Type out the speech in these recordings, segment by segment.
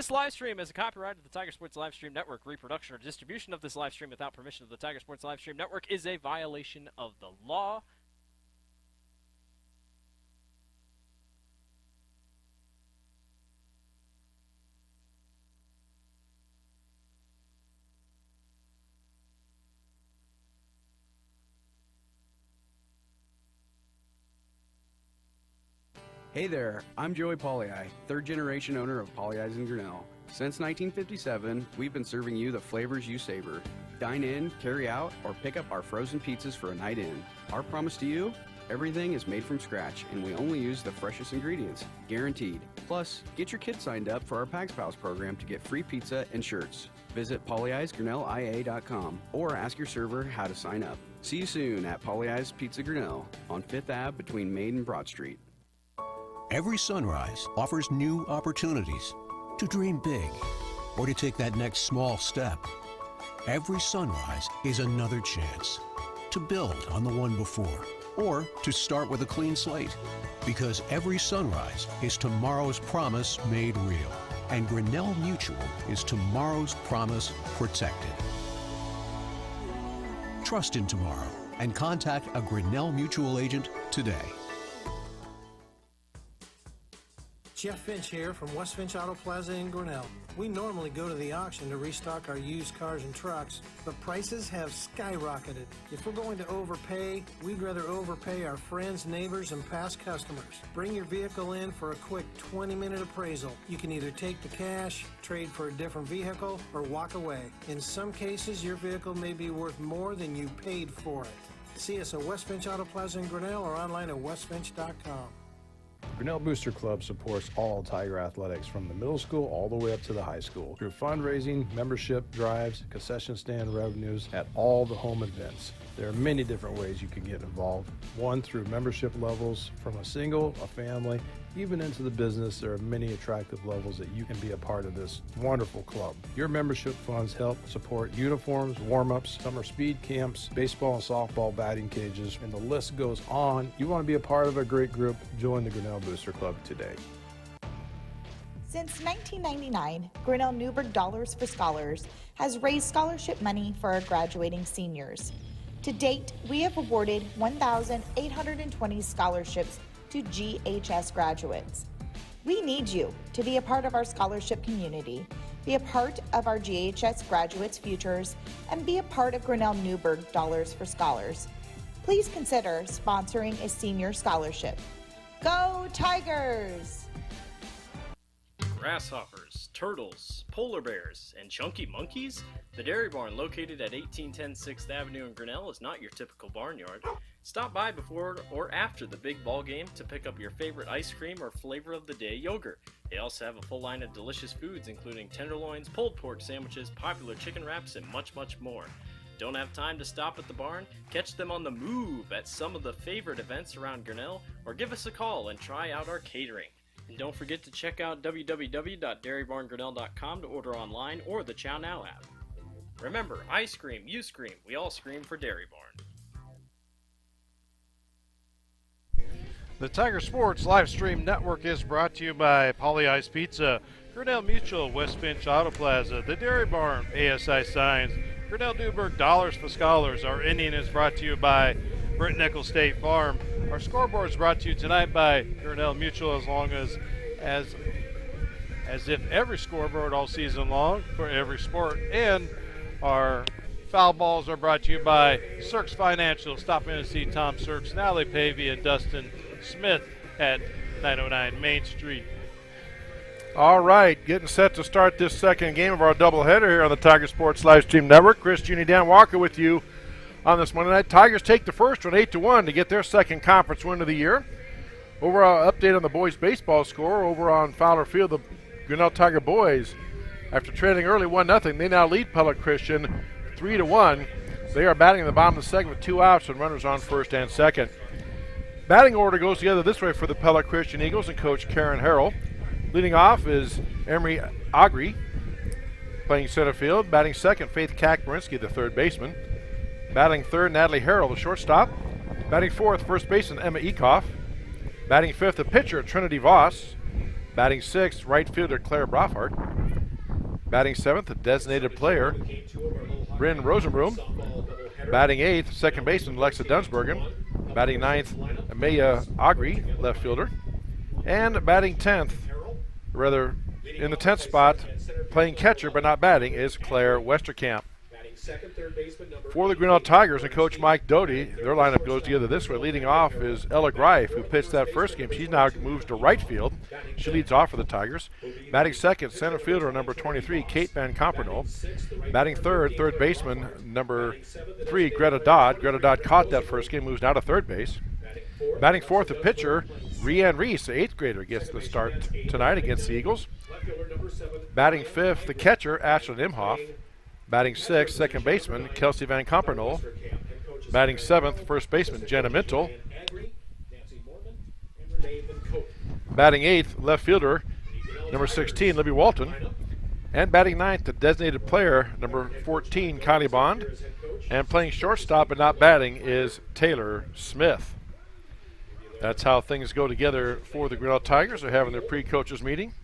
This live stream is a copyright of the Tiger Sports Livestream Network. Reproduction or distribution of this live stream without permission of the Tiger Sports Livestream Network is a violation of the law. Hey there, I'm Joey Pollei, third generation owner of Pollei's in Grinnell. Since 1957, we've been serving you the flavors you savor. Dine in, carry out, or pick up our frozen pizzas for a night in. Our promise to you? Everything is made from scratch, and we only use the freshest ingredients, guaranteed. Plus, get your kids signed up for our Pags Pals program to get free pizza and shirts. Visit Pollei'sGrinnellIA.com or ask your server how to sign up. See you soon at Pollei's Pizza Grinnell on 5th Ave between Main and Broad Street. Every sunrise offers new opportunities to dream big or to take that next small step. Every sunrise is another chance to build on the one before or to start with a clean slate, because every sunrise is tomorrow's promise made real, and Grinnell Mutual is tomorrow's promise protected. Trust in tomorrow and contact a Grinnell Mutual agent today. Jeff Finch here from West Finch Auto Plaza in Grinnell. We normally go to the auction to restock our used cars and trucks, but prices have skyrocketed. If we're going to overpay, we'd rather overpay our friends, neighbors, and past customers. Bring your vehicle in for a quick 20-minute appraisal. You can either take the cash, trade for a different vehicle, or walk away. In some cases, your vehicle may be worth more than you paid for it. See us at West Finch Auto Plaza in Grinnell or online at westfinch.com. Grinnell Booster Club supports all Tiger athletics from the middle school all the way up to the high school through fundraising, membership drives, concession stand revenues at all the home events. There are many different ways you can get involved. One, through membership levels from a single, a family, even into the business. There are many attractive levels that you can be a part of this wonderful club. Your membership funds help support uniforms, warm-ups, summer speed camps, baseball and softball batting cages, and the list goes on. You want to be a part of a great group? Join the Grinnell Booster Club today. Since 1999, Grinnell Newberg Dollars for Scholars has raised scholarship money for our graduating seniors. To date, we have awarded 1,820 scholarships to GHS graduates. We need you to be a part of our scholarship community, be a part of our GHS graduates' futures, and be a part of Grinnell Newberg Dollars for Scholars. Please consider sponsoring a senior scholarship. Go Tigers! Grasshoppers, turtles, polar bears, and chunky monkeys? The Dairy Barn, located at 1810 6th Avenue in Grinnell, is not your typical barnyard. Stop by before or after the big ball game to pick up your favorite ice cream or flavor of the day yogurt. They also have a full line of delicious foods, including tenderloins, pulled pork sandwiches, popular chicken wraps, and much, much more. Don't have time to stop at the barn? Catch them on the move at some of the favorite events around Grinnell, or give us a call and try out our catering. And don't forget to check out www.dairybarngrinnell.com to order online or the Chow Now app. Remember, I scream, you scream, we all scream for Dairy Barn. The Tiger Sports Livestream Network is brought to you by Pollei's Pizza, Grinnell Mutual, West Finch Auto Plaza, the Dairy Barn, ASI Signs, Grinnell Newberg Dollars for Scholars. Our Indian is brought to you by Brent Nickel State Farm. Our scoreboard is brought to you tonight by Grinnell Mutual, as if every scoreboard all season long for every sport. And our foul balls are brought to you by Sirks Financial. Stop in and see Tom Sirks, Natalie Pavey, and Dustin Smith at 909 Main Street. All right, getting set to start this second game of our doubleheader here on the Tiger Sports Livestream Network. Chris Jr. Dan Walker with you on this Monday night. Tigers take the first one 8-1 to get their second conference win of the year. Overall update on the boys' baseball score over on Fowler Field. The Grinnell Tiger boys, after trailing early 1-0, they now lead Pella Christian 3-1. They are batting in the bottom of the second with 2 outs and runners on first and second. Batting order goes together this way for the Pella Christian Eagles and coach Karen Harrell. Leading off is Emery Agri, playing center field. Batting second, Faith Kakmarinsky, the third baseman. Batting third, Natalie Harrell, the shortstop. Batting fourth, first baseman Emma Ekoff. Batting fifth, the pitcher, Trinity Voss. Batting sixth, right fielder Claire Brofhart. Batting 7th, the designated player, Bryn Rosenbroom. Batting 8th, second baseman Alexa Dunsbergen. Batting 9th, Amaya Agri, left fielder. And batting 10th, rather in the 10th spot, playing catcher but not batting, is Claire Westerkamp. For the Grinnell Tigers and Coach Mike Doty, their lineup goes together this way. Leading off is Ella Greif, who pitched that first game. She now moves to right field. She leads off for the Tigers. Batting second, center fielder number 23, Kate Van Compernoll. Batting third, third baseman number 3, Greta Dodd. Greta Dodd caught that first game, moves now to third base. Batting fourth, the pitcher, Rianne Reese, the 8th grader, gets the start tonight against the Eagles. Batting fifth, the catcher, Ashlyn Imhoff. Batting sixth, second baseman, Kelsey Van Compernoll. Batting seventh, first baseman, Jenna Mintel. Batting eighth, left fielder, number 16, Libby Walton. And batting ninth, the designated player, number 14, Connie Bond. And playing shortstop but not batting is Taylor Smith. That's how things go together for the Grinnell Tigers. They're having their pre-coaches meeting.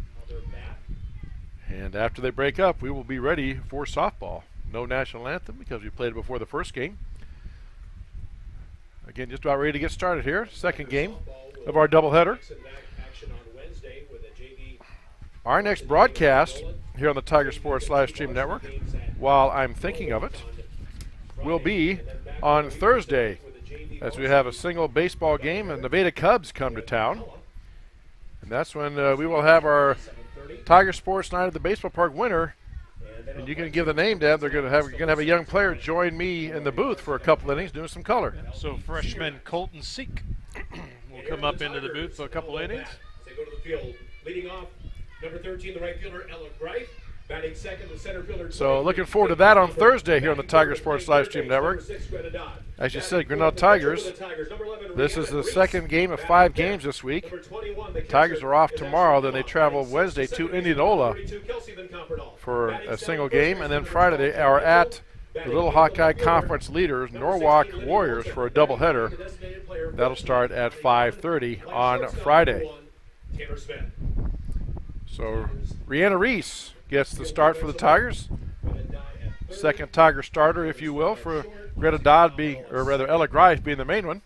And after they break up, we will be ready for softball. No national anthem because we played it before the first game. Again, just about ready to get started here. Second game of our doubleheader. Our next broadcast here on the Tiger Sports Live Stream Network, while I'm thinking of it, will be on Thursday as we have a single baseball game and Nevada Cubs come to town. And that's when we will have our Tiger Sports Night at the Baseball Park winner, and you can give the name, Deb. You're going to have a young player join me in the booth for a couple innings doing some color. So freshman Colton Seek will come up into the booth for a couple innings. They go to the field. Leading off, number 13, the right fielder, Ella Greif. Batting second, the center fielder. So looking forward to that on Thursday here on the Tiger Sports Live Stream Network. As you said, Grinnell Tigers, this is the second game of 5 games this week. Tigers are off tomorrow, then they travel Wednesday to Indianola for a single game, and then Friday they are at the Little Hawkeye Conference leaders, Norwalk Warriors, for a doubleheader. That'll start at 5:30 on Friday. So Rihanna Reese gets the start for the Tigers. Second Tiger starter, if you will, for Greta Dodd Ella Greif being the main one.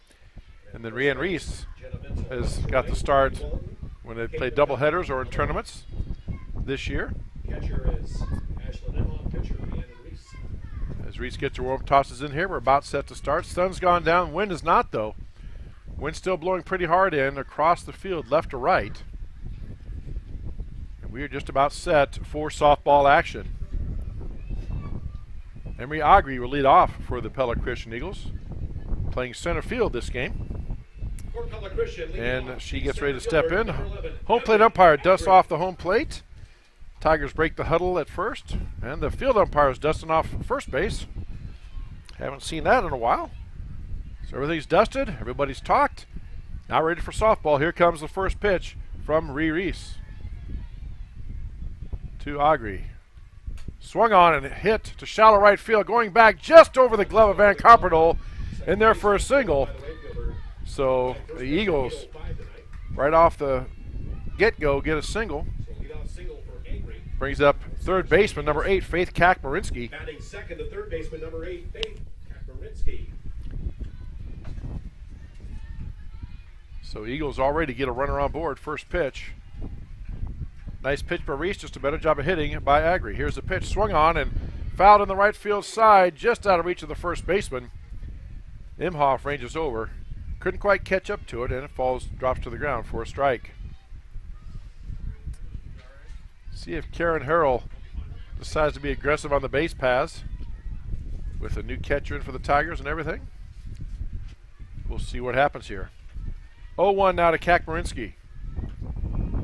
And then Rianne Reese has got the start when they play doubleheaders or in tournaments this year. As Reese gets her warm tosses in here, we're about set to start. Sun's gone down, wind is not though. Wind's still blowing pretty hard in across the field, left to right. We are just about set for softball action. Emery Agri will lead off for the Pella Christian Eagles, playing center field this game. And she gets ready to step in. Home plate umpire dusts off the home plate. Tigers break the huddle at first, and the field umpire is dusting off first base. Haven't seen that in a while. So everything's dusted, everybody's talked. Now ready for softball. Here comes the first pitch from Reese. To Agri. Swung on and hit to shallow right field, going back just over the glove of Van Compernoll in there for a single. So the Eagles, right off the get-go, get a single. Brings up third baseman, number 8, Faith Kakmarinsky. Batting second, the third baseman, number 8, Faith Kakmarinsky. So Eagles already get a runner on board. First pitch. Nice pitch by Reese, just a better job of hitting by Agri. Here's the pitch, swung on and fouled on the right field side, just out of reach of the first baseman. Imhoff ranges over, couldn't quite catch up to it, and it drops to the ground for a strike. See if Karen Harrell decides to be aggressive on the base paths with a new catcher in for the Tigers and everything. We'll see what happens here. 0-1 now to Kakmarinsky.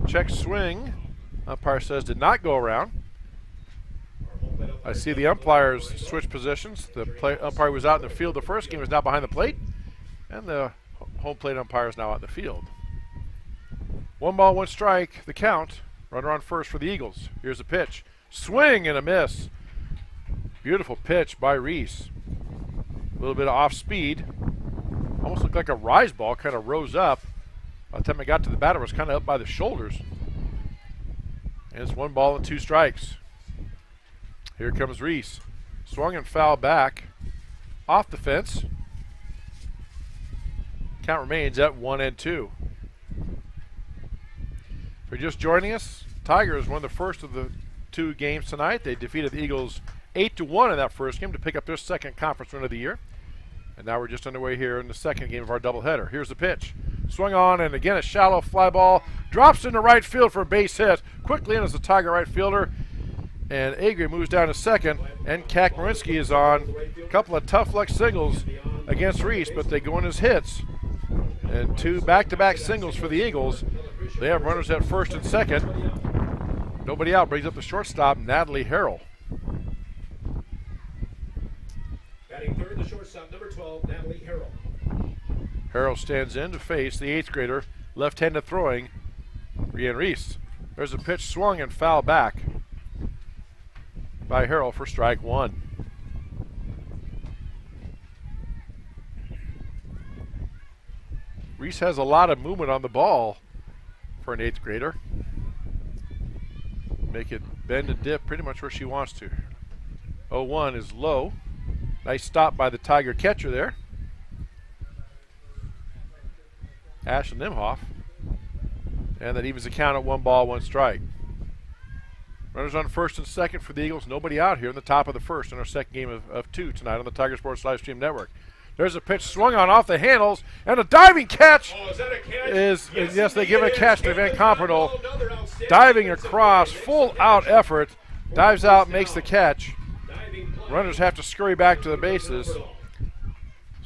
Check swing. Umpire says did not go around. I see the umpires switch positions. The umpire was out in the field the first game, is now behind the plate, and the home plate umpire is now out in the field. 1 ball, 1 strike, the count. Runner on first for the Eagles. Here's a pitch. Swing and a miss. Beautiful pitch by Reese. A little bit of off speed. Almost looked like a rise ball, kind of rose up. By the time it got to the batter, it was kind of up by the shoulders. And it's 1 ball and 2 strikes. Here comes Reese. Swung and fouled back off the fence. Count remains at 1-2. If you're just joining us, Tigers won the first of the 2 games tonight. They defeated the Eagles 8-1 in that first game to pick up their second conference win of the year. And now we're just underway here in the second game of our doubleheader. Here's the pitch. Swung on, and again a shallow fly ball. Drops into right field for a base hit. Quickly in as the Tiger right fielder. And Agri moves down to second. And Kakmarinsky is on. A couple of tough luck singles against Reese, but they go in as hits. And 2 back-to-back singles for the Eagles. They have runners at first and second. Nobody out. Brings up the shortstop, Natalie Harrell. Batting third, the shortstop, number 12, Natalie Harrell. Harrell stands in to face the 8th grader, left-handed throwing, Rian Reese. There's a pitch swung and fouled back by Harrell for strike 1. Reese has a lot of movement on the ball for an 8th grader. Make it bend and dip pretty much where she wants to. 0-1 is low. Nice stop by the Tiger catcher there. Ashley Nimhoff. And that evens the count at 1 ball, 1 strike. Runners on first and second for the Eagles. Nobody out here in the top of the first in our second game of 2 tonight on the Tiger Sports Livestream Network. There's a pitch swung on off the handles, and a diving catch. Oh, is that a catch? Yes, they give it a catch to Van Comperno. Diving across, full out effort. Dives out, makes the catch. Runners have to scurry back to the bases. So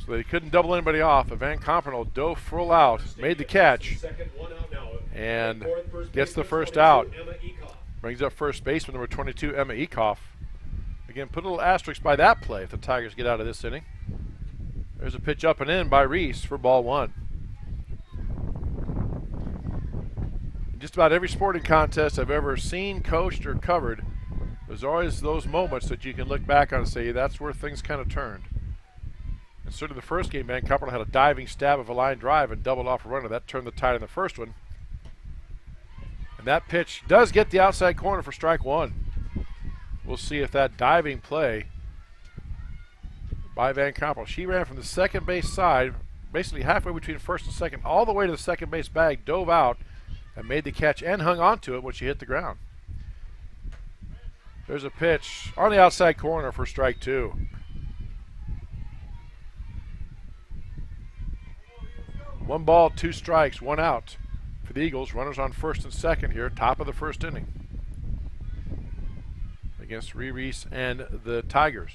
they couldn't double anybody off. But Van Comperno dove full out, made the catch, and gets the first out. Brings up first baseman number 22, Emma Ekoff. Again, put a little asterisk by that play if the Tigers get out of this inning. There's a pitch up and in by Reese for ball 1. In just about every sporting contest I've ever seen, coached, or covered, there's always those moments that you can look back on and say that's where things kind of turned. And certainly the first game, Van Comperno had a diving stab of a line drive and doubled off a runner. That turned the tide in the first one. And that pitch does get the outside corner for strike 1. We'll see if that diving play by Van Comperno. She ran from the second base side, basically halfway between first and second, all the way to the second base bag, dove out, and made the catch and hung on to it when she hit the ground. There's a pitch on the outside corner for strike 2. One ball, 2 strikes, 1 out for the Eagles. Runners on first and second here, top of the first inning against Reese and the Tigers.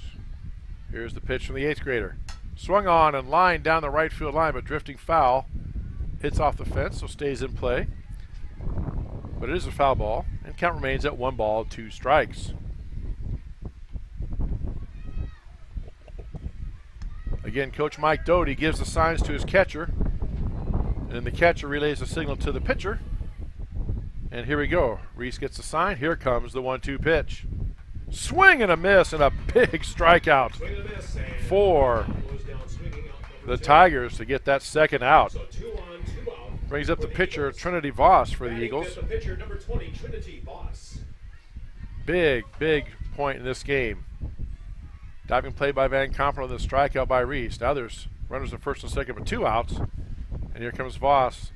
Here's the pitch from the 8th grader. Swung on and lined down the right field line, but drifting foul. Hits off the fence, so stays in play. But it is a foul ball, and count remains at 1 ball, 2 strikes. Again, Coach Mike Doty gives the signs to his catcher, and the catcher relays the signal to the pitcher. And here we go. Reese gets the sign. Here comes the 1-2 pitch. Swing and a miss, and a big strikeout for the Tigers to get that second out. Brings up the pitcher, Trinity Voss, for the Eagles. Big point in this game. Diving play by Van Comperno, the strikeout by Reese. Now there's runners at first and second, but 2 outs. And here comes Voss.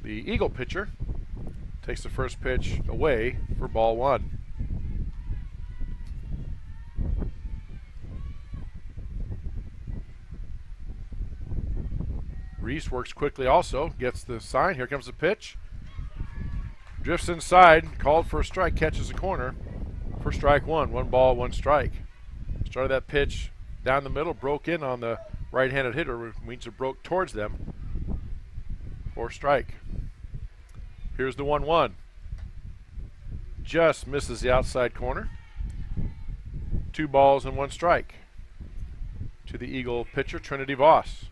The Eagle pitcher takes the first pitch away for ball 1. Reese works quickly also, gets the sign. Here comes the pitch. Drifts inside, called for a strike, catches the corner for strike 1. 1 ball, 1 strike. Started that pitch down the middle, broke in on the right-handed hitter, which means it broke towards them for strike. Here's the 1-1. Just misses the outside corner. 2 balls and 1 strike to the Eagle pitcher, Trinity Voss.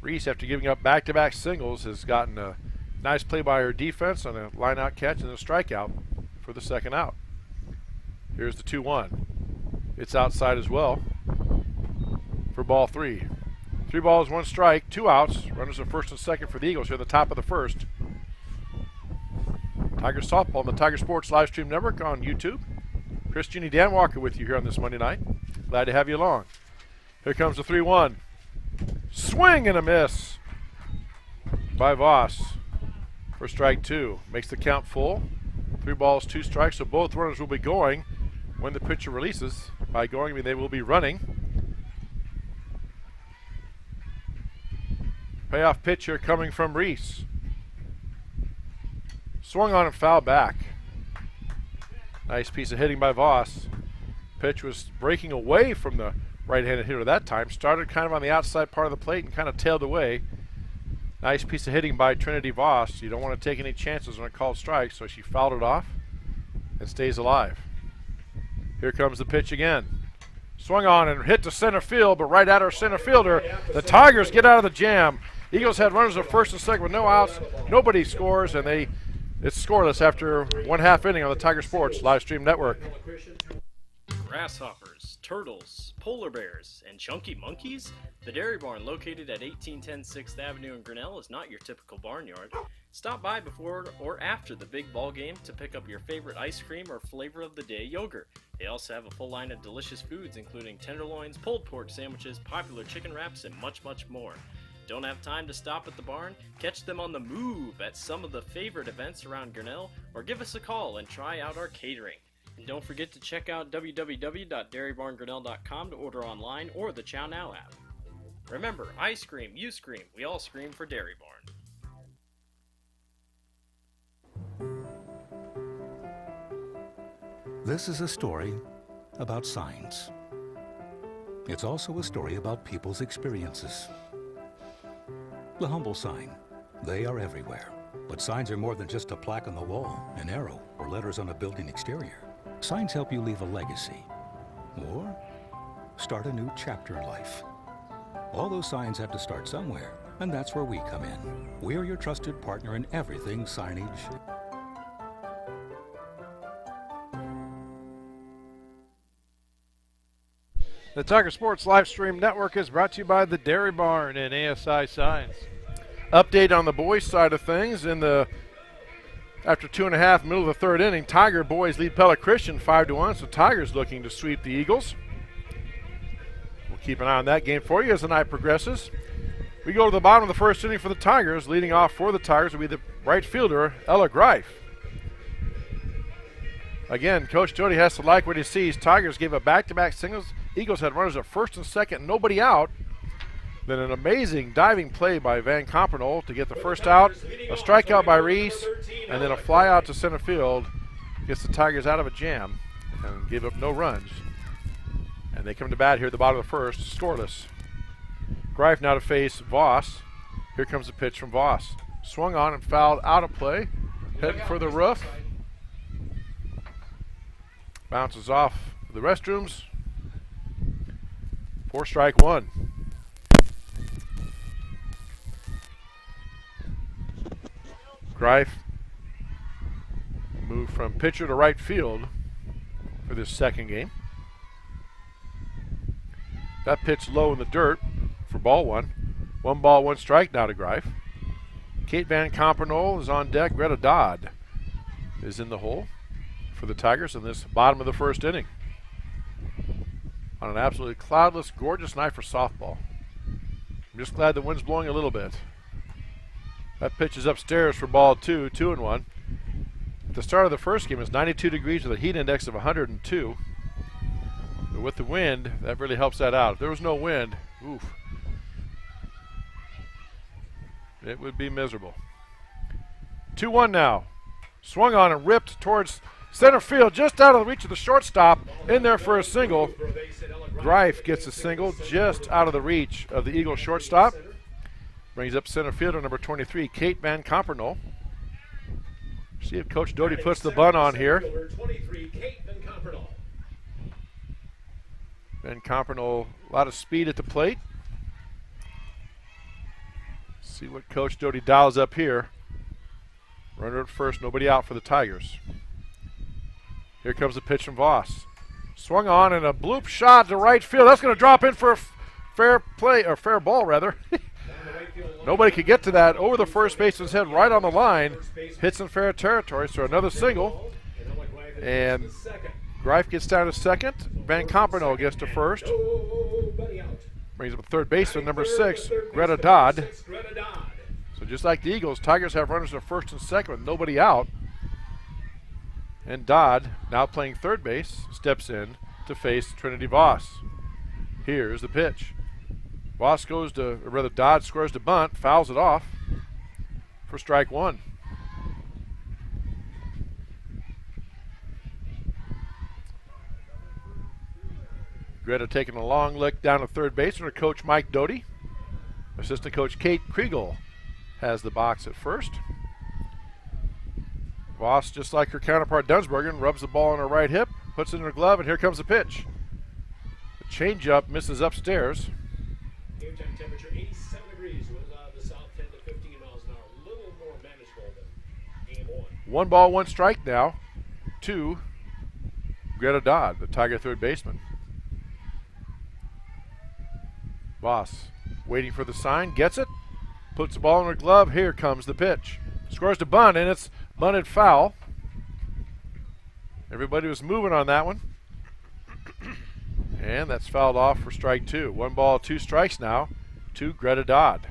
Reese, after giving up back-to-back singles, has gotten a nice play by her defense on a line-out catch and a strikeout for the second out. Here's the 2-1. It's outside as well for ball 3. 3 balls, 1 strike, 2 outs. Runners at first and second for the Eagles here at the top of the first. Tiger Softball on the Tiger Sports Live Stream Network on YouTube. Chris, Junie, Dan Walker with you here on this Monday night. Glad to have you along. Here comes the 3-1. Swing and a miss by Voss for strike 2. Makes the count full. 3 balls, 2 strikes, so both runners will be going when the pitcher releases. By going, I mean they will be running. Payoff pitch here coming from Reese. Swung on and fouled back. Nice piece of hitting by Voss. Pitch was breaking away from the right-handed hitter that time. Started kind of on the outside part of the plate and kind of tailed away. Nice piece of hitting by Trinity Voss. You don't want to take any chances on a called strike, so she fouled it off and stays alive. Here comes the pitch again. Swung on and hit to center field, but right at our center fielder. The Tigers get out of the jam. Eagles had runners at first and second with no outs. Nobody scores, and it's scoreless after 1/2 inning on the Tiger Sports Live Stream Network. Grasshoppers, turtles, polar bears, and chunky monkeys? The Dairy Barn, located at 1810 6th Avenue in Grinnell, is not your typical barnyard. Stop by before or after the big ball game to pick up your favorite ice cream or flavor of the day yogurt. They also have a full line of delicious foods, including tenderloins, pulled pork sandwiches, popular chicken wraps, and much, much more. Don't have time to stop at the barn? Catch them on the move at some of the favorite events around Grinnell, or give us a call and try out our catering. And don't forget to check out www.dairybarngrinnell.com to order online or the Chow Now app. Remember, I scream, you scream, we all scream for Dairy Barn. This is a story about signs. It's also a story about people's experiences. The humble sign. They are everywhere. But signs are more than just a plaque on the wall, an arrow, or letters on a building exterior. Signs help you leave a legacy or start a new chapter in life. All those signs have to start somewhere, and that's where we come in. We're your trusted partner in everything signage. The Tiger Sports Live Stream Network is brought to you by the Dairy Barn and ASI Signs. Update on the boys' side of things. After 2.5, middle of the 3rd inning, Tiger boys lead Pella Christian 5-1, so Tigers looking to sweep the Eagles. We'll keep an eye on that game for you as the night progresses. We go to the bottom of the 1st inning for the Tigers. Leading off for the Tigers will be the right fielder, Ella Greif. Again, Coach Doty has to like what he sees. Tigers gave up back-to-back singles. Eagles had runners at first and second, nobody out. Then an amazing diving play by Van Compernol to get the first out, a strikeout by Reese, and then a fly out to center field. Gets the Tigers out of a jam and gave up no runs. And they come to bat here at the bottom of the 1st, scoreless. Greif now to face Voss. Here comes the pitch from Voss. Swung on and fouled out of play. Heading for the roof. Bounces off the restrooms. 4 strike 1. Greif moved from pitcher to right field for this second game. That pitch low in the dirt for ball 1. 1 ball, 1 strike now to Greif. Kate Van Compernol is on deck. Greta Dodd is in the hole for the Tigers in this bottom of the 1st inning. On an absolutely cloudless, gorgeous night for softball. I'm just glad the wind's blowing a little bit. That pitch is upstairs for ball 2, 2-1. At the start of the 1st game, it was 92 degrees with a heat index of 102. But with the wind, that really helps that out. If there was no wind, oof, it would be miserable. 2-1 now. Swung on and ripped towards center field, just out of the reach of the shortstop, in there for a single. Greif gets a single just out of the reach of the Eagles shortstop. Brings up center fielder number 23, Kate Van Compernol. See if Coach Doty puts the bunt on here. Van Compernol, a lot of speed at the plate. See what Coach Doty dials up here. Runner at first, nobody out for the Tigers. Here comes the pitch from Voss. Swung on and a bloop shot to right field. That's going to drop in for a fair play, or fair ball rather. Nobody could get to that. Over the first baseman's head, right on the line. Hits in fair territory, so another single. And Greif gets down to second. Van Comperno gets to first. Brings up a third baseman, number 6, Greta Dodd. So just like the Eagles, Tigers have runners at first and second with nobody out. And Dodd, now playing third base, steps in to face Trinity Voss. Here's the pitch. Voss goes to, or rather Dodd scores to bunt, fouls it off for strike one. Greta taking a long lick down to third base under Coach Mike Doty. Assistant Coach Kate Kriegel has the box at first. Voss, just like her counterpart Dunsbergen, rubs the ball on her right hip, puts it in her glove, and here comes the pitch. The changeup misses upstairs. Game time temperature 87 degrees with the south 10 to 15 miles an hour. A little more manageable than game one. 1 ball, 1 strike now to Greta Dodd, the Tiger third baseman. Voss waiting for the sign, gets it, puts the ball in her glove. Here comes the pitch. Scores to bunt, and it's bunted foul. Everybody was moving on that one. And that's fouled off for strike 2. 1 ball, 2 strikes now to Greta Dodd.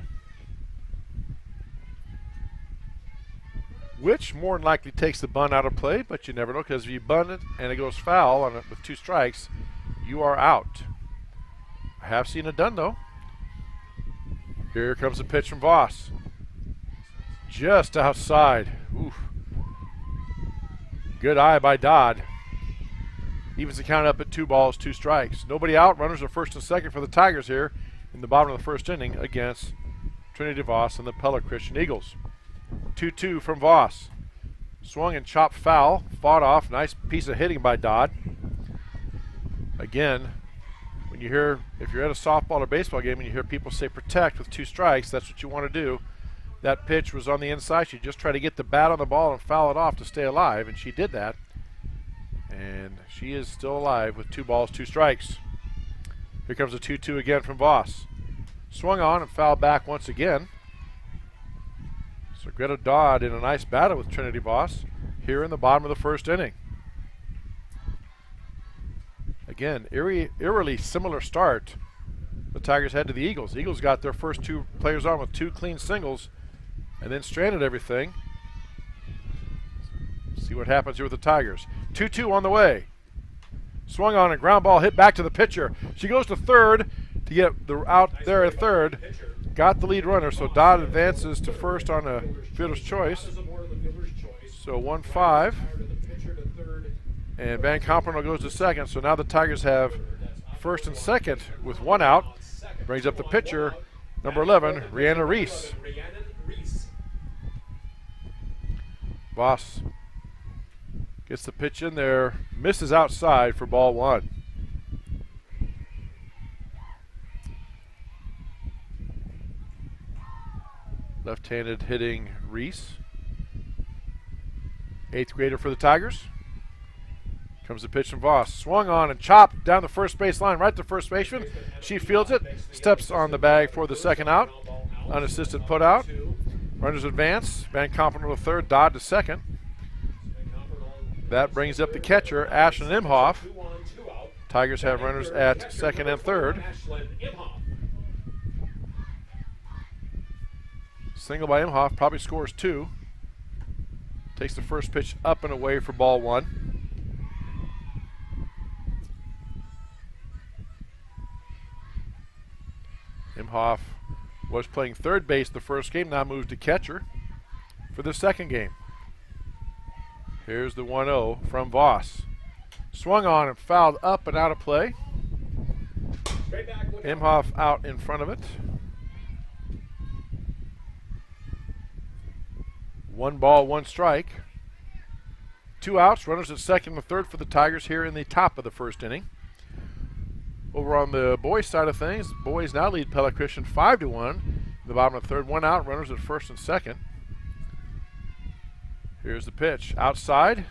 Which more than likely takes the bunt out of play, but you never know, because if you bunt it and it goes foul on it with 2 strikes, you are out. I have seen it done though. Here comes a pitch from Voss. Just outside. Oof. Good eye by Dodd. Evens the count up at 2 balls, 2 strikes. Nobody out. Runners are first and second for the Tigers here in the bottom of the first inning against Trinity Voss and the Pella Christian Eagles. 2-2 from Voss. Swung and chopped foul. Fought off. Nice piece of hitting by Dodd. Again, when you hear, if you're at a softball or baseball game and you hear people say protect with 2 strikes, that's what you want to do. That pitch was on the inside. She just tried to get the bat on the ball and foul it off to stay alive, and she did that. And she is still alive with 2 balls, 2 strikes. Here comes a 2-2 again from Voss. Swung on and fouled back once again. So Greta Dodd in a nice battle with Trinity Voss here in the bottom of the first inning. Again, eerily similar start the Tigers had to the Eagles. The Eagles got their first 2 players on with 2 clean singles and then stranded everything. See what happens here with the Tigers. 2-2 on the way. Swung on a ground ball hit back to the pitcher. She goes to third to get the out there at third. Got the lead runner, so Dodd advances to first on a fielder's choice. So 1-5. And Van Comperno goes to second. So now the Tigers have first and second with 1 out. Brings up the pitcher, number 11, Rhiannon Reese. Voss gets the pitch in there, misses outside for ball 1. Left-handed hitting Reese. 8th grader for the Tigers. Comes the pitch from Voss. Swung on and chopped down the first base line, right to first baseman. She fields it, steps on the bag for the second out. Unassisted put out. Runners advance. Van Comperno to third, Dodd to second. That brings up the catcher, Ashlyn Imhoff. Tigers have runners at second and third. Single by Imhoff, probably scores 2. Takes the first pitch up and away for ball 1. Imhoff was playing third base the first game, now moves to catcher for the second game. Here's the 1-0 from Voss. Swung on and fouled up and out of play. Imhoff out in front of it. 1 ball, 1 strike. 2 outs, runners at second and third for the Tigers here in the top of the first inning. Over on the boys' side of things, boys now lead Pella Christian 5-1. In the bottom of the third, 1 out, runners at first and second. Here's the pitch. Outside.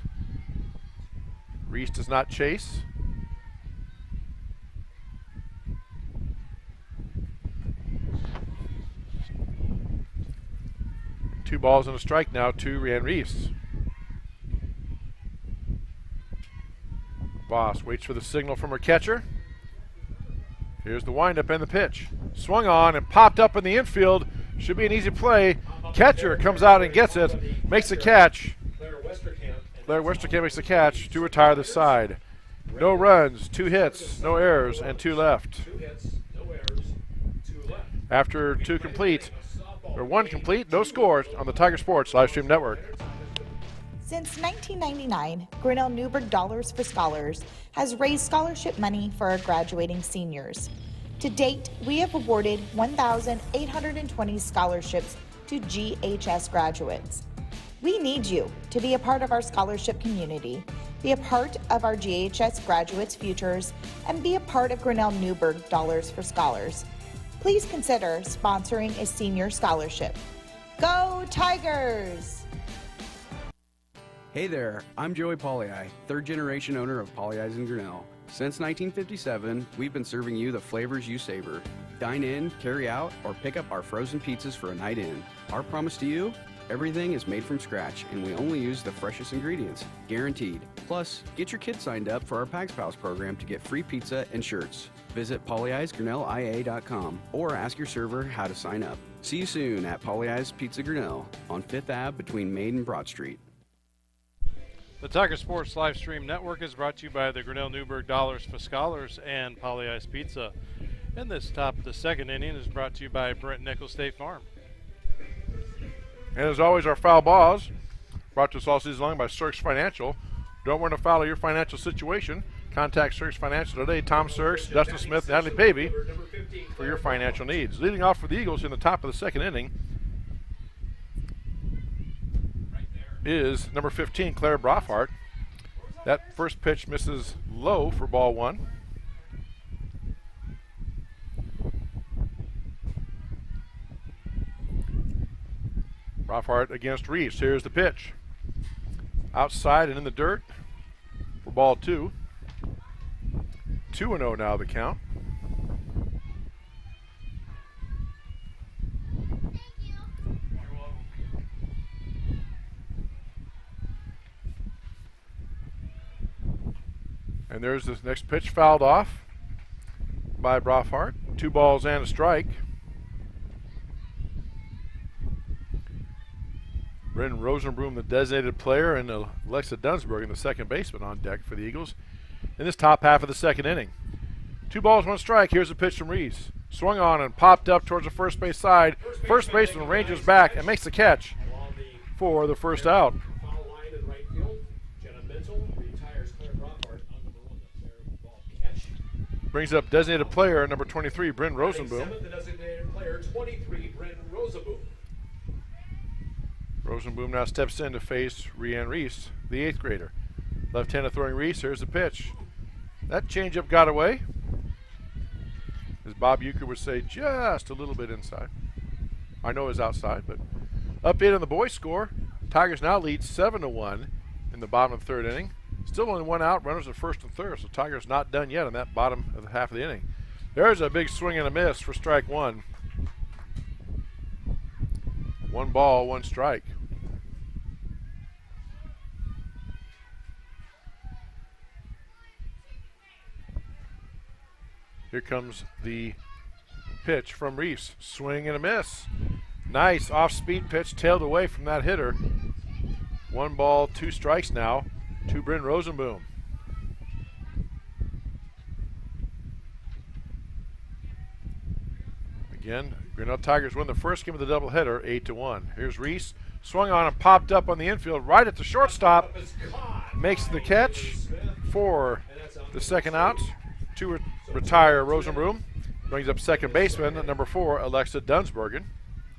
Reese does not chase. 2 balls and a strike now to Ryan Reese. Voss waits for the signal from her catcher. Here's the windup and the pitch. Swung on and popped up in the infield. Should be an easy play. Catcher comes out and gets it. Makes the catch. Claire Westerkamp makes the catch to retire the side. No runs, 2 hits, no errors, and 2 left. After 2 complete, or 1 complete, no scores on the Tiger Sports Livestream Network. Since 1999, Grinnell Newberg Dollars for Scholars has raised scholarship money for our graduating seniors. To date, we have awarded 1,820 scholarships to GHS graduates. We need you to be a part of our scholarship community, be a part of our GHS graduates' futures, and be a part of Grinnell Newberg Dollars for Scholars. Please consider sponsoring a senior scholarship. Go Tigers! Hey there, I'm Joey Pollei, third generation owner of Polley's in Grinnell. Since 1957, we've been serving you the flavors you savor. Dine in, carry out, or pick up our frozen pizzas for a night in. Our promise to you? Everything is made from scratch, and we only use the freshest ingredients, guaranteed. Plus, get your kids signed up for our Pags Pals program to get free pizza and shirts. Visit polleisgrinnellia.com or ask your server how to sign up. See you soon at Polley's Pizza Grinnell on 5th Ave between Main and Broad Street. The Tiger Sports Livestream Network is brought to you by the Grinnell Newberg Dollars for Scholars and Polley's Pizza. And this top of the second inning is brought to you by Brent Nickel State Farm. And as always, our foul balls brought to us all season long by Sirks Financial. Don't want to foul your financial situation. Contact Sirks Financial today. Tom Sirks, Dustin Smith, Natalie Pavey for your financial needs. Leading off for the Eagles in the top of the second inning is number 15, Claire Brofhart. That first pitch misses low for ball 1. Brofhart against Reese. Here's the pitch. Outside and in the dirt for ball 2. 2-0 now the count. And there's this next pitch fouled off by Brofhart. 2 balls and a strike. Brendan Rosenbloom, the designated player, and Alexa Dunsbergen, the second baseman, on deck for the Eagles in this top half of the second inning. 2 balls, 1 strike. Here's a pitch from Reese. Swung on and popped up towards the first base side. First baseman ranges back and makes the catch for the first out. Brings up designated player number 23, Bryn Rosenboom. The designated player 23, Bryn Rosenboom. Rosenboom now steps in to face Rhiann Reese, the 8th grader. Left-handed throwing Reese. Here's the pitch. That changeup got away. As Bob Euchre would say, just a little bit inside. I know it's outside, but update on the boys' score. Tigers now lead 7-1 in the bottom of the third inning. Still only 1 out, runners at first and third, so Tigers not done yet on that bottom of the half of the inning. There's a big swing and a miss for strike 1. 1 ball, 1 strike. Here comes the pitch from Reese. Swing and a miss. Nice off-speed pitch, tailed away from that hitter. 1 ball, 2 strikes now to Bryn Rosenboom. Again, Grinnell Tigers win the first game of the doubleheader, 8-1. Here's Reese. Swung on and popped up on the infield right at the shortstop. Makes the catch for the second out to retire Rosenboom. Brings up second baseman, number 4, Alexa Dunsbergen.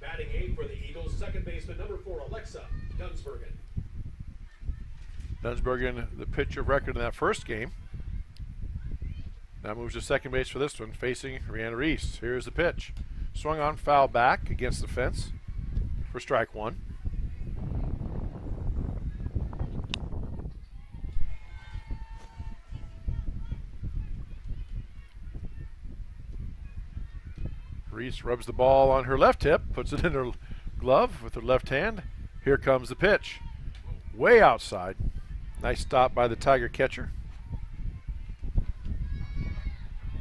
Batting 8 for the Eagles, second baseman, number 4, Alexa Dunsbergen. Dunsbergen, the pitcher of record in that first game. Now moves to second base for this one, facing Rhianna Reese. Here's the pitch. Swung on, foul back against the fence for strike 1. Reese rubs the ball on her left hip, puts it in her glove with her left hand. Here comes the pitch. Way outside. Nice stop by the Tiger catcher.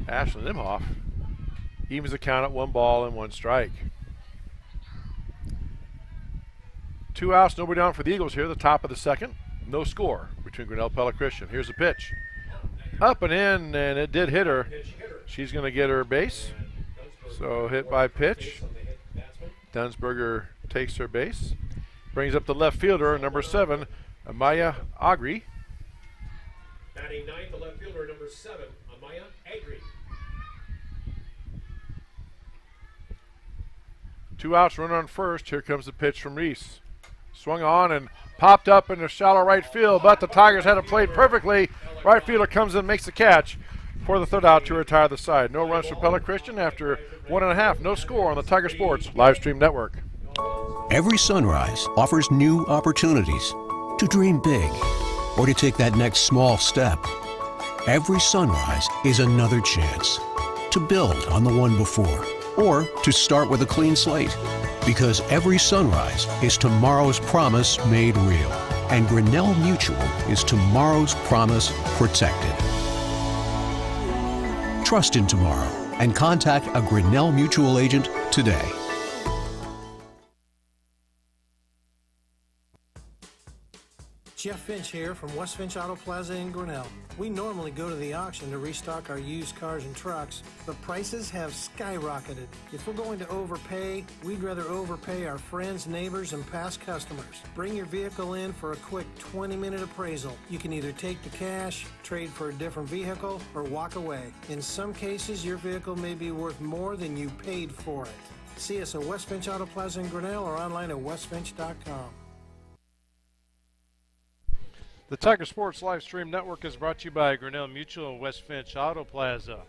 Ashlyn Imhoff evens the count at 1 ball and 1 strike. 2 outs, nobody down for the Eagles here, the top of the second. No score between Grinnell, Pella, Christian. Here's the pitch. Up and in, and it did hit her. She's going to get her base. So hit by pitch. Dunsberger takes her base. Brings up the left fielder, number 7, Amaya Agri. Batting ninth, the left fielder, number 7, Amaya Agri. 2 outs, run on first. Here comes the pitch from Reese. Swung on and popped up in the shallow right field, but the Tigers had it played perfectly. Right fielder comes in, makes the catch for the 3rd out to retire the side. No runs for Pella Christian after 1.5. No score on the Tiger Sports live stream network. Every sunrise offers new opportunities to dream big or to take that next small step. Every sunrise is another chance to build on the one before or to start with a clean slate. Because every sunrise is tomorrow's promise made real. And Grinnell Mutual is tomorrow's promise protected. Trust in tomorrow and contact a Grinnell Mutual agent today. Jeff Finch here from West Finch Auto Plaza in Grinnell. We normally go to the auction to restock our used cars and trucks, but prices have skyrocketed. If we're going to overpay, we'd rather overpay our friends, neighbors, and past customers. Bring your vehicle in for a quick 20-minute appraisal. You can either take the cash, trade for a different vehicle, or walk away. In some cases, your vehicle may be worth more than you paid for it. See us at West Finch Auto Plaza in Grinnell or online at westfinch.com. The Tiger Sports Live Stream Network is brought to you by Grinnell Mutual and West Finch Auto Plaza.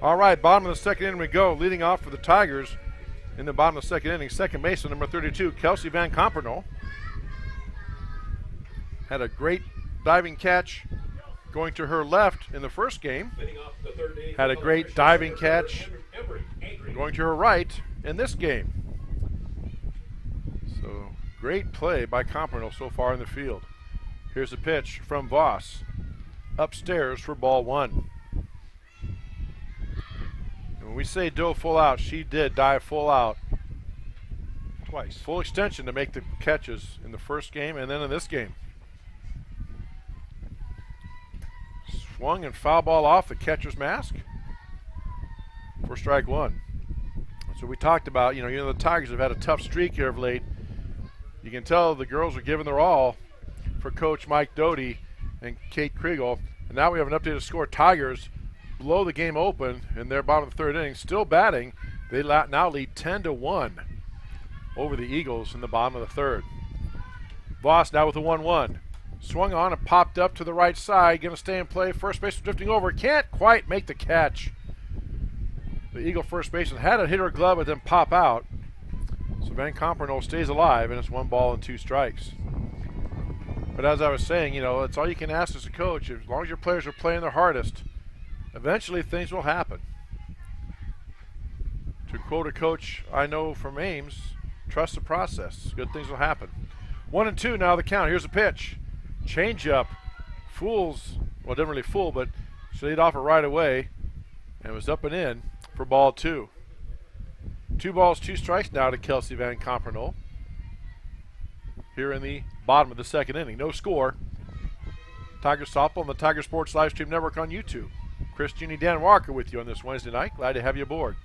All right, bottom of the second inning we go. Leading off for the Tigers in the bottom of the second inning, second baseman, number 32, Kelsey Van Compernol. Had a great diving catch going to her left in the first game. Had a great diving catch going to her right in this game. So great play by Compernol so far in the field. Here's a pitch from Voss. Upstairs for ball 1. And when we say dove full out, she did dive full out twice. Full extension to make the catches in the first game and then in this game. Swung and foul ball off the catcher's mask for strike 1. So we talked about, the Tigers have had a tough streak here of late. You can tell the girls are giving their all for Coach Mike Doty and Kate Kriegel. And now we have an updated score. Tigers blow the game open in their bottom of the 3rd inning, still batting. They now lead 10-1 over the Eagles in the bottom of the 3rd. Voss now with a 1-1. Swung on and popped up to the right side. Going to stay in play. First baseman drifting over. Can't quite make the catch. The Eagle first baseman had to hit her glove but then pop out. So Van Compernol stays alive, and it's 1 ball and 2 strikes. But as I was saying, it's all you can ask as a coach. As long as your players are playing their hardest, eventually things will happen. To quote a coach I know from Ames, trust the process. Good things will happen. 1-2 now the count. Here's a pitch. Change up. Fools. Well, didn't really fool, but she laid off it right away. And it was up and in for ball 2. 2 balls, 2 strikes now to Kelsey Van Compernol. Here in the bottom of the second inning. No score. Tiger Softball on the Tiger Sports Live Stream Network on YouTube. Chris, Jeannie, Dan Walker with you on this Wednesday night. Glad to have you aboard.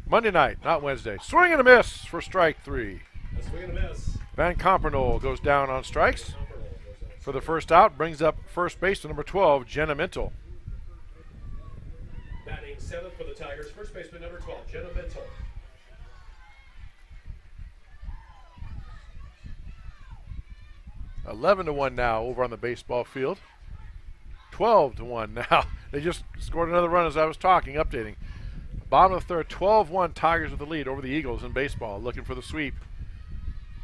Monday night, not Wednesday. Swing and a miss for strike 3. A swing and a miss. Van Compernol goes down on strikes. For the first out, brings up first baseman number 12, Jenna Mintle. Batting 7th for the Tigers, first baseman number 12, Jenna Mintle. $11-1 now over on the baseball field. 12-1 now. They just scored another run as I was talking, updating. Bottom of the 3rd, 12-1 Tigers with the lead over the Eagles in baseball, looking for the sweep.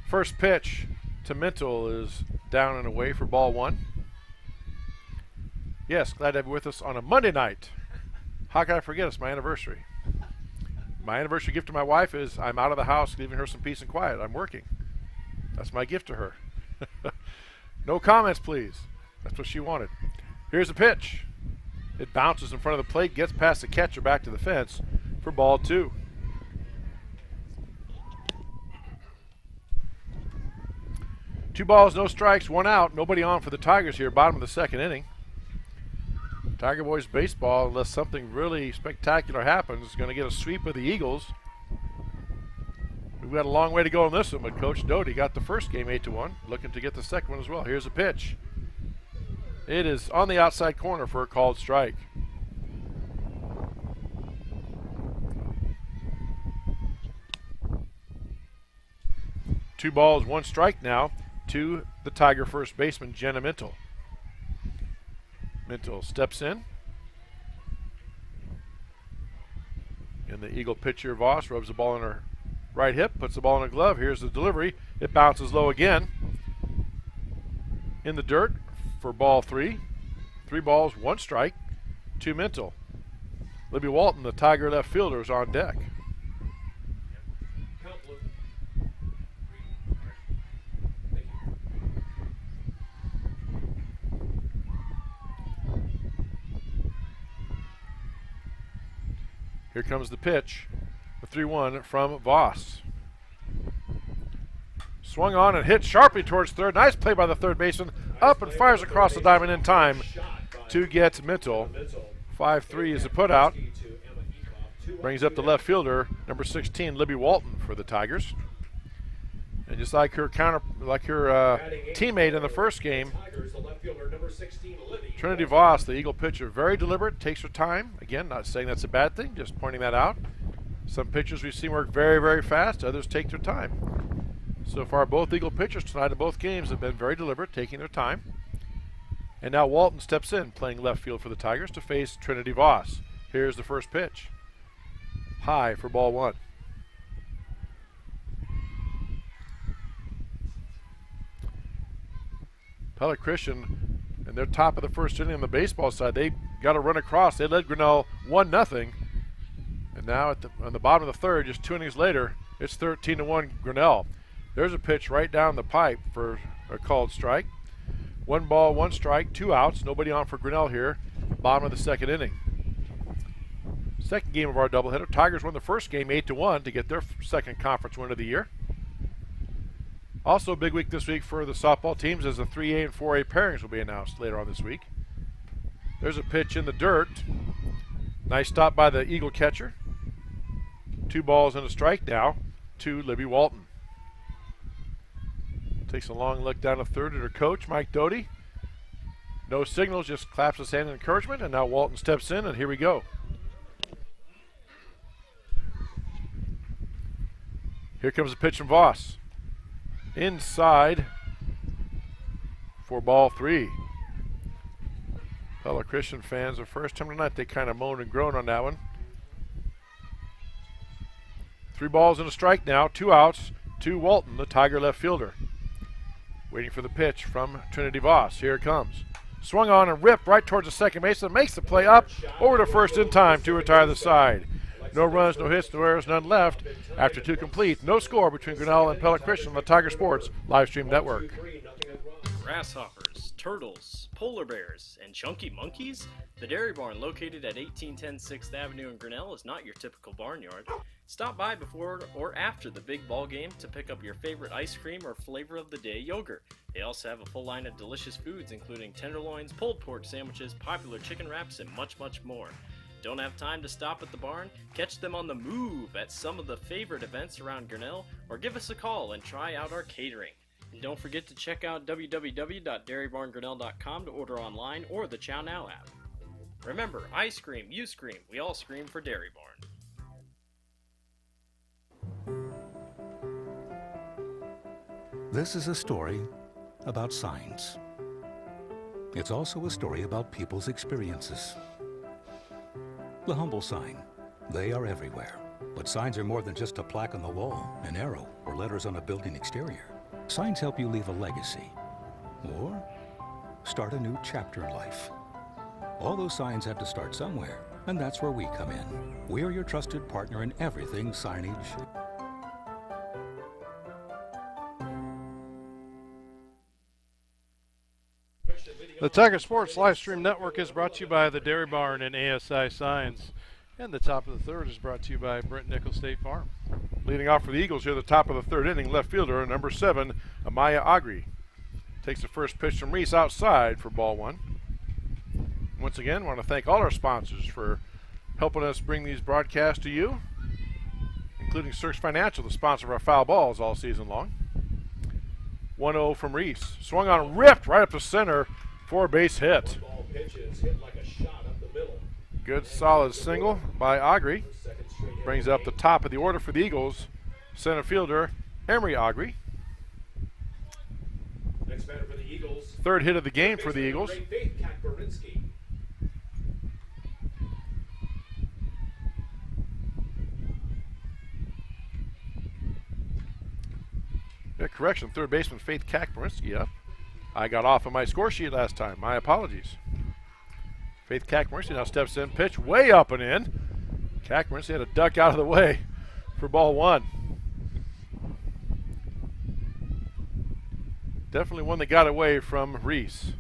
First pitch to Mintle is down and away for ball 1. Yes, glad to have you with us on a Monday night. How can I forget? It's my anniversary. My anniversary gift to my wife is I'm out of the house, leaving her some peace and quiet. I'm working. That's my gift to her. No comments, please. That's what she wanted. Here's a pitch. It bounces in front of the plate, gets past the catcher back to the fence for ball 2. Two balls, no strikes, 1 out. Nobody on for the Tigers here, bottom of the 2nd inning. Tiger Boys baseball, unless something really spectacular happens, is going to get a sweep of the Eagles. We've got a long way to go on this one, but Coach Doty got the first game 8-1, looking to get the second one as well. Here's a pitch. It is on the outside corner for a called strike. Two balls, 1 strike now to the Tiger first baseman, Jenna Mintle. Mintle steps in. And the Eagle pitcher, Voss, rubs the ball in her right hip, puts the ball in her glove. Here's the delivery. It bounces low again. In the dirt for ball 3. 3 balls, 1 strike to Mintle. Libby Walton, the Tiger left fielder, is on deck. Here comes the pitch, the 3-1 from Voss. Swung on and hit sharply towards third. Nice play by the third baseman. Up and fires across the diamond in time to get Mintle. 5-3 is a putout. Brings up the left fielder, number 16, Libby Walton for the Tigers. And just like her teammate in the first game, Trinity Voss, the Eagle pitcher, very deliberate, takes her time. Again, not saying that's a bad thing, just pointing that out. Some pitchers we've seen work very, very fast. Others take their time. So far, both Eagle pitchers tonight in both games have been very deliberate, taking their time. And now Walton steps in, playing left field for the Tigers to face Trinity Voss. Here's the first pitch. High for ball 1. Pella Christian, and they're top of the first inning on the baseball side. They got a run across. They led Grinnell 1-0. And now on the bottom of the 3rd, just 2 innings later, it's 13-1 Grinnell. There's a pitch right down the pipe for a called strike. 1 ball, 1 strike, 2 outs. Nobody on for Grinnell here. Bottom of the 2nd inning. Second game of our doubleheader. Tigers won the first game 8-1 to get their second conference win of the year. Also a big week this week for the softball teams as the 3A and 4A pairings will be announced later on this week. There's a pitch in the dirt. Nice stop by the Eagle catcher. 2 balls and a strike now to Libby Walton. Takes a long look down the 3rd at her coach, Mike Doty. No signals, just claps his hand in encouragement, and now Walton steps in, and here we go. Here comes a pitch from Voss. Inside for ball 3. Fellow Christian fans, the first time tonight they kind of moaned and groaned on that one. 3 balls and a strike now, 2 outs to Walton, the Tiger left fielder. Waiting for the pitch from Trinity Voss. Here it comes. Swung on and ripped right towards the second base and makes the play up over to first in time to retire the side. No runs, no hits, no errors, none left. After 2 complete, no score between Grinnell and Pella Christian on the Tiger Sports Livestream Network. Grasshoppers, turtles, polar bears, and chunky monkeys? The Dairy Barn, located at 1810 6th Avenue in Grinnell, is not your typical barnyard. Stop by before or after the big ball game to pick up your favorite ice cream or flavor of the day yogurt. They also have a full line of delicious foods, including tenderloins, pulled pork sandwiches, popular chicken wraps, and much, much more. Don't have time to stop at the barn? Catch them on the move at some of the favorite events around Grinnell, or give us a call and try out our catering. And don't forget to check out www.dairybarngrinnell.com to order online or the Chow Now app. Remember, I scream, you scream, we all scream for Dairy Barn. This is a story about signs. It's also a story about people's experiences. The humble sign. They are everywhere. But signs are more than just a plaque on the wall, an arrow, or letters on a building exterior. Signs help you leave a legacy or start a new chapter in life. All those signs have to start somewhere, And that's where we come in. We're your trusted partner in everything signage. The Tiger Sports Livestream Network is brought to you by the Dairy Barn and ASI Signs. And the top of the third is brought to you by Brent Nickel State Farm. Leading off for the Eagles here, the top of the third inning, left fielder, number 7, Amaya Agri. Takes the first pitch from Reese outside for ball 1. Once again, want to thank all our sponsors for helping us bring these broadcasts to you, including Search Financial, the sponsor of our foul balls all season long. 1-0 from Reese. Swung on, ripped right up the center. 4-base hit. Good solid single by Agri. Brings up the top of the order for the Eagles. Center fielder Emery Agri. Next batter for the Eagles. Third hit of the game for the Eagles. Yeah, correction. Third baseman Faith Kakmarinsky up. I got off of my score sheet last time. My apologies. Faith Kakmarinsky now steps in. Pitch way up and in. Kakmarinsky had to duck out of the way for ball 1. Definitely one that got away from Reese.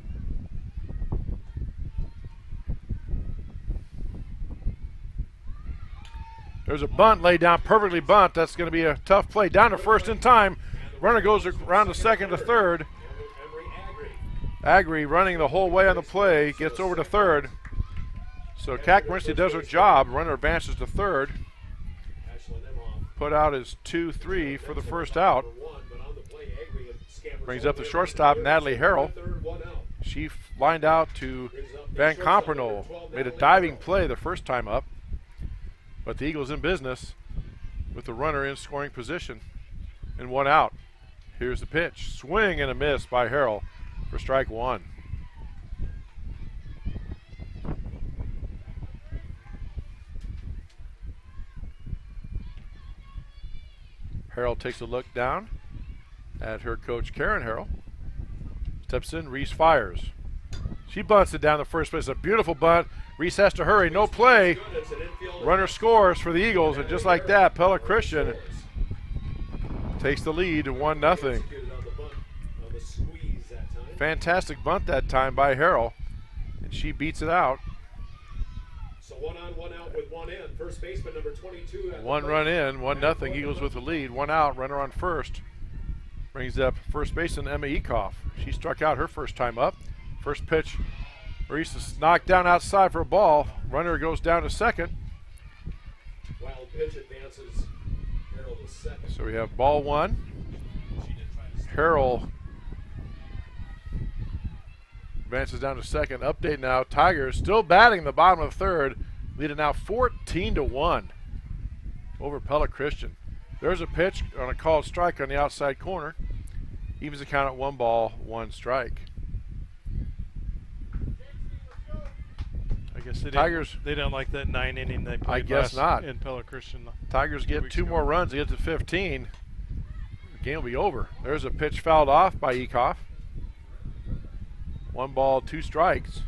There's a bunt laid down, perfectly bunt. That's going to be a tough play. Down to first in time. Runner goes around to second to third. Agri running the whole way on the play, gets over to third. So Kakmarinsky does her job. Runner advances to third. Put out his 2-3 for the first out. Brings up the shortstop, Natalie Harrell. She lined out to Van Compernol. Made a diving play the first time up. But the Eagles in business with the runner in scoring position. And 1 out. Here's the pitch. Swing and a miss by Harrell for strike 1. Harrell takes a look down at her coach, Karen Harrell. Steps in, Reese fires. She bunts it down the first base. A beautiful bunt. Reese has to hurry. No play. Runner scores for the Eagles, and just like that, Pella Christian takes the lead to 1-0. Fantastic bunt that time by Harrell, and she beats it out. So 1 on, 1 out with 1 in. First baseman number 22. 1 run in, 1-0. Eagles with the lead. 1 out, runner on first. Brings up first baseman Emma Ekoff. She struck out her first time up. First pitch, Reese is knocked down outside for a ball. Runner goes down to second. Wild pitch advances Harrell to second. So we have ball 1. Harrell advances down to second. Update now. Tigers still batting the bottom of the third. Leading now 14-1 over Pella Christian. There's a pitch on a called strike on the outside corner. Evens the count at 1 ball, 1 strike. I guess they Tigers. They don't like that 9 inning they played. I guess not. In Pella Christian. Tigers get 2 more runs to get to 15. The game will be over. There's a pitch fouled off by Ekoff. 1 ball, 2 strikes.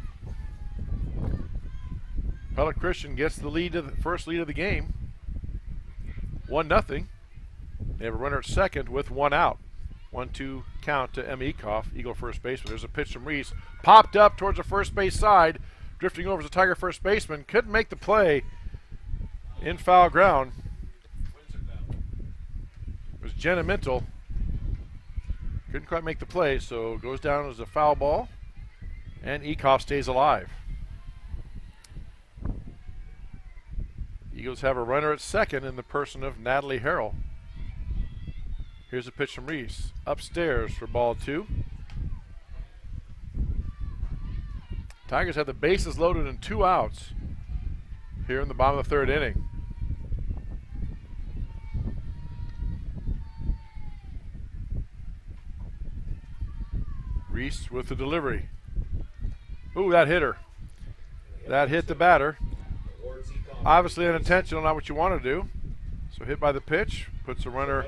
Pella Christian gets the lead, to the first lead of the game. 1-0. They have a runner at second with 1 out. 1-2 count to Emma Ekoff, Eagle first baseman. There's a pitch from Reese. Popped up towards the first base side. Drifting over to the Tiger first baseman. Couldn't make the play in foul ground. It was Jenna Mintel. Couldn't quite make the play, so it goes down as a foul ball. And Ekoff stays alive. Eagles have a runner at second in the person of Natalie Harrell. Here's a pitch from Reese. Upstairs for ball 2. Tigers have the bases loaded and 2 outs here in the bottom of the third inning. Reese with the delivery. Ooh, that hit her. That hit the batter. Obviously unintentional, not what you want to do. So hit by the pitch, puts the runner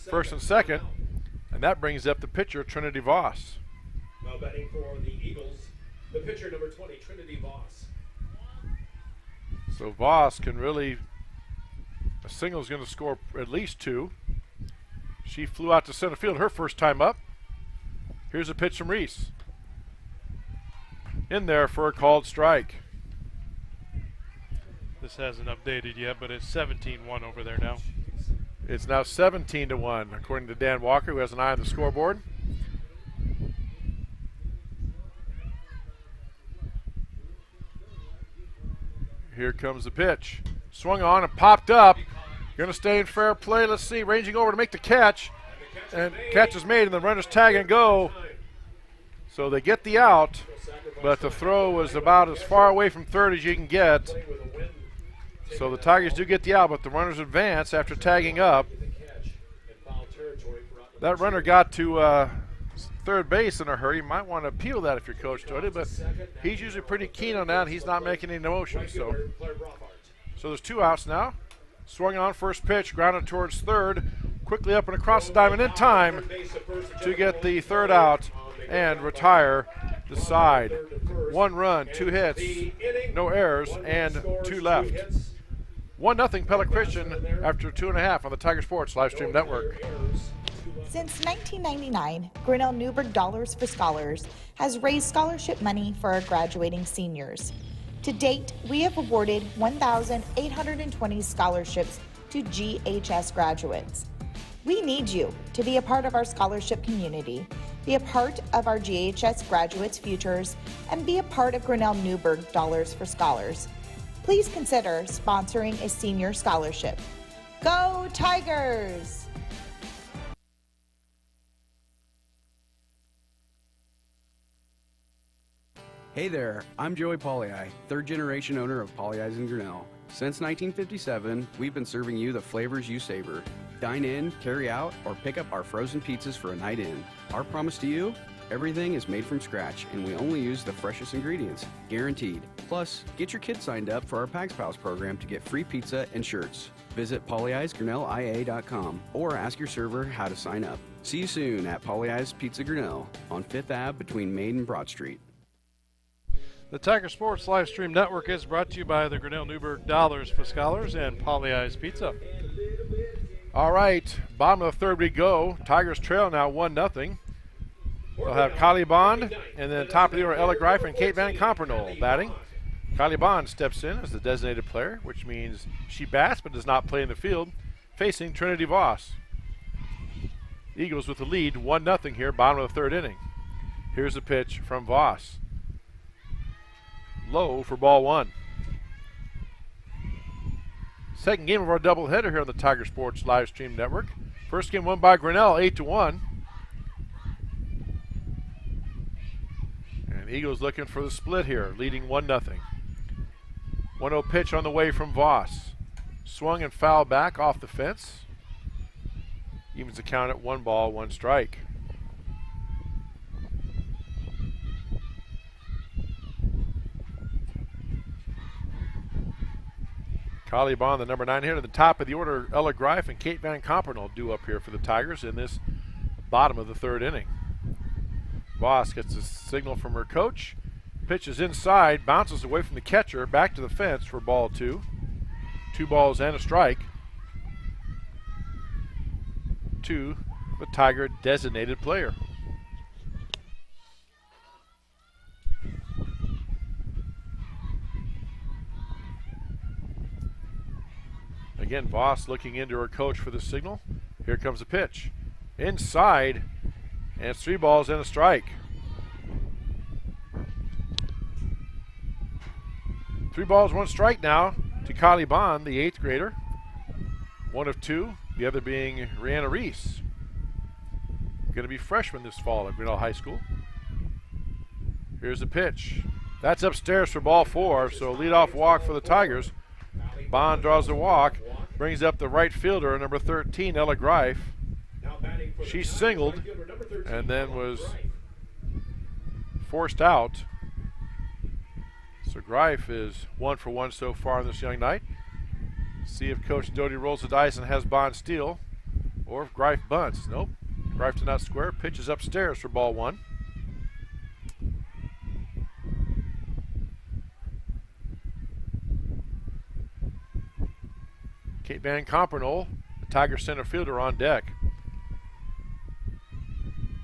first and second, and that brings up the pitcher, Trinity Voss. Now batting for the Eagles, the pitcher number 20, Trinity Voss. So Voss can really, a single is going to score at least 2. She flew out to center field her first time up. Here's a pitch from Reese. In there for a called strike. This hasn't updated yet, but it's 17-1 over there now. It's now 17-1, according to Dan Walker, who has an eye on the scoreboard. Here comes the pitch. Swung on and popped up. Going to stay in fair play. Let's see, ranging over to make the catch. And catch is made, and the runners tag and go. So they get the out, but the throw was about as far away from third as you can get. So the Tigers do get the out, but the runners advance after tagging up. That runner got to third base in a hurry. You might want to appeal that if you're Coach Doty, but he's usually pretty keen on that. He's not making any motion. So there's 2 outs now. Swung on first pitch, grounded towards third. Quickly up and across the diamond in time to get the third out and retire the side. 1 run, 2 hits, no errors, and 2 left. 1-0 Pella Christian after 2.5 on the Tiger Sports Livestream Network. Since 1999, Grinnell Newberg Dollars for Scholars has raised scholarship money for our graduating seniors. To date, we have awarded 1,820 scholarships to GHS graduates. We need you to be a part of our scholarship community, be a part of our GHS graduates' futures, and be a part of Grinnell Newberg Dollars for Scholars. Please consider sponsoring a senior scholarship. Go Tigers! Hey there, I'm Joey Pollei, 3rd generation owner of Polley's in Grinnell. Since 1957, we've been serving you the flavors you savor. Dine in, carry out, or pick up our frozen pizzas for a night in. Our promise to you? Everything is made from scratch, and we only use the freshest ingredients, guaranteed. Plus, get your kids signed up for our Pags Pals program to get free pizza and shirts. Visit polleisgrinnellia.com or ask your server how to sign up. See you soon at Polley's Pizza Grinnell on 5th Ave between Main and Broad Street. The Tiger Sports Livestream Network is brought to you by the Grinnell Newberg Dollars for Scholars and Polley's Pizza. All right, bottom of the third we go. Tigers trail now 1-0. They'll have Kylie Bond, and then top of the order, Ella Greif and Kate Van Compernol batting. Kylie Bond steps in as the designated player, which means she bats but does not play in the field, facing Trinity Voss. Eagles with the lead, 1-0 here, bottom of the third inning. Here's a pitch from Voss. Low for ball 1. Second game of our doubleheader here on the Tiger Sports Livestream Network. First game won by Grinnell, 8-1. And Eagles looking for the split here, leading 1-0. 1-0 pitch on the way from Voss. Swung and fouled back off the fence. Evens the count at 1 ball, 1 strike. Kylie Bond, the number 9 hitter, at the top of the order, Ella Greif and Kate Van Compernol due up here for the Tigers in this bottom of the third inning. Voss gets a signal from her coach, pitches inside, bounces away from the catcher, back to the fence for ball 2. 2 balls and a strike to the Tiger designated player. Again, Voss looking into her coach for the signal. Here comes a pitch. Inside, and it's 3 balls and a strike. 3 balls, 1 strike now to Kylie Bond, the 8th grader. 1 of 2, the other being Rihanna Reese. Going to be freshman this fall at Grinnell High School. Here's the pitch. That's upstairs for ball 4, so leadoff walk for the Tigers. Bond draws the walk, brings up the right fielder, number 13, Ella Greif. She singled and then was forced out. So Greif is 1 for 1 so far on this young night. See if Coach Doty rolls the dice and has Bond steal, or if Greif bunts. Nope, Greif did not square. Pitches upstairs for ball 1. Kate Van Compernol, the Tiger center fielder, on deck.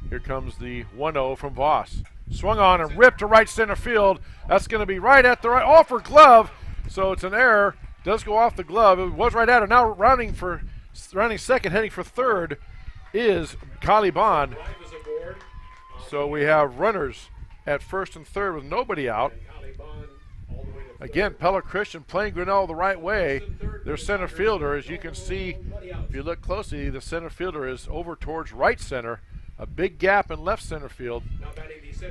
Here comes the 1-0 from Voss. Swung on and ripped to right center field. That's going to be right at the right, off her glove. So it's an error. Does go off the glove. It was right at her. Now rounding second, heading for third is Kylie Bond. So we have runners at first and third with nobody out. Again, Pella Christian playing Grinnell the right way. Their center fielder, as you can see, if you look closely, the center fielder is over towards right center. A big gap in left center field.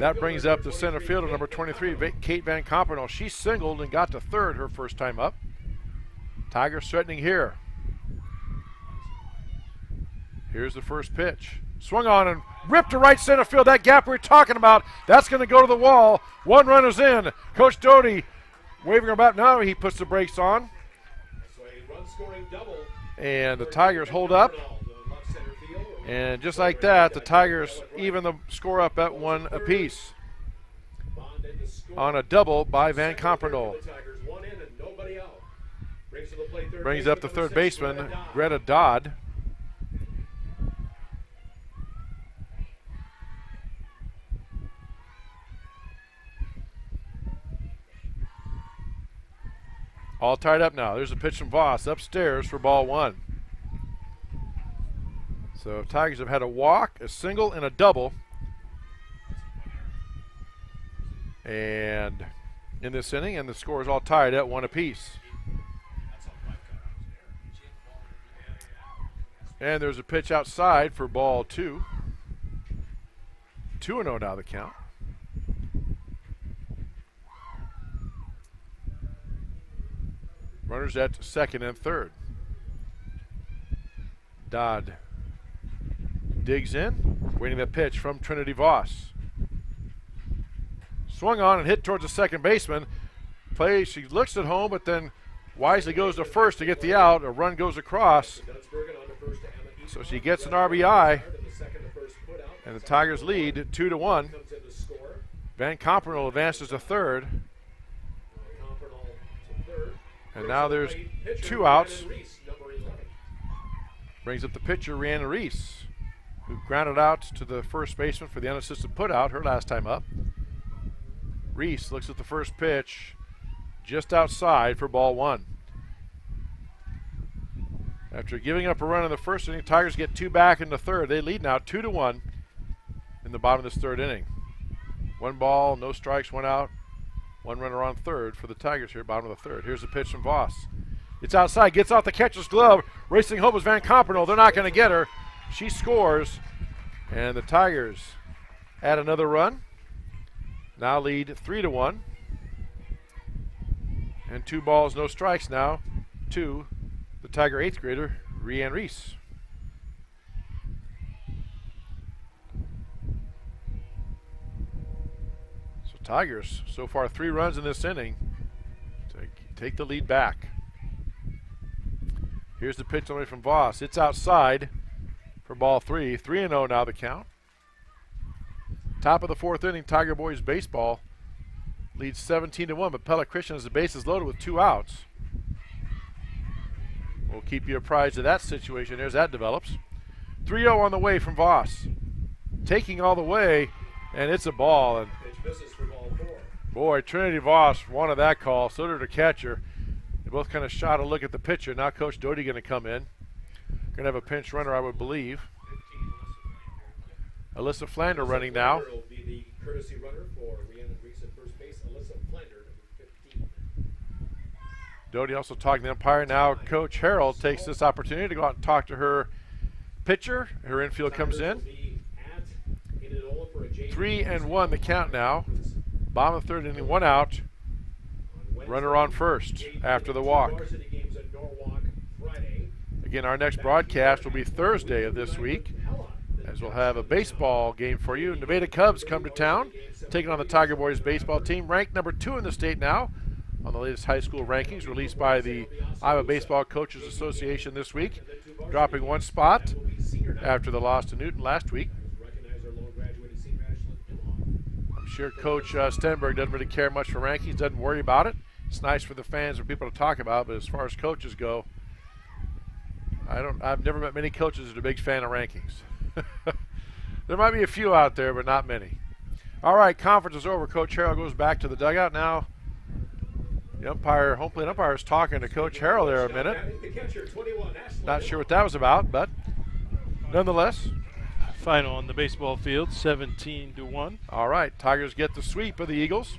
That brings up the center fielder, number 23, Kate Van Compernol. She singled and got to third her first time up. Tigers threatening here. Here's the first pitch. Swung on and ripped to right center field. That gap we were talking about, that's going to go to the wall. One runner's in. Coach Doty waving her back. Now he puts the brakes on. And the Tigers hold up. And just like that, the Tigers even the score up at 1 apiece on a double by Van Compernol. Brings up the third baseman, Greta Dodd. All tied up now. There's a pitch from Voss upstairs for ball 1. So Tigers have had a walk, a single, and a double. And in this inning, and the score is all tied at 1 apiece. And there's a pitch outside for ball 2. 2-0 now the count. Runners at second and third. Dodd digs in, waiting the pitch from Trinity Voss. Swung on and hit towards the second baseman. Play, she looks at home, but then wisely goes to first to get the out. A run goes across. So she gets an RBI, and the Tigers lead 2-1. Van Compernol advances to third. And now there's 2 outs. Brings up the pitcher, Rhiannon Reese, who grounded out to the first baseman for the unassisted putout her last time up. Reese looks at the first pitch just outside for ball 1. After giving up a run in the first inning, Tigers get 2 back in the third. They lead now 2-1 in the bottom of this third inning. 1 ball, no strikes, 1 out. 1 runner on third for the Tigers here, bottom of the third. Here's the pitch from Voss. It's outside, gets off the catcher's glove. Racing home is Van Compernol. They're not going to get her. She scores, and the Tigers add another run. Now lead 3-1. And 2 balls, no strikes now to the Tiger 8th grader, Rhiannon Reese. So Tigers, so far 3 runs in this inning to take the lead back. Here's the pitch away from Voss. It's outside for ball 3. 3-0 now the count. Top of the 4th inning, Tiger Boys baseball leads 17-1, but Pella Christian has the bases loaded with 2 outs. We'll keep you apprised of that situation as that develops. 3-0 on the way from Voss. Taking all the way, and it's a ball. And boy, Trinity Voss wanted that call. So did her catcher. They both kind of shot a look at the pitcher. Now Coach Doty going to come in. Going to have a pinch runner, I would believe. Alyssa Flander running now. Will be the courtesy runner for Rhiannon Reese at first base. Alyssa Flander, number 15. Doty also talking to the umpire. Now Coach Harold takes this opportunity to go out and talk to her pitcher. Her infield comes in. 3-1 the count now. Bottom of the third inning, 1 out. Runner on first after the walk. Again, our next broadcast will be Thursday of this week, as we'll have a baseball game for you. Nevada Cubs come to town, taking on the Tiger Boys baseball team, ranked number 2 in the state now on the latest high school rankings released by the Iowa Baseball Coaches Association this week, dropping 1 spot after the loss to Newton last week. I'm sure Coach Stenberg doesn't really care much for rankings, doesn't worry about it. It's nice for the fans and people to talk about, but as far as coaches go, I've never met many coaches that are a big fan of rankings. There might be a few out there, but not many. All right, conference is over. Coach Harrell goes back to the dugout now. The umpire, home plate umpire, is talking to Coach Harrell there a minute. Not sure what that was about, but nonetheless. Final on the baseball field, 17-1. All right, Tigers get the sweep of the Eagles.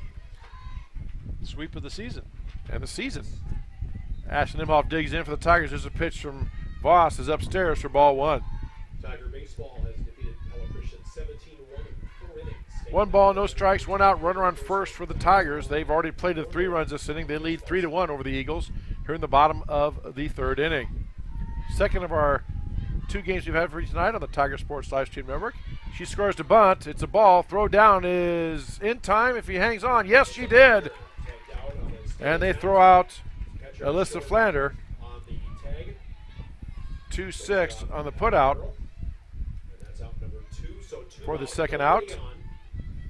Sweep of the season. And the season. Ashton Imhoff digs in for the Tigers. There's a pitch from Voss is upstairs for ball 1. Tiger baseball has defeated Pella Christian 17-1 in 4 innings. 1 ball, no strikes, 1 out, runner on first for the Tigers. They've already plated 3 runs this inning. They lead 3-1 over the Eagles here in the bottom of the 3rd inning. Second of our 2 games we've had for you tonight on the Tiger Sports Livestream Network. She scores to bunt. It's a ball. Throw down is in time if he hangs on. Yes, she did. And they throw out Alyssa Flander. 2-6 on the putout for the second out.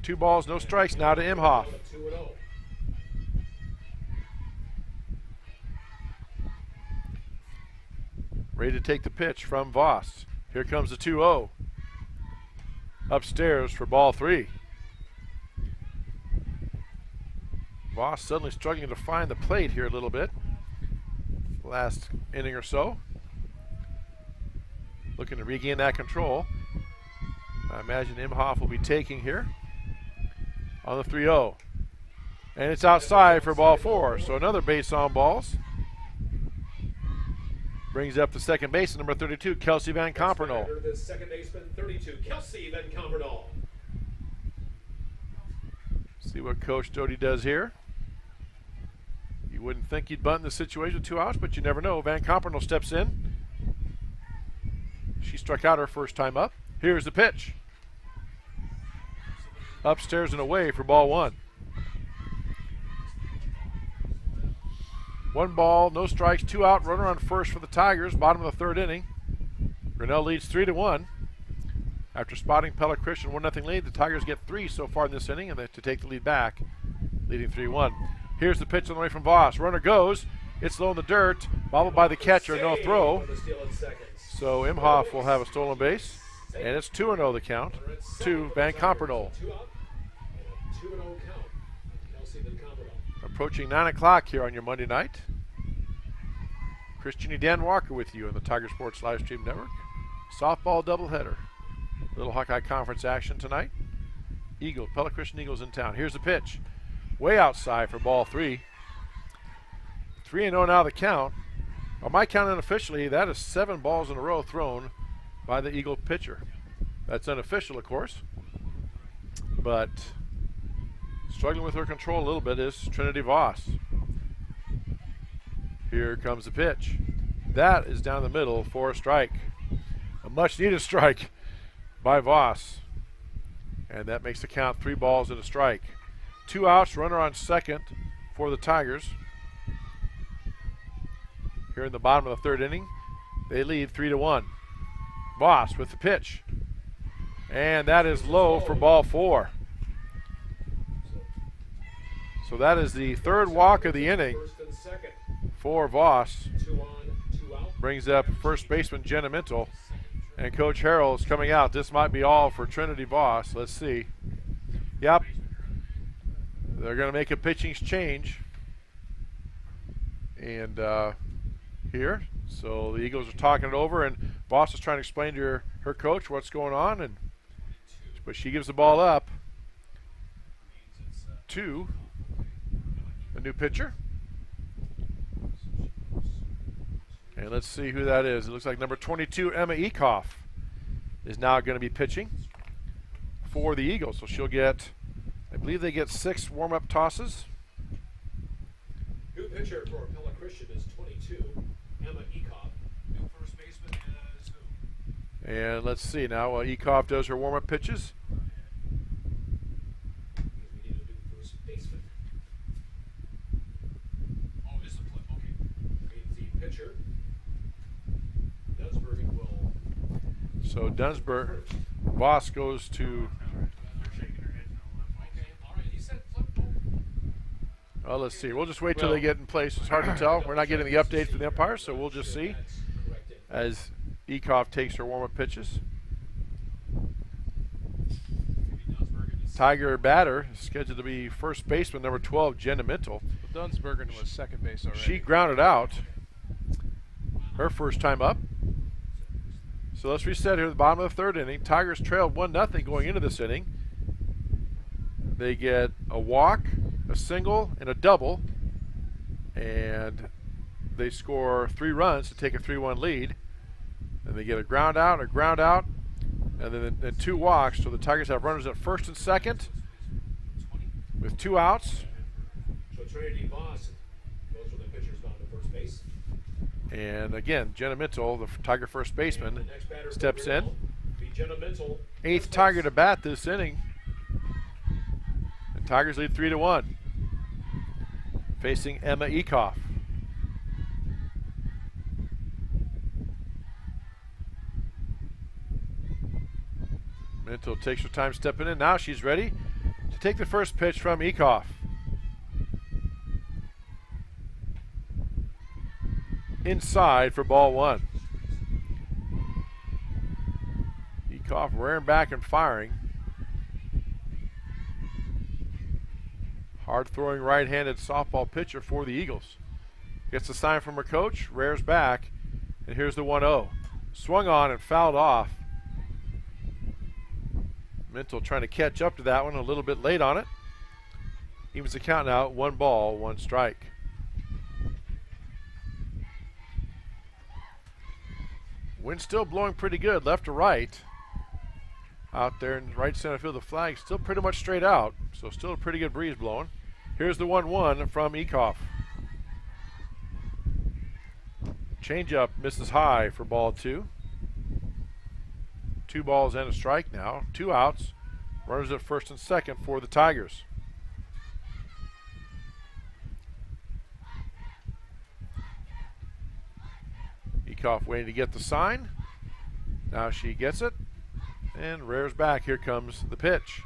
2 balls, no strikes now to Imhoff. Ready to take the pitch from Voss. Here comes the 2-0. Upstairs for ball 3. Voss suddenly struggling to find the plate here a little bit. Last inning or so. Looking to regain that control. I imagine Imhoff will be taking here on the 3-0. And it's outside for ball 4. So another base on balls. Brings up the second baseman, number 32, Kelsey Van Compernol. The second baseman, 32, Kelsey Van Compernol. See what Coach Doty does here. You wouldn't think he'd bunt in the situation with 2 outs, but you never know. Van Compernol steps in. She struck out her first time up. Here's the pitch. Upstairs and away for ball 1. 1 ball, no strikes, 2 out, runner on first for the Tigers, bottom of the 3rd inning. Grinnell leads 3-1. After spotting Pella Christian 1-0 lead, the Tigers get 3 so far in this inning and they to take the lead back, leading 3-1. Here's the pitch on the way from Voss. Runner goes. It's low in the dirt. Bobbled by the catcher. No throw. So Imhoff will have a stolen base. And it's 2-0 the count to Van Compernol. Approaching 9 o'clock here on your Monday night. Christian Dan Walker with you on the Tiger Sports Livestream Network. Softball doubleheader. Little Hawkeye Conference action tonight. Pella Christian Eagles in town. Here's the pitch. Way outside for ball 3. 3-0 now the count. On my count unofficially, that is 7 balls in a row thrown by the Eagle pitcher. That's unofficial, of course. But struggling with her control a little bit is Trinity Voss. Here comes the pitch. That is down the middle for a strike. A much-needed strike by Voss. And that makes the count 3 balls and a strike. 2 outs, runner on second for the Tigers. Here in the bottom of the 3rd inning, they lead 3-1. Voss with the pitch. And that is low for ball 4. So that is the 3rd walk of the inning for Voss. Brings up first baseman Jenna Mintel. And Coach Harrell is coming out. This might be all for Trinity Voss. Let's see. Yep. They're going to make a pitching change. And here. So the Eagles are talking it over, and Voss is trying to explain to her coach what's going on. But she gives the ball up to the new pitcher. And let's see who that is. It looks like number 22, Emma Ekoff, is now going to be pitching for the Eagles. So she'll get, I believe they get 6 warm-up tosses. New pitcher for Pella Christian is 22, Emma Ekoff. New first baseman is who? And let's see now. Ekoff does her warm-up pitches. We need a new first baseman. Oh, is the play? Okay. The pitcher. So Dunsberg, Voss goes to. Oh, let's see. We'll just wait till they get in place. It's hard to tell. We're not getting the update from the umpire, so we'll just see. as Ekoff takes her warm-up pitches. Tiger batter is scheduled to be first baseman number 12, Jenna Mintel. Dunsbergen was second base already. She grounded out her first time up. So let's reset here at the bottom of the third inning. Tigers trailed 1-0 going into this inning. They get a walk, a single, and a double. And they score 3 runs to take a 3-1 lead. And they get a ground out, and then 2 walks. So the Tigers have runners at first and second with 2 outs. So Trinity Voss goes with the pitcher's down to first base. And again, Jenna Mintel, the Tiger first baseman, steps in. Jenna Mintel, 8th Tiger to bat this inning. And Tigers lead 3-1. Facing Emma Ekoff. Mintel takes her time stepping in. Now she's ready to take the first pitch from Ekoff. Inside for ball 1. Ekoff rearing back and firing. Hard-throwing right-handed softball pitcher for the Eagles. Gets a sign from her coach, rears back, and here's the 1-0. Swung on and fouled off. Mintel trying to catch up to that one, a little bit late on it. Evens the count now, 1 ball, 1 strike. Wind still blowing pretty good, left to right. Out there in right center field, the flag still pretty much straight out, so still a pretty good breeze blowing. Here's the 1-1 from Ekoff. Changeup misses high for ball 2. 2 balls and a strike now. 2 outs. Runners at first and second for the Tigers. Ekoff waiting to get the sign. Now she gets it and rears back. Here comes the pitch.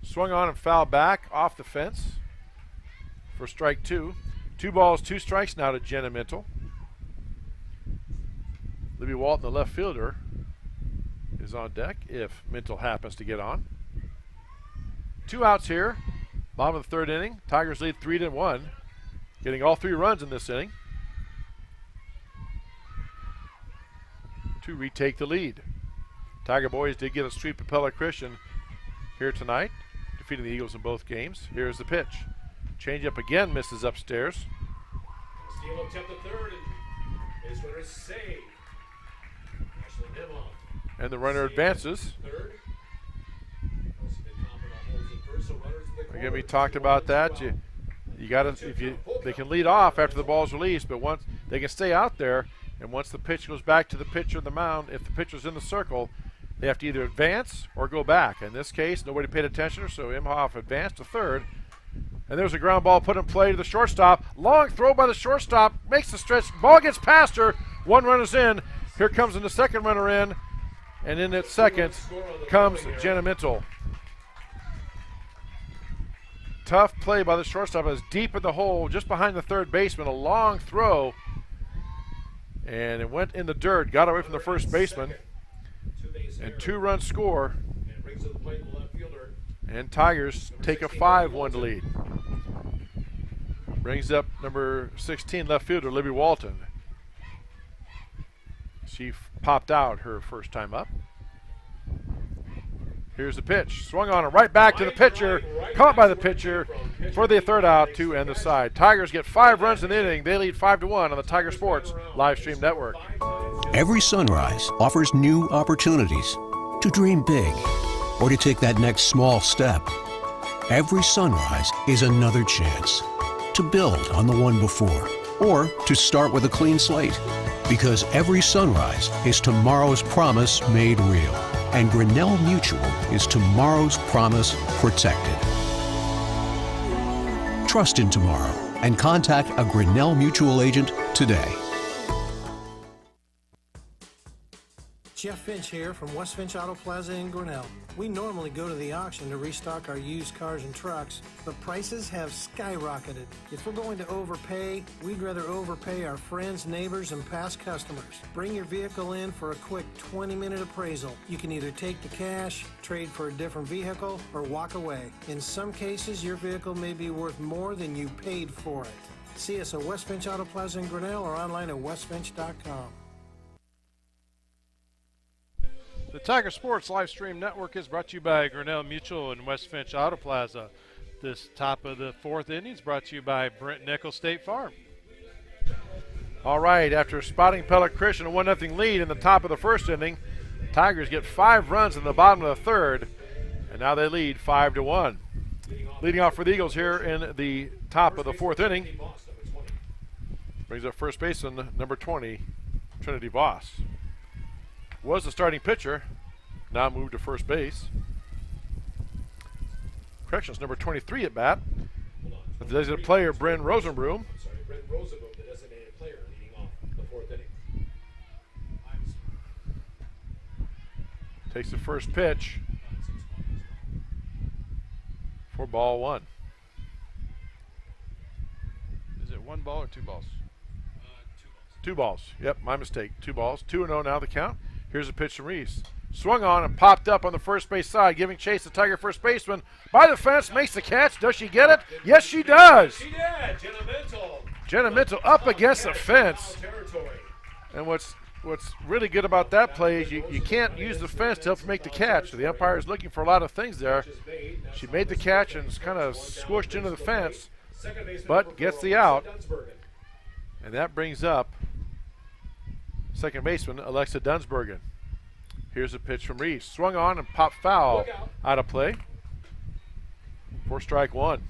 Swung on and fouled back off the fence for strike 2. 2 balls, 2 strikes now to Jenna Mintel. Libby Walton, the left fielder, is on deck if Mintel happens to get on. 2 outs here. Bottom of the third inning. Tigers lead 3-1. Getting all 3 runs in this inning to retake the lead. Tiger boys did get a sweep of Pella Christian here tonight, defeating the Eagles in both games. Here's the pitch. Changeup again misses upstairs. Steele attempt the third, and his runner saved. Ashley Nimmoff. And the runner advances. Third. Again, we talked about that. You got to they can lead off after the ball's released, but once they can stay out there, and once the pitch goes back to the pitcher of the mound, if the pitcher's in the circle, they have to either advance or go back. In this case, nobody paid attention, so Imhoff advanced to third. And there's a ground ball put in play to the shortstop. Long throw by the shortstop, makes the stretch. Ball gets past her. 1 runner's in. Here comes the second runner in. And in at second comes Jenna Mintel. Tough play by the shortstop. It was deep in the hole, just behind the third baseman. A long throw. And it went in the dirt. Got away from the first baseman. And 2-run score. And Tigers take a 5-1 lead. Brings up number 16 left fielder Libby Walton. She popped out her first time up. Here's the pitch. Swung on and right back to the pitcher. Caught by the pitcher for the third out to end the side. Tigers get 5 runs in the inning. They lead 5-1 on the Tiger Sports live stream network. Every sunrise offers new opportunities to dream big or to take that next small step. Every sunrise is another chance to build on the one before or to start with a clean slate. Because every sunrise is tomorrow's promise made real. And Grinnell Mutual is tomorrow's promise protected. Trust in tomorrow and contact a Grinnell Mutual agent today. Jeff Finch here from West Finch Auto Plaza in Grinnell. We normally go to the auction to restock our used cars and trucks, but prices have skyrocketed. If we're going to overpay, we'd rather overpay our friends, neighbors, and past customers. Bring your vehicle in for a quick 20-minute appraisal. You can either take the cash, trade for a different vehicle, or walk away. In some cases, your vehicle may be worth more than you paid for it. See us at West Finch Auto Plaza in Grinnell or online at westfinch.com. The Tiger Sports live stream network is brought to you by Grinnell Mutual and West Finch Auto Plaza. This top of the fourth inning is brought to you by Brent Nickel State Farm. All right, after spotting Pella Christian a 1-0 lead in the top of the first inning, Tigers get 5 runs in the bottom of the third, and now they lead 5-1. Leading off for the Eagles here in the top of the fourth inning brings up first baseman number 20, Trinity Voss. Was the starting pitcher, now moved to first base. Corrections, number 23 at bat. The designated player, Bryn Rosenbloom. Bryn Rosenbloom, the designated player, leading off the fourth inning. Takes the first pitch for ball 1. Is it 1 ball or 2 balls? 2 balls. Yep, my mistake. 2 balls. 2-0 now the count. Here's a pitch from Reese. Swung on and popped up on the first base side, giving chase to Tiger first baseman. By the fence, makes the catch. Does she get it? Yes, she does. She did. Jenna Mintle up against the fence. And what's really good about that play is you can't use the fence to help make the catch. So the umpire is looking for a lot of things there. She made the catch and is kind of squished into the fence, but gets the out. And that brings up second baseman Alexa Dunsbergen. Here's a pitch from Reese. Swung on and popped foul out of play for strike 1.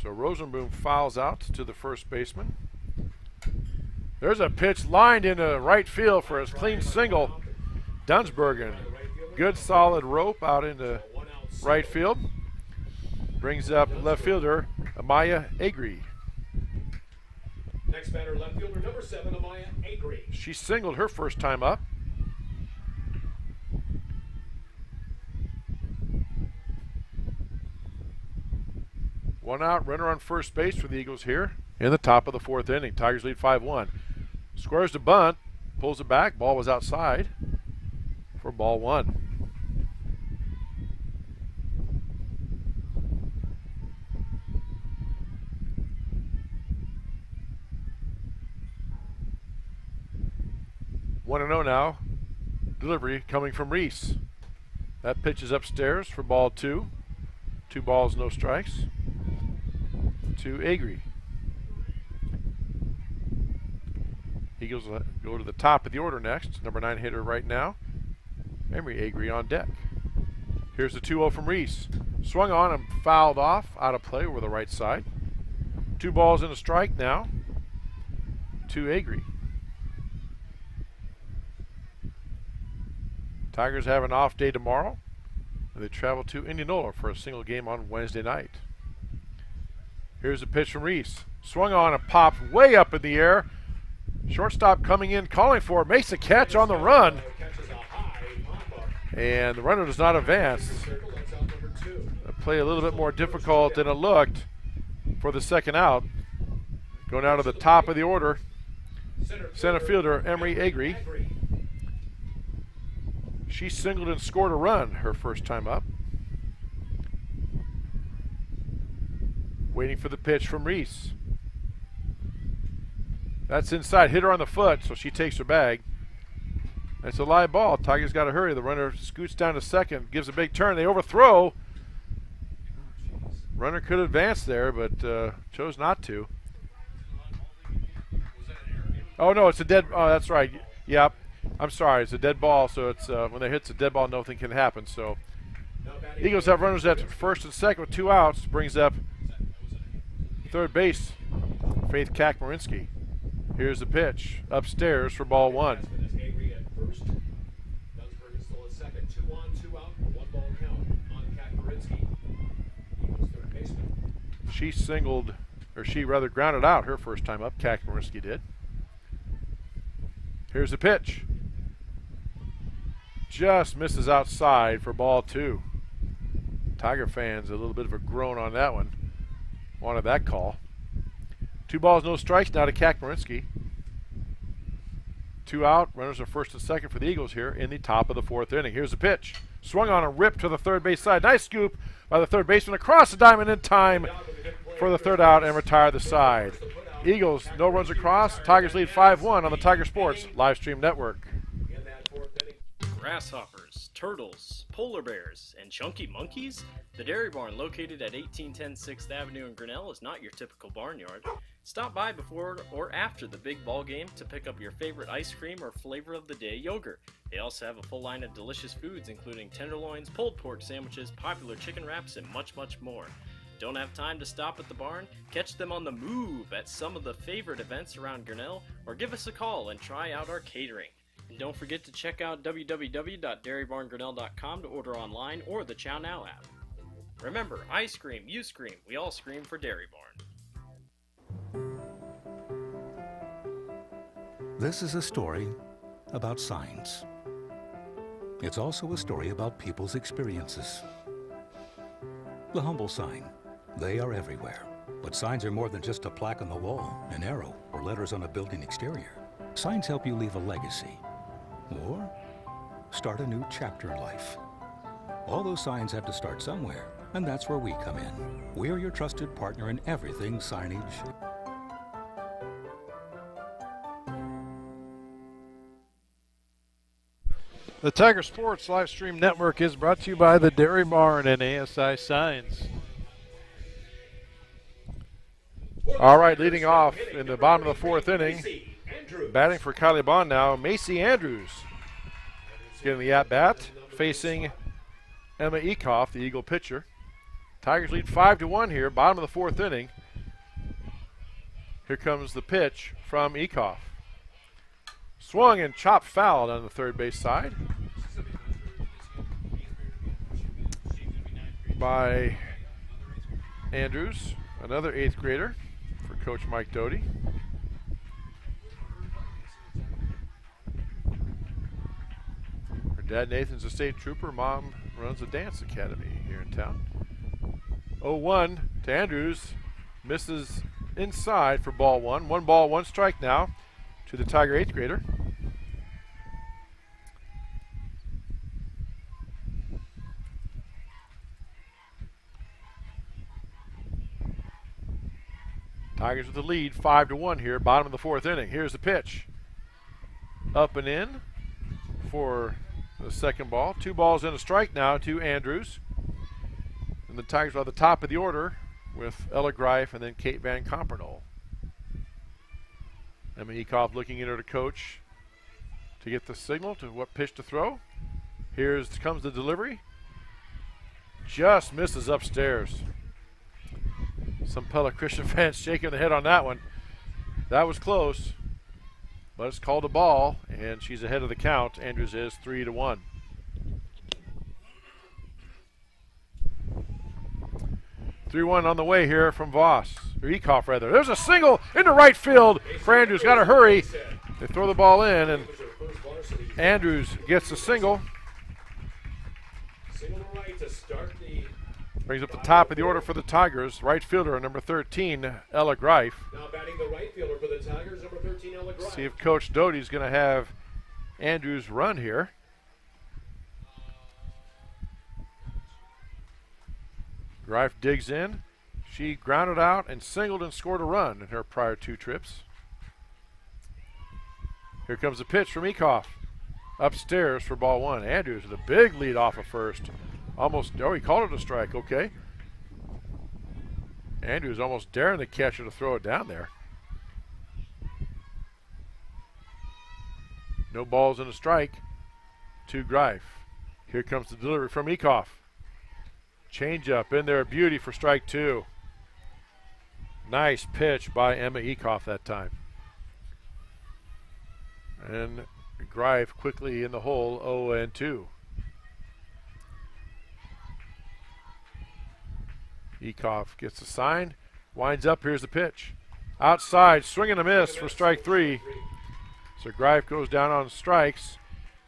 So Rosenbloom fouls out to the first baseman. There's a pitch lined into right field for a clean single. Dunsbergen, good solid rope out into right field. Brings up left fielder Amaya Agri. Next batter, left fielder number 7, Amaya Agri. She singled her first time up. One out, runner on first base for the Eagles here in the top of the fourth inning. Tigers lead 5-1. Squares the bunt, pulls it back. Ball was outside for ball 1. One and 0 now. Delivery coming from Reese. That pitch is upstairs for ball 2. 2 balls, no strikes. To Agri. Eagles go to the top of the order next. Number 9 hitter right now, Emery Agri on deck. Here's the 2-0 from Reese. Swung on and fouled off, out of play over the right side. 2 balls and a strike now to Agri. Tigers have an off day tomorrow. They travel to Indianola for a single game on Wednesday night. Here's a pitch from Reese. Swung on and popped way up in the air. Shortstop coming in, calling for it, makes a catch on the run. And the runner does not advance. A play a little bit more difficult than it looked for the second out. Going out of the top of the order, center fielder Emery Agri. She singled and scored a run her first time up. Waiting for the pitch from Reese. That's inside. Hit her on the foot, so she takes her bag. It's a live ball. Tigers got to hurry. The runner scoots down to second, gives a big turn. They overthrow. Runner could advance there, but chose not to. Oh, no, it's a dead. Oh, that's right. Yep. I'm sorry. It's a dead ball, so it's when they hits a dead ball, nothing can happen. So Eagles have runners at first and second with 2 outs. Brings up third base, Faith Kakmarinsky. Here's the pitch upstairs for ball 1. She singled, or she rather grounded out her first time up. Kakmarinski did. Here's the pitch. Just misses outside for ball 2. Tiger fans, a little bit of a groan on that one. Wanted that call. 2 balls, no strikes now to Kakmarinski. 2 out. Runners are first and second for the Eagles here in the top of the 4th inning. Here's the pitch. Swung on and ripped to the third base side. Nice scoop by the third baseman across the diamond in time for the 3rd out and retire the side. Eagles, no runs across. Tigers lead 5-1 on the Tiger Sports live stream network. Grasshoppers, turtles, polar bears, and chunky monkeys? The Dairy Barn, located at 1810 6th Avenue in Grinnell, is not your typical barnyard. Stop by before or after the big ball game to pick up your favorite ice cream or flavor of the day yogurt. They also have a full line of delicious foods, including tenderloins, pulled pork sandwiches, popular chicken wraps, and much, much more. Don't have time to stop at the barn? Catch them on the move at some of the favorite events around Grinnell, or give us a call and try out our catering. And don't forget to check out www.dairybarngrinnell.com to order online or the Chow Now app. Remember, I scream, you scream, we all scream for Dairy Barn. This is a story about signs. It's also a story about people's experiences. The humble sign. They are everywhere. But signs are more than just a plaque on the wall, an arrow, or letters on a building exterior. Signs help you leave a legacy or start a new chapter in life. All those signs have to start somewhere, and that's where we come in. We're your trusted partner in everything signage. The Tiger Sports live stream network is brought to you by the Dairy Barn and ASI Signs. All right, leading off in the bottom of the 4th inning, batting for Kylie Bond now, Macy Andrews getting the at-bat, facing Emma Ekoff, the Eagle pitcher. Tigers lead 5-1 here, bottom of the 4th inning. Here comes the pitch from Ekoff. Swung and chopped foul on the third base side by Andrews, another 8th grader for Coach Mike Doty. Her dad Nathan's a state trooper. Mom runs a dance academy here in town. 0-1 to Andrews. Misses inside for ball 1. 1 ball, 1 strike now to the Tiger 8th grader. Tigers with the lead, 5-1 here, bottom of the 4th inning. Here's the pitch. Up and in for the second ball. 2 balls and a strike now to Andrews. And the Tigers are at the top of the order with Ella Greif and then Kate Van Compernol. Emma Ekoff looking in at her coach to get the signal to what pitch to throw. Here comes the delivery. Just misses upstairs. Some Pella Christian fans shaking their head on that one. That was close, but it's called a ball, and she's ahead of the count. Andrews is 3-1. On the way here from Voss, or Ekoff rather. There's a single into right field for Andrews. Got to hurry. They throw the ball in, and Andrews gets the single. Brings up the top of the order for the Tigers. Right fielder, number 13, Ella Greif. Now batting the right fielder for the Tigers, number 13, Ella Greif. See if Coach Doty's going to have Andrews run here. Greif digs in. She grounded out and singled and scored a run in her prior 2 trips. Here comes the pitch from Ekoff. Upstairs for ball 1. Andrews with a big lead off of first. Almost, he called it a strike, okay. Andrews almost daring the catcher to throw it down there. No balls and a strike to Greif. Here comes the delivery from Ekoff. Change up in there, a beauty for strike 2. Nice pitch by Emma Ekoff that time. And Greif quickly in the hole, 0-2. Ekoff gets a sign, Winds up, here's the pitch. Outside, swing and a miss for strike 3. So Greif goes down on strikes.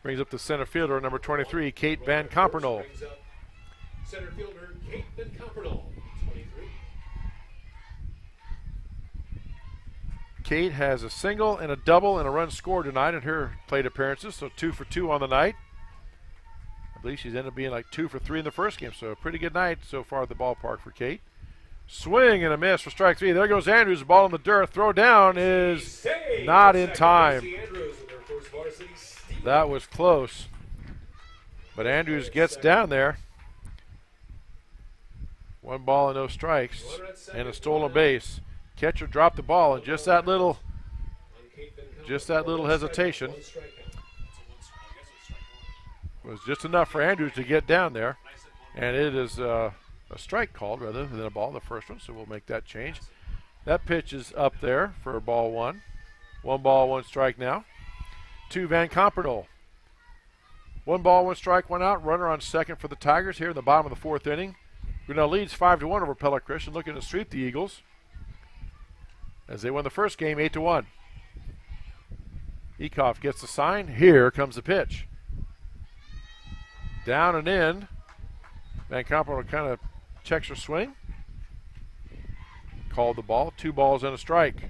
Brings up the center fielder, number 23, Kate Van Compernol. Center fielder Kate Van Compernol, 23. Kate has a single and a double and a run scored tonight in her plate appearances, so 2 for 2 on the night. I believe she's ended up being like 2 for 3 in the first game, so a pretty good night so far at the ballpark for Kate. Swing and a miss for strike 3. There goes Andrews, ball in the dirt. Throw down is not in time. That was close. But Andrews gets down there. 1 ball and no strikes and a stolen base. Catcher dropped the ball, and just that little hesitation was just enough for Andrews to get down there. And it is a strike called rather than a ball, the first one, so we'll make that change. That pitch is up there for ball 1. 1 ball, 1 strike now. 2 Van Compernol. 1 ball, 1 strike, 1 out. Runner on second for the Tigers here in the bottom of the 4th inning. Grinnell leads 5-1 over Pella Christian, looking to sweep the Eagles as they won the first game 8-1. Ekoff gets the sign. Here comes the pitch. Down and in. Van Compernol kind of checks her swing. Called the ball. 2 balls and a strike.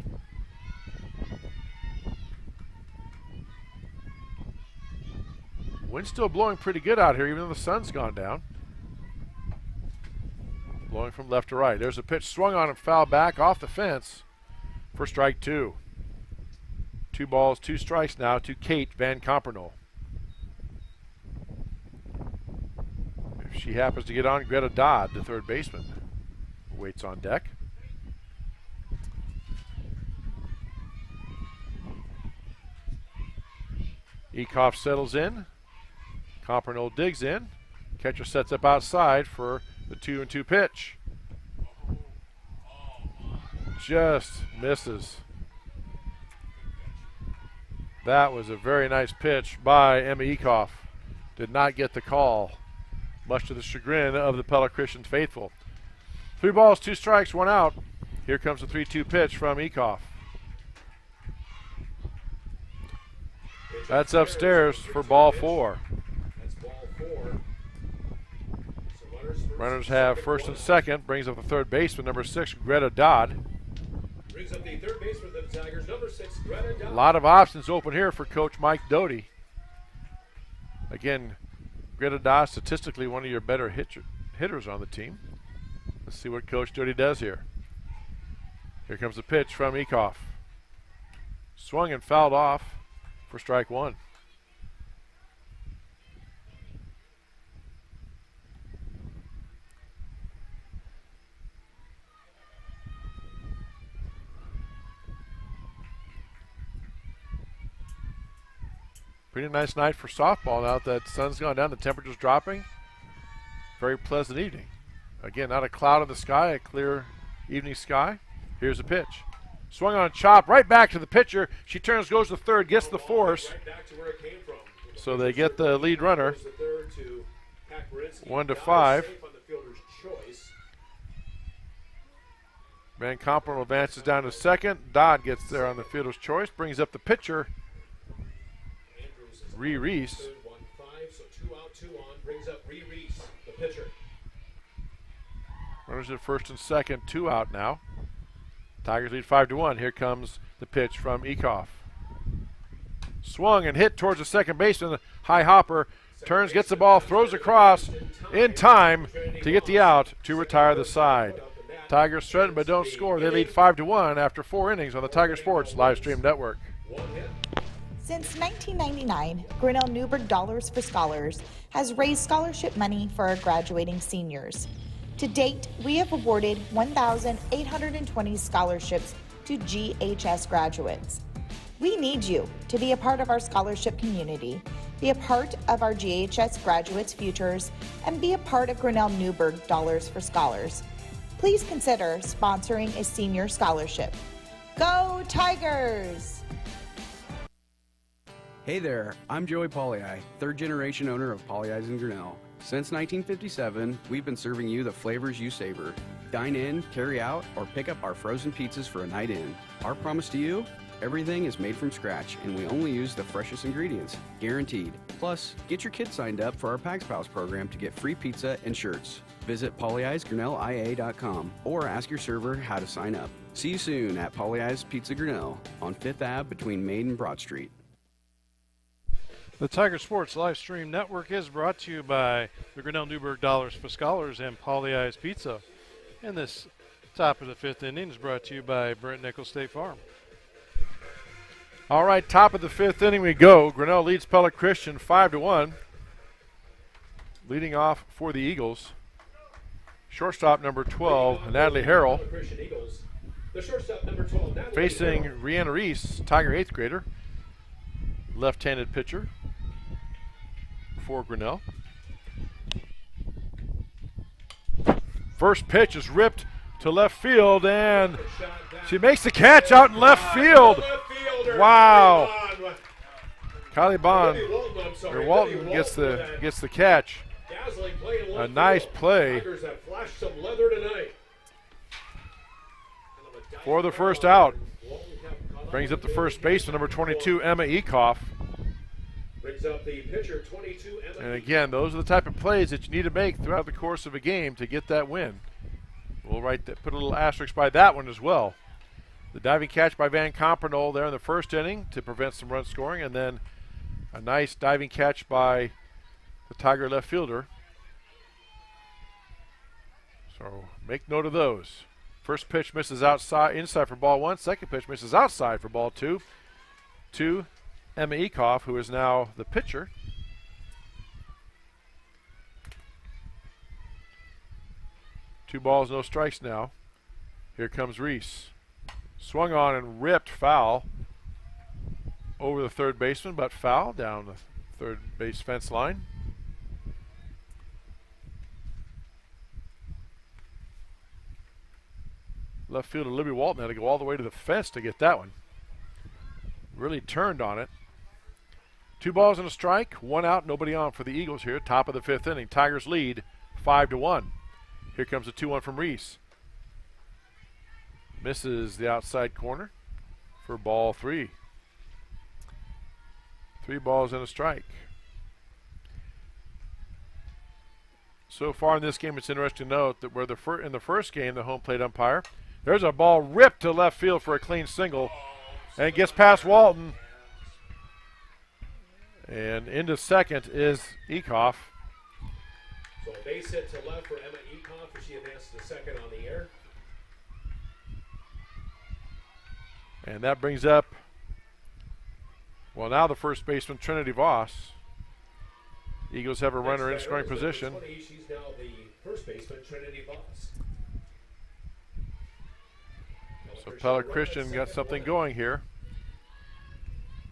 Wind's still blowing pretty good out here, even though the sun's gone down. Blowing from left to right. There's a pitch swung on and foul back off the fence for strike 2. 2 balls, 2 strikes now to Kate Van Compernol. If she happens to get on, Greta Dodd, the third baseman, waits on deck. Ekoff settles in. Compernol digs in. Catcher sets up outside for the 2-2 pitch. Just misses. That was a very nice pitch by Emma Ekoff. Did not get the call, much to the chagrin of the Pella Christian faithful. 3 balls, 2 strikes, 1 out. Here comes the 3-2 pitch from Ekoff. That's upstairs for ball 4. That's ball 4. Runners have first and second. Brings up the third baseman, number 6, Greta Dodd. Brings up the third baseman for the Tigers, number 6, Greta Dodd. A lot of options open here for Coach Mike Doty. Again, Greta Dodd, statistically one of your better hitters on the team. Let's see what Coach Doty does here. Here comes the pitch from Ekoff. Swung and fouled off for strike 1. Pretty nice night for softball now that the sun's gone down, the temperature's dropping. Very pleasant evening. Again, not a cloud in the sky, a clear evening sky. Here's a pitch. Swung on a chop, right back to the pitcher. She turns, goes to third, gets the force. So they get the lead runner. 1-5. Van Compernol advances down to second. Dodd gets there on the fielder's choice, brings up the pitcher. Reese. 1-5, so 2 out, 2 on. Brings up Reese, the pitcher. Runners at first and second, 2 out now. Tigers lead 5-1. Here comes the pitch from Ekoff. Swung and hit towards the second baseman. High hopper. Turns, gets the ball, throws across in time to get the out to retire the side. Tigers threaten but don't score. They lead 5-1 after 4 innings on the Tiger Sports live stream network. Since 1999, Grinnell Newberg Dollars for Scholars has raised scholarship money for our graduating seniors. To date, we have awarded 1,820 scholarships to GHS graduates. We need you to be a part of our scholarship community, be a part of our GHS graduates' futures, and be a part of Grinnell Newberg Dollars for Scholars. Please consider sponsoring a senior scholarship. Go Tigers! Hey there, I'm Joey Pollyi, third generation owner of Pollyi's in Grinnell. Since 1957, we've been serving you the flavors you savor. Dine in, carry out, or pick up our frozen pizzas for a night in. Our promise to you? Everything is made from scratch, and we only use the freshest ingredients, guaranteed. Plus, get your kids signed up for our Pax Pals program to get free pizza and shirts. Visit polyeisgrinnellia.com or ask your server how to sign up. See you soon at Polly Eyes Pizza Grinnell on 5th Ave between Main and Broad Street. The Tiger Sports Live Stream Network is brought to you by the Grinnell Newberg Dollars for Scholars and Polly Eyes Pizza. And this top of the 5th inning is brought to you by Brent Nickel State Farm. All right, top of the 5th inning we go. Grinnell leads Pella Christian 5-1. Leading off for the Eagles, shortstop number 12, Natalie Harrell. Facing Rihanna Reese, Tiger 8th grader, left-handed pitcher for Grinnell. First pitch is ripped to left field, and she makes the catch out in left field. Wow. Kylie Bond, or Walton gets the catch. A nice play for the first out. Brings up the first baseman, number 22, Emma Ekoff. And again, those are the type of plays that you need to make throughout the course of a game to get that win. We'll put a little asterisk by that one as well. The diving catch by Van Compernol there in the first inning to prevent some run scoring, and then a nice diving catch by the Tiger left fielder. So make note of those. First pitch misses inside for ball 1. Second pitch misses outside for ball 2. To Emma Ekoff, who is now the pitcher. Two balls, no strikes now. Here comes Reese. Swung on and ripped foul over the third baseman, but foul down the third base fence line. Left fielder Libby Walton had to go all the way to the fence to get that one. Really turned on it. 2 balls and a strike, 1 out, nobody on for the Eagles here. Top of the 5th inning. Tigers lead 5-1. Here comes the 2-1 from Reese. Misses the outside corner for ball 3. 3 balls and a strike. So far in this game, it's interesting to note that where in the first game, the home plate umpire, there's a ball ripped to left field for a clean single, and it gets past Walton. And into second is Ekoff. So a base hit to left for Emma Ekoff as she advances to second on the air. And that brings up, well, now the first baseman, Trinity Voss. Eagles have a runner in scoring position. She's now the first baseman, Trinity Voss. So Pella Christian got something going here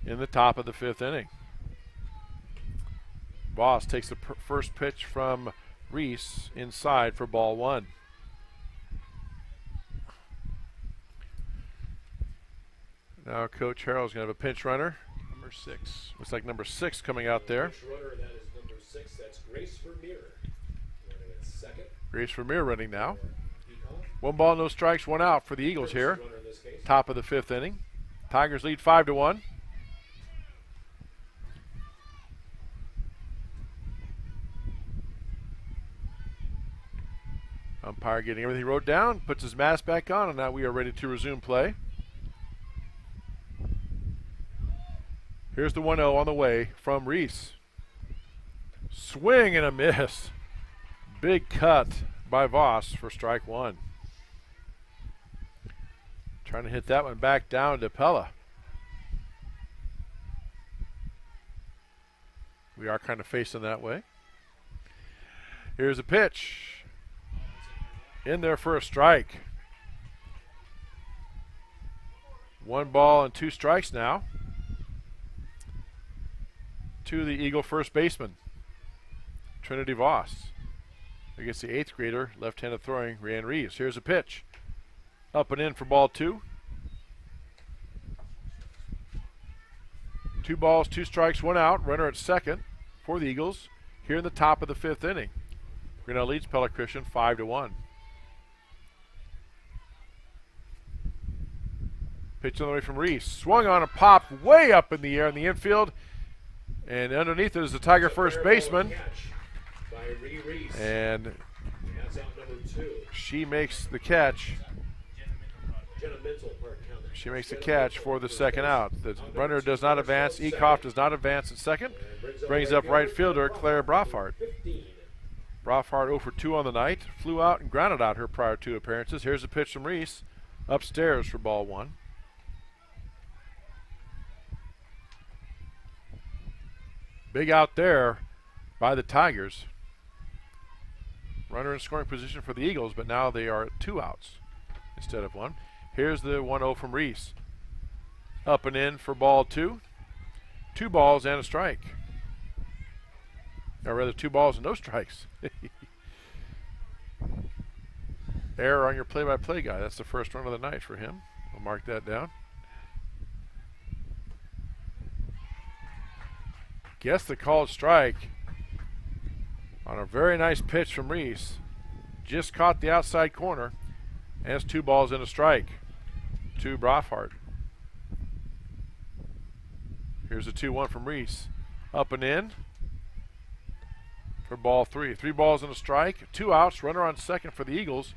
in the top of the 5th inning. Voss takes the first pitch from Reese inside for ball 1. Now Coach Harrell's going to have a pinch runner. Number 6. Looks like number 6 coming out there. Pinch runner, that is number 6. That's Grace Vermeer. Running at second. Grace Vermeer running now. 1 ball, no strikes, 1 out for the Eagles here. Top of the 5th inning. Tigers lead 5-1. Umpire getting everything wrote down, puts his mask back on, and now we are ready to resume play. Here's the 1-0 on the way from Reese. Swing and a miss. Big cut by Voss for strike 1. Trying to hit that one back down to Pella. We are kind of facing that way. Here's a pitch. In there for a strike. 1 ball and 2 strikes now to the Eagle first baseman, Trinity Voss, against the 8th grader, left-handed throwing Rianne Reeves. Here's a pitch. Up and in for ball 2. 2 balls, 2 strikes, 1 out. Runner at second for the Eagles. here in the top of the 5th inning. Grinnell leads Pella Christian 5-1. Pitch on the way from Reese. Swung on and popped way up in the air in the infield. And underneath it is the Tiger first baseman. And she makes the catch. She makes the catch for the second out. The runner does not advance. Ekoff does not advance at second. Brings up right fielder Claire Brofart. Brofart 0 for 2 on the night. Flew out and grounded out her prior 2 appearances. Here's a pitch from Reese. Upstairs for ball 1. Big out there by the Tigers. Runner in scoring position for the Eagles, but now they are at 2 outs instead of 1. Here's the 1-0 from Reese. Up and in for ball 2. 2 balls and a strike. Or rather, 2 balls and no strikes. Error on your play-by-play guy. That's the first run of the night for him. We'll mark that down. Guess the called strike on a very nice pitch from Reese. Just caught the outside corner. And it's 2 balls and a strike to Brofart. Here's a 2-1 from Reese. Up and in for ball 3. 3 balls and a strike. 2 outs. Runner on second for the Eagles.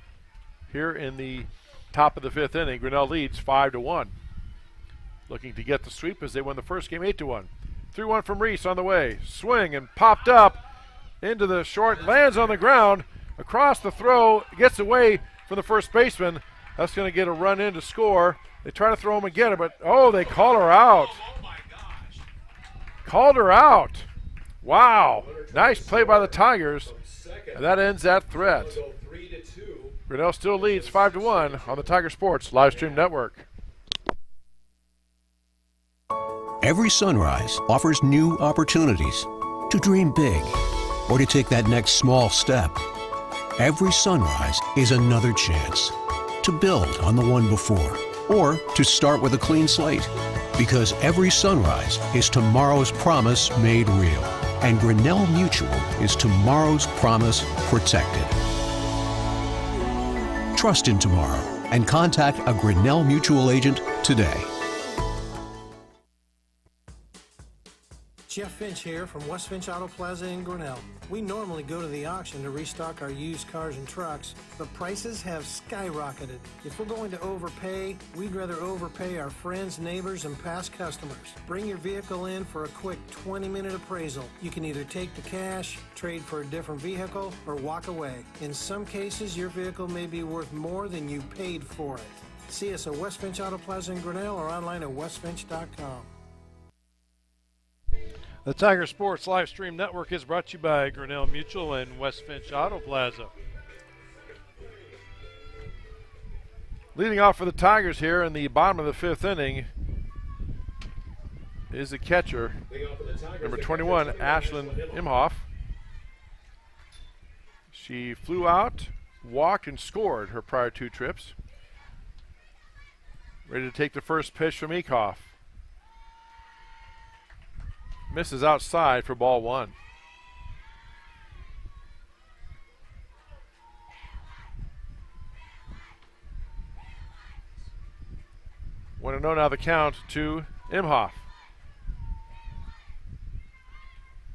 Here in the top of the 5th inning, Grinnell leads 5-1. Looking to get the sweep as they won the first game 8-1. 3-1 from Reese on the way. Swing and popped up into the short. Lands on the ground. Across the throw. Gets away from the first baseman. That's going to get a run in to score. They try to throw him and get it, but they call her out. Called her out. Wow. Nice play by the Tigers. And that ends that threat. Grinnell still leads 5-1 on the Tiger Sports Livestream Network. Every sunrise offers new opportunities to dream big or to take that next small step. Every sunrise is another chance to build on the one before or to start with a clean slate. Because every sunrise is tomorrow's promise made real. And Grinnell Mutual is tomorrow's promise protected. Trust in tomorrow and contact a Grinnell Mutual agent today. Jeff Finch here from West Finch Auto Plaza in Grinnell. We normally go to the auction to restock our used cars and trucks, but prices have skyrocketed. If we're going to overpay, we'd rather overpay our friends, neighbors, and past customers. Bring your vehicle in for a quick 20-minute appraisal. You can either take the cash, trade for a different vehicle, or walk away. In some cases, your vehicle may be worth more than you paid for it. See us at West Finch Auto Plaza in Grinnell or online at westfinch.com. The Tiger Sports Livestream Network is brought to you by Grinnell Mutual and West Finch Auto Plaza. Leading off for the Tigers here in the bottom of the 5th inning is the catcher, number 21, Ashlyn Imhoff. She flew out, walked, and scored her prior 2 trips. Ready to take the first pitch from Ekoff. Misses outside for ball 1. Want to know now the count to Imhoff.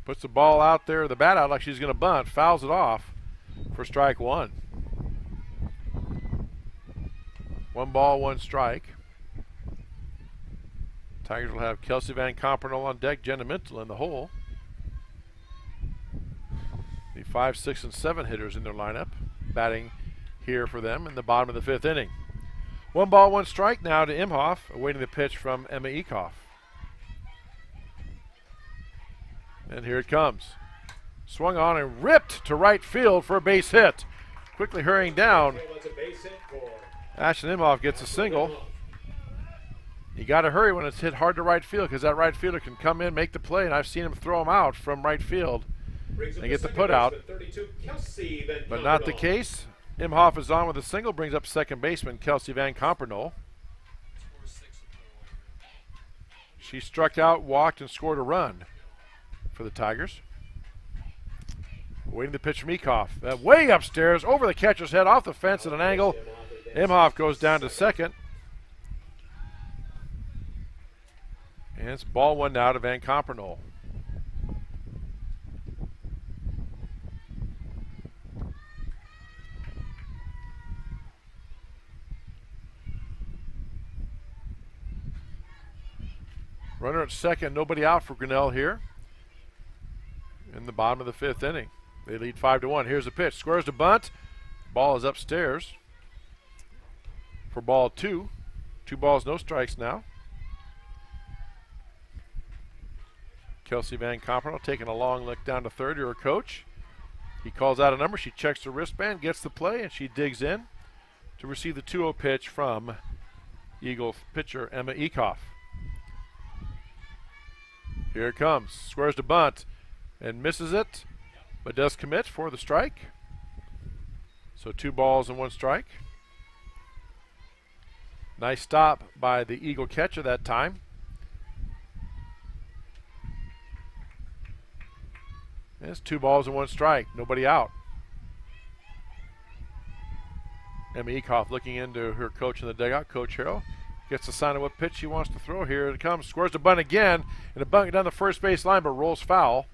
Puts the ball out there, the bat out like she's going to bunt, fouls it off for strike 1. 1 ball, 1 strike. Tigers will have Kelsey Van Compernol on deck, Jenna Mintel in the hole. The 5, 6, and 7 hitters in their lineup, batting here for them in the bottom of the 5th inning. 1 ball, 1 strike now to Imhoff, awaiting the pitch from Emma Ekoff. And here it comes. Swung on and ripped to right field for a base hit. Quickly hurrying down, Ashlyn Imhoff gets a single. You got to hurry when it's hit hard to right field because that right fielder can come in, make the play, and I've seen him throw him out from right field and get the put out. But not the case. Imhoff is on with a single, brings up second baseman Kelsey Van Compernol. She struck out, walked, and scored a run for the Tigers. Waiting the pitch from Ekoff. Way upstairs, over the catcher's head, off the fence at an angle. Imhoff goes down to second. And it's ball one now to Van Compernol. Runner at second, nobody out for Grinnell here in the bottom of the fifth inning. They lead 5-1. Here's the pitch. Squares to bunt. Ball is upstairs for ball two. 2 balls, no strikes now. Kelsey Van Compernol taking a long look down to third to her coach. He calls out a number. She checks the wristband, gets the play, and she digs in to receive the 2-0 pitch from Eagle pitcher Emma Ekoff. Here it comes. Squares to bunt and misses it, but does commit for the strike. So 2 balls and 1 strike. Nice stop by the Eagle catcher that time. And it's 2 balls and 1 strike. Nobody out. Emma Ekoff looking into her coach in the dugout, Coach Harrell. Gets the sign of what pitch she wants to throw. Here it comes. Squares the bunt again. And a bunt down the first base line, but rolls foul.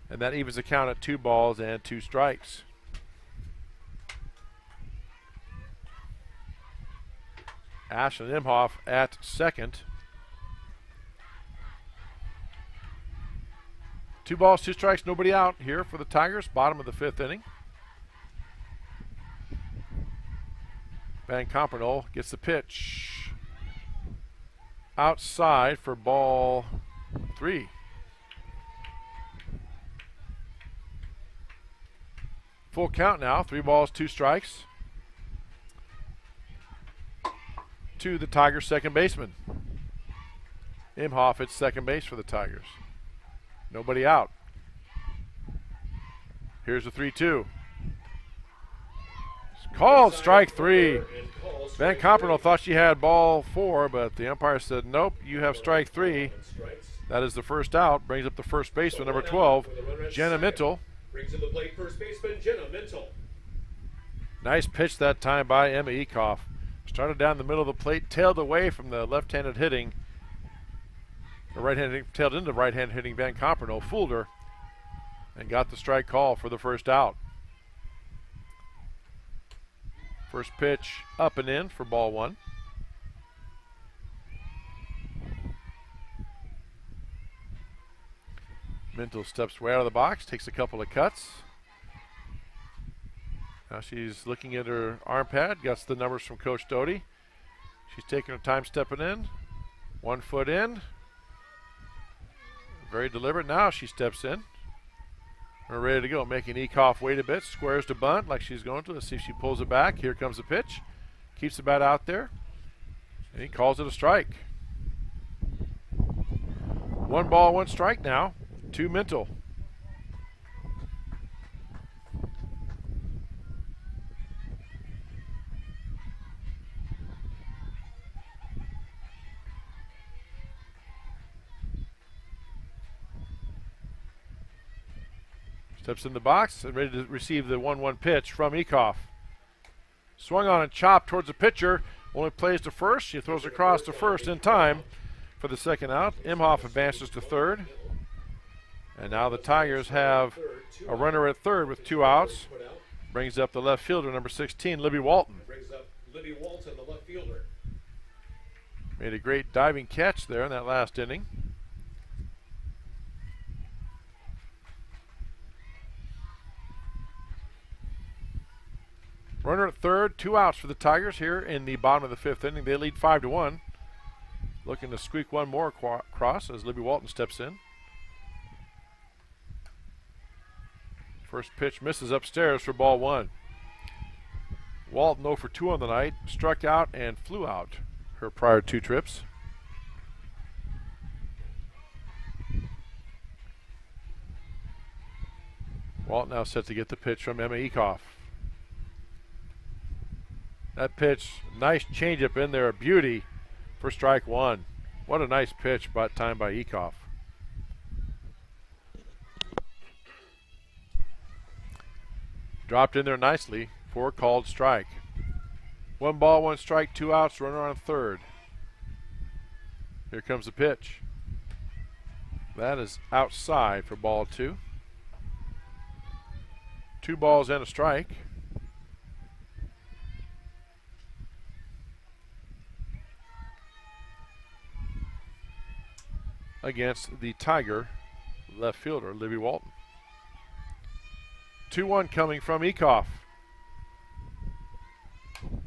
And that evens the count at 2 balls and 2 strikes. Ashlyn Imhoff at second. 2 balls, 2 strikes, nobody out here for the Tigers. Bottom of the 5th inning. Van Compernol gets the pitch outside for ball 3. Full count now. 3 balls, 2 strikes. To the Tigers' second baseman. Imhoff at second base for the Tigers. Nobody out. Here's the 3-2. Called strike 3. Van Compernol thought she had ball 4, but the umpire said, nope, you have strike 3. That is the first out. Brings up the first baseman, number 12, Jenna Mintle. Brings to the plate first baseman Jenna Mintle. Nice pitch that time by Emma Ekoff. Started down the middle of the plate, tailed away from the left-handed hitting. The right-handed tailed into right-hand hitting Van Compernol, fooled her, and got the strike call for the first out. First pitch up and in for ball 1. Mintle steps way out of the box, takes a couple of cuts. Now she's looking at her arm pad, gets the numbers from Coach Doty. She's taking her time stepping in. 1 foot in. Very deliberate. Now she steps in. We're ready to go. Making Ekoff wait a bit. Squares to bunt like she's going to. Let's see if she pulls it back. Here comes the pitch. Keeps the bat out there. And he calls it a strike. 1 ball, 1 strike now to Mintle. Steps in the box and ready to receive the 1-1 pitch from Ekoff. Swung on and chopped towards the pitcher. Only plays to first. She throws across to first in time for the second out. Imhoff advances to third. And now the Tigers have a runner at third with 2 outs. Brings up the left fielder, number 16, Libby Walton. Brings up Libby Walton, the left fielder. Made a great diving catch there in that last inning. Runner at third, 2 outs for the Tigers here in the bottom of the 5th inning. They lead 5-1. Looking to squeak one more across as Libby Walton steps in. First pitch misses upstairs for ball 1. Walton 0 for 2 on the night, struck out and flew out her prior 2 trips. Walton now set to get the pitch from Emma Ekoff. That pitch, nice changeup in there, a beauty for strike 1. What a nice pitch by time by Ekoff. Dropped in there nicely for a called strike. 1 ball, 1 strike, 2 outs, runner on third. Here comes the pitch. That is outside for ball 2. 2 balls and a strike. Against the Tiger left fielder, Libby Walton. 2-1 coming from Ecoff.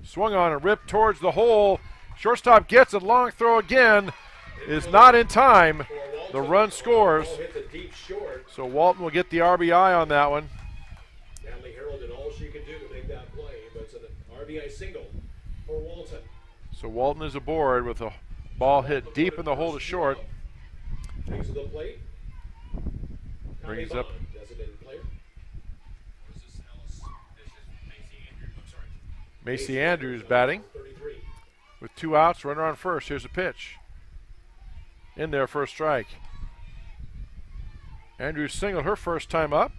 Swung on and ripped towards the hole. Shortstop gets it. Long throw again. Is not in time. The run scores. So Walton will get the RBI on that one. Natalie Harold did all she could do to make that play, but it's an RBI single for Walton. So Walton is aboard with a ball hit deep in the hole to short. Takes to the plate. Brings up. Designated player. Macy Andrews batting. 33. With 2 outs, runner on first. Here's a pitch. In there for a strike. Andrews singled her first time up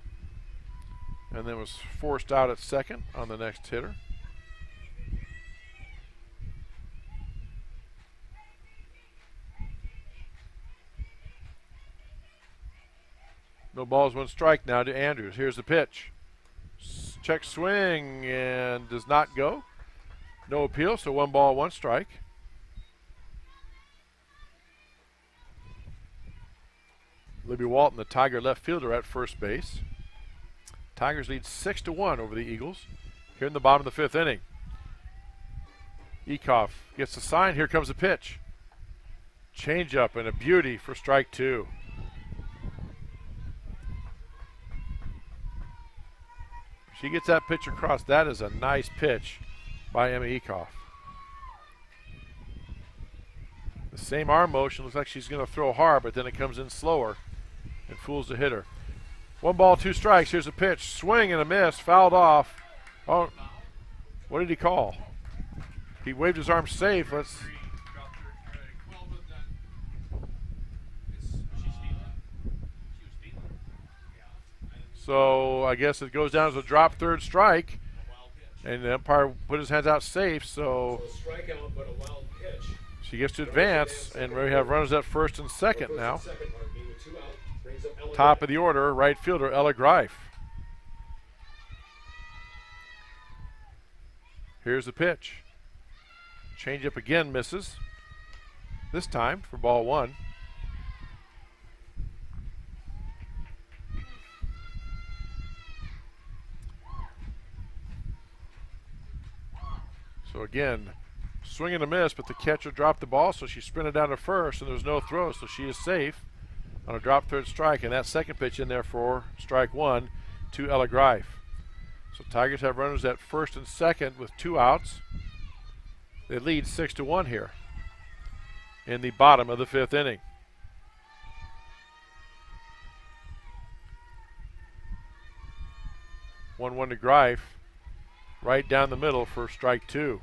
and then was forced out at second on the next hitter. No balls, 1 strike now to Andrews. Here's the pitch. Check swing and does not go. No appeal, so 1 ball, 1 strike. Libby Walton, the Tiger left fielder, at first base. Tigers lead 6-1 over the Eagles here in the bottom of the 5th inning. Ecoff gets the sign. Here comes the pitch. Change-up and a beauty for strike 2. She gets that pitch across. That is a nice pitch by Emma Ecoff. The same arm motion. Looks like she's going to throw hard, but then it comes in slower and fools the hitter. 1 ball, 2 strikes. Here's a pitch. Swing and a miss. Fouled off. Oh, what did he call? He waved his arm safe. Let's. So I guess it goes down as a drop third strike, and the umpire put his hands out safe. So Strikeout, but a wild pitch. she gets to advance, and we have runners at first and second now. Top of the order, right fielder Ella Greif. Here's the pitch. Change up again, misses. This time for ball 1. So again, swing and a miss, but the catcher dropped the ball, so she sprinted down to first, and there was no throw, so she is safe on a drop third strike. And that second pitch in there for strike 1 to Ella Greif. So Tigers have runners at first and second with 2 outs. They lead 6-1 here in the bottom of the 5th inning. One to Greif, right down the middle for strike 2.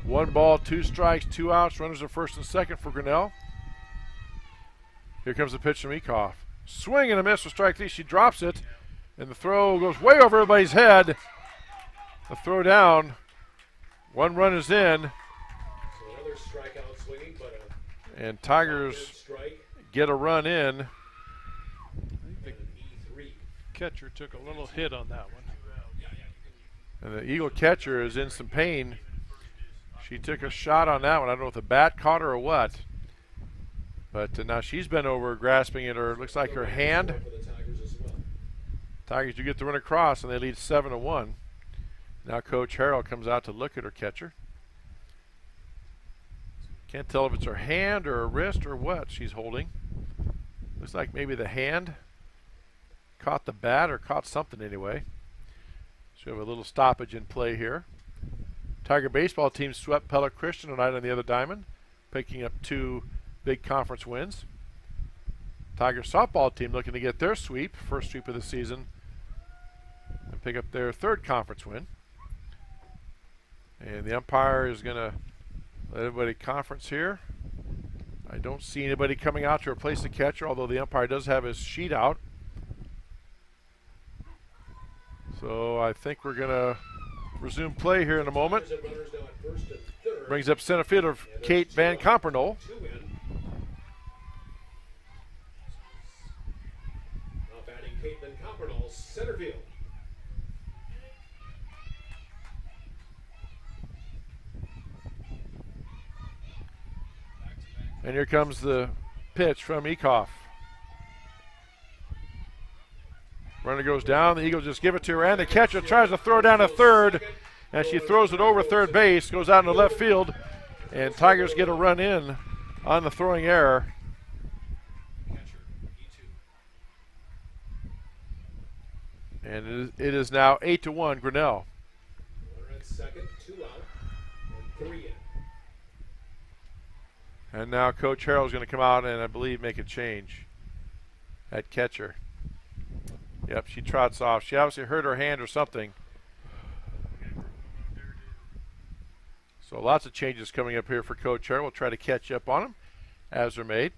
One ball, 2 strikes, 2 outs. Runners at first and second for Grinnell. Here comes the pitch from Ecoff. Swing and a miss for strike 3. She drops it, and the throw goes way over everybody's head. The throw down. 1 run is in. So another strikeout swinging, but and Tigers get a run in. The catcher took a little hit on that one. And the Eagle catcher is in some pain. She took a shot on that one. I don't know if the bat caught her or what. But now she's been over grasping at her, looks like her hand. Tigers do get the run across, and they lead 7-1. Now Coach Harrell comes out to look at her catcher. Can't tell if it's her hand or her wrist or what she's holding. Looks like maybe the hand caught the bat or caught something anyway. So we have a little stoppage in play here. Tiger baseball team swept Pella Christian tonight on the other diamond, picking up 2 big conference wins. Tiger softball team looking to get their sweep, first sweep of the season, and pick up their 3rd conference win. And the umpire is going to let everybody conference here. I don't see anybody coming out to replace the catcher, although the umpire does have his sheet out. So I think we're going to resume play here in a moment. Brings up center fielder Kate Van Compernol. Now batting Kate Van Compernol, center field. And here comes the pitch from Ekoff. Runner goes down. The Eagles just give it to her, and the catcher tries to throw down to third, and she throws it over third base, goes out into left field, and Tigers get a run in on the throwing error. And it is now 8-1 Grinnell. Runner at second, 2 out, and 3 in. And now Coach Harrell's going to come out and I believe make a change at catcher. Yep, she trots off. She obviously hurt her hand or something. So lots of changes coming up here for Coach Harrell. We'll try to catch up on them as they're made.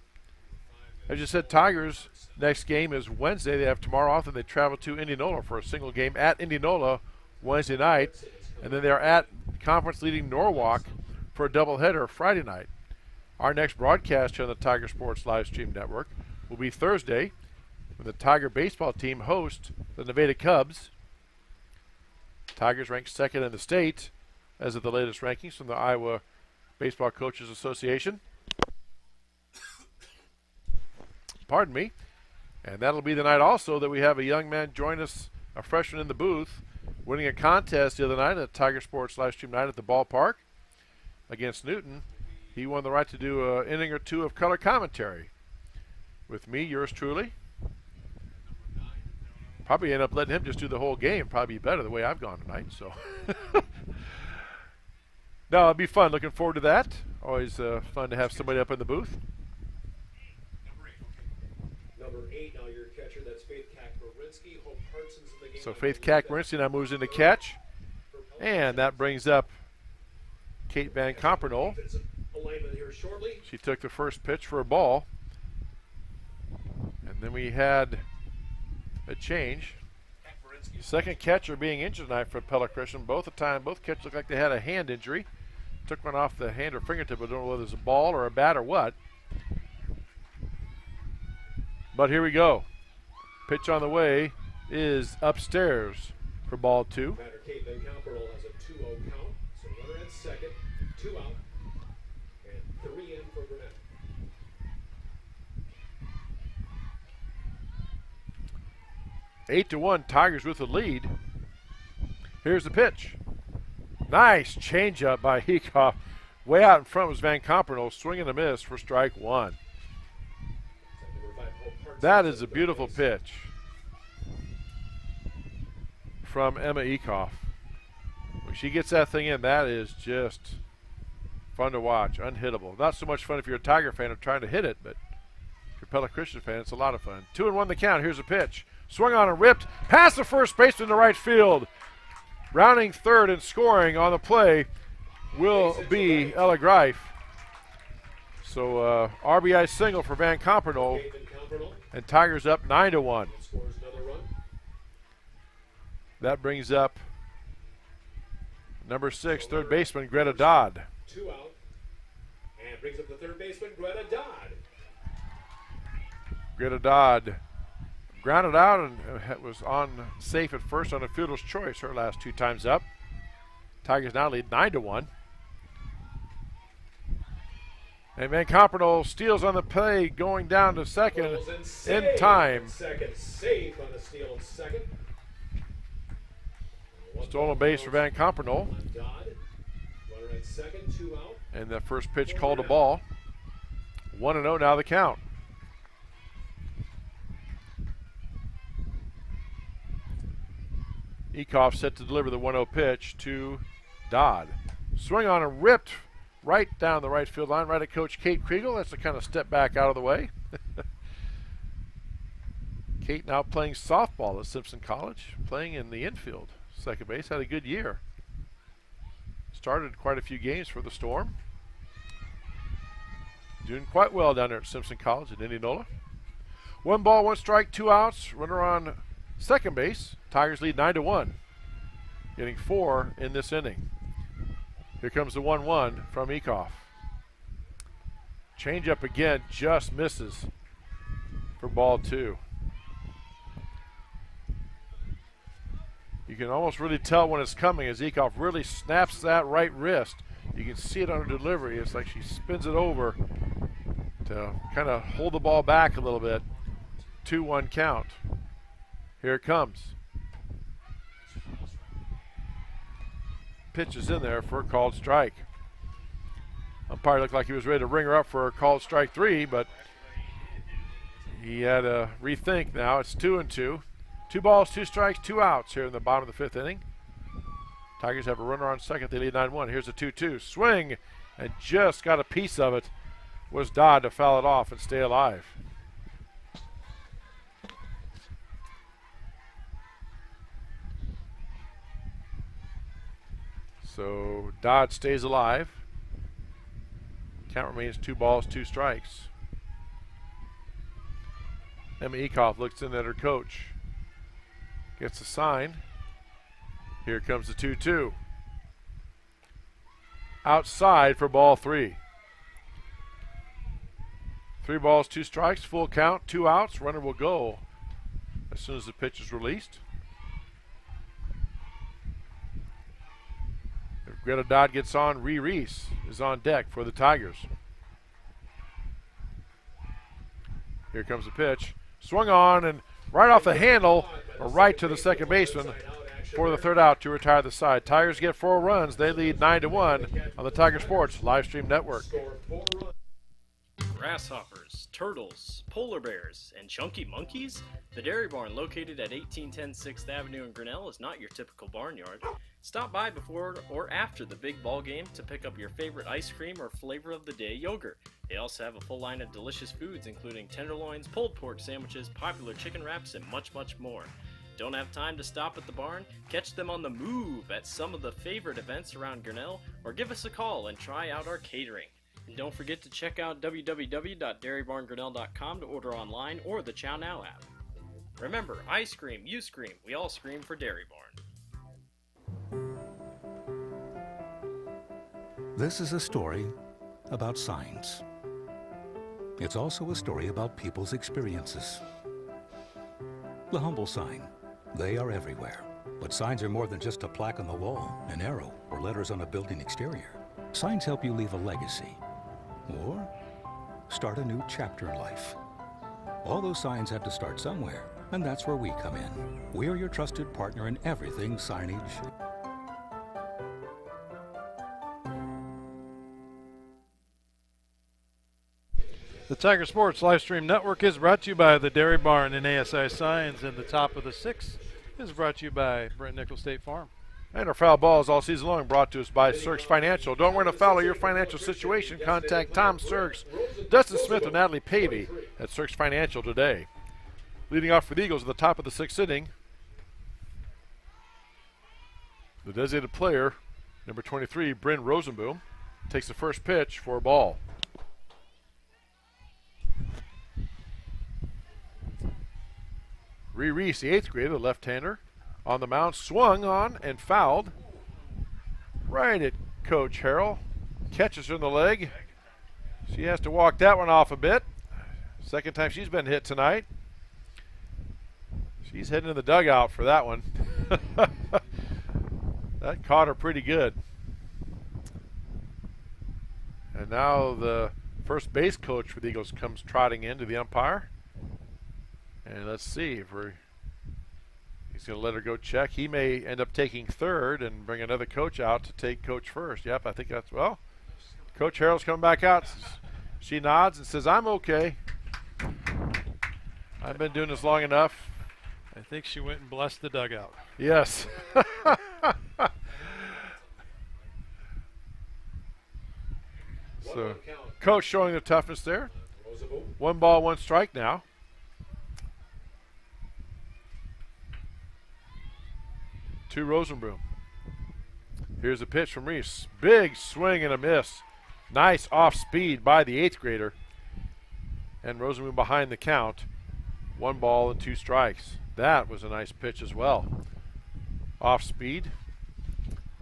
As you said, Tigers' next game is Wednesday. They have tomorrow off, and they travel to Indianola for a single game at Indianola Wednesday night. And then they're at conference-leading Norwalk for a doubleheader Friday night. Our next broadcast here on the Tiger Sports Live Stream Network will be Thursday when the Tiger baseball team hosts the Nevada Cubs. Tigers ranked second in the state as of the latest rankings from the Iowa Baseball Coaches Association. Pardon me. And that'll be the night also that we have a young man join us, a freshman in the booth, winning a contest the other night at Tiger Sports Live Stream Night at the ballpark against Newton. He won the right to do an inning or two of color commentary with me, yours truly. Probably end up letting him just do the whole game. Probably be better the way I've gone tonight. So, no, it'll be fun. Looking forward to that. Always fun to have somebody up in the booth. Number 8, now your catcher. That's Faith Kack-Marinsky. Hope Hartson's in the game. So Faith Kack-Marinsky now moves into catch, and that brings up Kate Van Compernol. She took the first pitch for a ball. And then we had a change. Second catcher being injured tonight for Pella Christian. Both catchers look like they had a hand injury. Took one off the hand or fingertip. I don't know whether it's a ball or a bat or what. But here we go. Pitch on the way is upstairs for ball 2. Batter Kate Van Compernol has a 2-0 count. So runner at second, 2 out. 3 in for Grinnell. Eight to 1, Tigers with the lead. Here's the pitch. Nice changeup by Ekoff. Way out in front was Van Compernol, swing and a miss for strike 1. That is a beautiful pitch from Emma Ekoff. When she gets that thing in, that is just fun to watch, unhittable. Not so much fun if you're a Tiger fan and trying to hit it, but if you're a Pella Christian fan, it's a lot of fun. 2-1 the count. Here's a pitch. Swung on and ripped past the first baseman to right field. Rounding third and scoring on the play will be Ella Greif. So RBI single for Van Compernol, and Tigers up 9-1. That brings up number 6, third baseman Greta Dodd. 2 out, and brings up the third baseman, Greta Dodd. Greta Dodd grounded out and was on safe at first on a fielder's choice her last 2 times up. Tigers now lead 9-1. And Van Compernol steals on the play, going down to second in time. Second, safe on a steal in second. Stolen base for Van Compernol. Runner at second, 2 out. And the first pitch called a ball. 1-0 now the count. Ekoff set to deliver the 1-0 pitch to Dodd. Swing on and ripped right down the right field line, right at Coach Kate Kriegel. That's the kind of step back out of the way. Kate now playing softball at Simpson College, playing in the infield. Second base, had a good year. Started quite a few games for the Storm. doing quite well down there at Simpson College in Indianola. 1 ball, 1 strike, 2 outs. Runner on second base. Tigers lead 9-1, getting 4 in this inning. Here comes the 1-1 from Ecoff. Changeup again, just misses for ball 2. You can almost really tell when it's coming as Ecoff really snaps that right wrist. You can see it on her delivery. It's like she spins it over to kind of hold the ball back a little bit. 2-1 count. Here it comes. Pitch is in there for a called strike. Umpire looked like he was ready to ring her up for a called strike 3, but he had to rethink now. It's 2-2. 2 balls, 2 strikes, 2 outs here in the bottom of the 5th inning. Tigers have a runner on second. They lead 9-1. Here's a 2-2. Swing, and just got a piece of it. Was Dodd to foul it off and stay alive. So Dodd stays alive. Count remains 2 balls, 2 strikes. Emma Ecoff looks in at her coach. Gets a sign. Here comes the 2-2. Outside for ball 3. 3 balls, 2 strikes, full count, 2 outs. Runner will go as soon as the pitch is released. If Greta Dodd gets on, Reese is on deck for the Tigers. Here comes the pitch. Swung on and right off the handle, or right to the second baseman for the 3rd out to retire the side. Tigers get 4 runs. They lead 9-1 on the Tiger Sports Live Stream Network. Grasshoppers, turtles, polar bears, and chunky monkeys? The Dairy Barn, located at 1810 6th Avenue in Grinnell, is not your typical barnyard. Stop by before or after the big ball game to pick up your favorite ice cream or flavor of the day yogurt. They also have a full line of delicious foods, including tenderloins, pulled pork sandwiches, popular chicken wraps, and much, much more. Don't have time to stop at the barn? Catch them on the move at some of the favorite events around Grinnell, or give us a call and try out our catering. And don't forget to check out www.dairybarngrinnell.com to order online or the Chow Now app. Remember, I scream, you scream, we all scream for Dairy Barn. This is a story about signs. It's also a story about people's experiences. The humble sign. They are everywhere. But signs are more than just a plaque on the wall, an arrow, or letters on a building exterior. Signs help you leave a legacy or start a new chapter in life. All those signs have to start somewhere, and that's where we come in. We're your trusted partner in everything signage. The Tiger Sports Live Stream Network is brought to you by the Dairy Barn and ASI Signs, and the top of the 6th is brought to you by Brent Nichols State Farm. And our foul balls all season long brought to us by Serks Financial. Don't run afoul of your financial situation. Contact Tom Serks, Dustin Smith, and Natalie Pavey at Serks Financial today. Leading off for the Eagles at the top of the 6th inning, the designated player, number 23, Bryn Rosenboom, takes the first pitch for a ball. Reese, the 8th grader, the left-hander, on the mound, swung on and fouled. Right at Coach Harrell. Catches her in the leg. She has to walk that one off a bit. Second time she's been hit tonight. She's heading in the dugout for that one. That caught her pretty good. And now the first base coach for the Eagles comes trotting in to the umpire. And let's see if he's going to let her go check. He may end up taking third and bring another coach out to take coach first. Yep, I think that's, well, Coach Harrell's coming back out. She nods and says, I'm okay. I've been doing this long enough. I think she went and blessed the dugout. Yes. So, coach showing the toughness there. 1 ball, 1 strike now. To Rosenboom. Here's a pitch from Reese. Big swing and a miss. Nice off speed by the 8th grader. And Rosenblum behind the count. 1 ball and 2 strikes. That was a nice pitch as well. Off speed.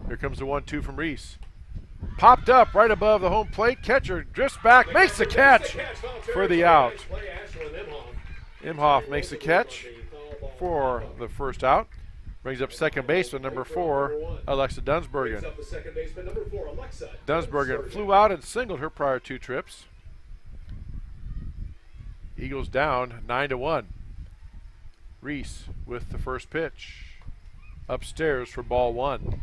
Here comes the 1-2 from Reese. Popped up right above the home plate. Catcher drifts back, makes the catch for the out. Imhoff makes the catch for the first out. Brings up second baseman number 4, Alexa Dunsbergen. Dunsbergen flew out and singled her prior 2 trips. Eagles down 9-1. Reese with the first pitch. Upstairs for ball 1.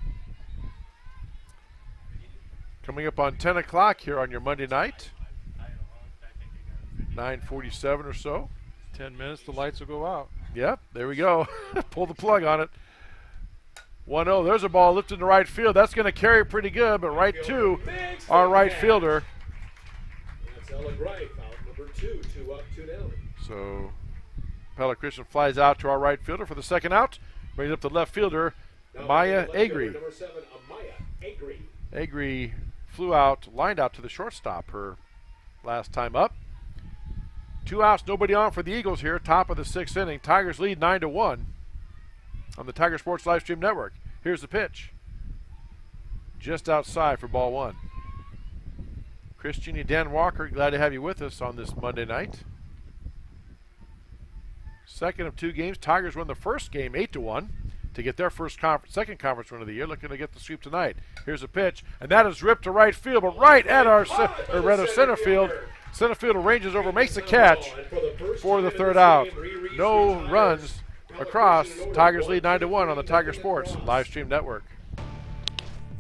Coming up on 10 o'clock here on your Monday night. 9:47 or so. 10 minutes, the lights will go out. Yep, there we go. Pull the plug on it. 1-0. There's a ball lifted to right field. That's going to carry pretty good, but right to our right fielder. That's Ella Greif, out number 2, 2 up, 2 down. So Pella Christian flies out to our right fielder for the second out. Brings up the left fielder, Maya Agri. Number 7, Amaya Agri. Agri flew out, lined out to the shortstop her last time up. 2 outs, nobody on for the Eagles here. Top of the 6th inning. Tigers lead 9-1 on the Tiger Sports Livestream Network. Here's the pitch. Just outside for ball 1. Chris Genie, Dan Walker, glad to have you with us on this Monday night. Second of 2 games. Tigers won the first game 8-1 to get their second conference win of the year. Looking to get the sweep tonight. Here's a pitch, and that is ripped to right field, but right at our center field. Center field ranges over, makes the catch for the third out. No runs across. Tigers lead 9-1 on the Tiger Sports Livestream Network.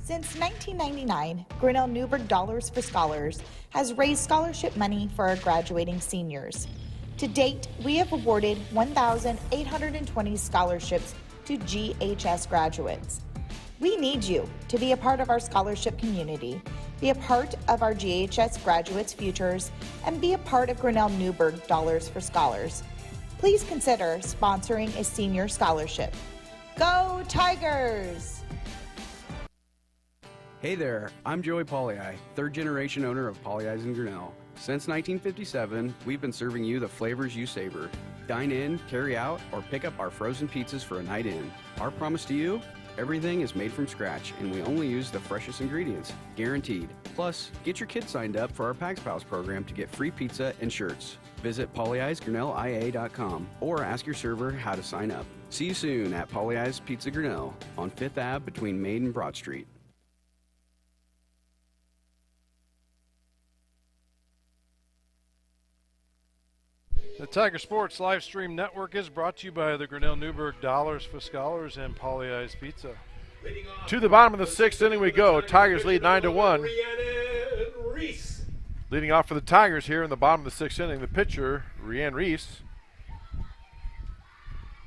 Since 1999, Grinnell Newberg Dollars for Scholars has raised scholarship money for our graduating seniors. To date, we have awarded 1,820 scholarships to GHS graduates. We need you to be a part of our scholarship community, be a part of our GHS graduates' futures, and be a part of Grinnell Newberg Dollars for Scholars. Please consider sponsoring a senior scholarship. Go Tigers! Hey there, I'm Joey Pollei, 3rd generation owner of Polley's in Grinnell. Since 1957, we've been serving you the flavors you savor. Dine in, carry out, or pick up our frozen pizzas for a night in. Our promise to you? Everything is made from scratch, and we only use the freshest ingredients, guaranteed. Plus, get your kids signed up for our Pags Pals program to get free pizza and shirts. Visit polley'sgrinnellia.com or ask your server how to sign up. See you soon at Polley's Pizza Grinnell on 5th Ave between Main and Broad Street. The Tiger Sports Livestream Network is brought to you by the Grinnell Newberg Dollars for Scholars and Polley's Pizza. To the bottom of the 6th inning we go. Tigers lead 9-1. Leading off for the Tigers here in the bottom of the 6th inning, the pitcher, Rhianne Reese.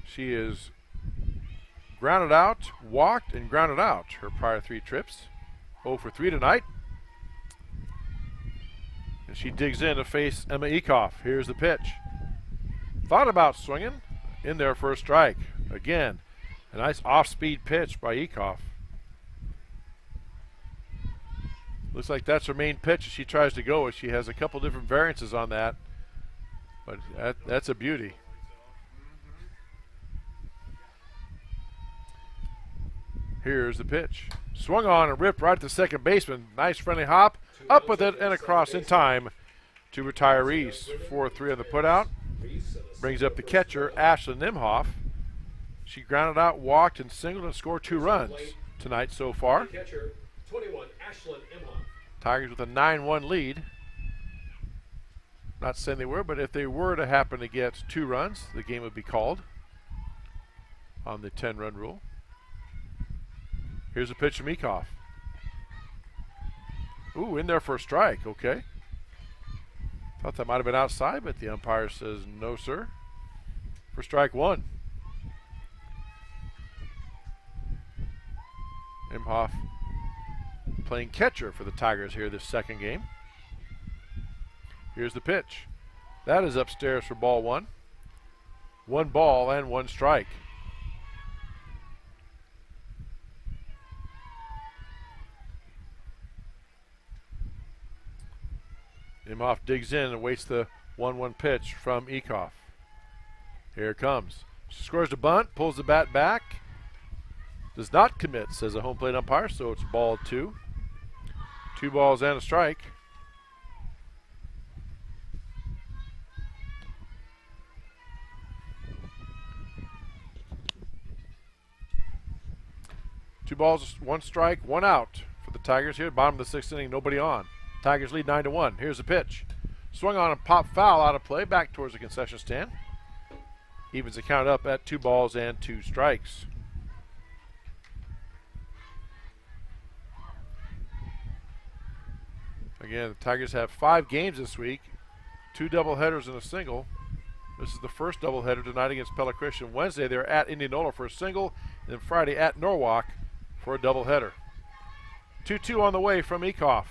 She is grounded out, walked, and grounded out her prior 3 trips. 0 for 3 tonight. And she digs in to face Emma Ekoff. Here's the pitch. Thought about swinging, in there for a strike. Again, a nice off-speed pitch by Ekoff. Looks like that's her main pitch as she tries to go. She has a couple different variances on that, but that's a beauty. Here's the pitch. Swung on and ripped right at the second baseman. Nice friendly hop, up with it and across in time to retire Reese. 4-3 on the putout. Brings up the catcher, Ashlyn Nimhoff. She grounded out, walked, and singled and scored 2 runs tonight so far. Catcher, 21, Ashlyn Imhoff. Tigers with a 9-1 lead. Not saying they were, but if they were to happen to get 2 runs, the game would be called on the 10-run rule. Here's a pitch from Ekoff. Ooh, in there for a strike, okay. Thought that might have been outside, but the umpire says no, sir, for strike 1. Imhoff playing catcher for the Tigers here this second game. Here's the pitch. That is upstairs for ball 1. 1 ball and 1 strike. Imhoff digs in and waits the 1-1 pitch from Ekoff. Here it comes. She scores the bunt, pulls the bat back. Does not commit, says the home plate umpire, so it's ball 2. 2 balls and a strike. Two balls, 1 strike, 1 out for the Tigers here. Bottom of the 6th inning, nobody on. Tigers lead 9-1. Here's the pitch. Swung on and pop foul out of play, back towards the concession stand. Evens the count up at 2 balls and 2 strikes. Again, the Tigers have 5 games this week, 2 doubleheaders and a single. This is the first doubleheader tonight against Pella Christian. Wednesday, they're at Indianola for a single, and then Friday at Norwalk for a doubleheader. 2-2 on the way from Ekoff.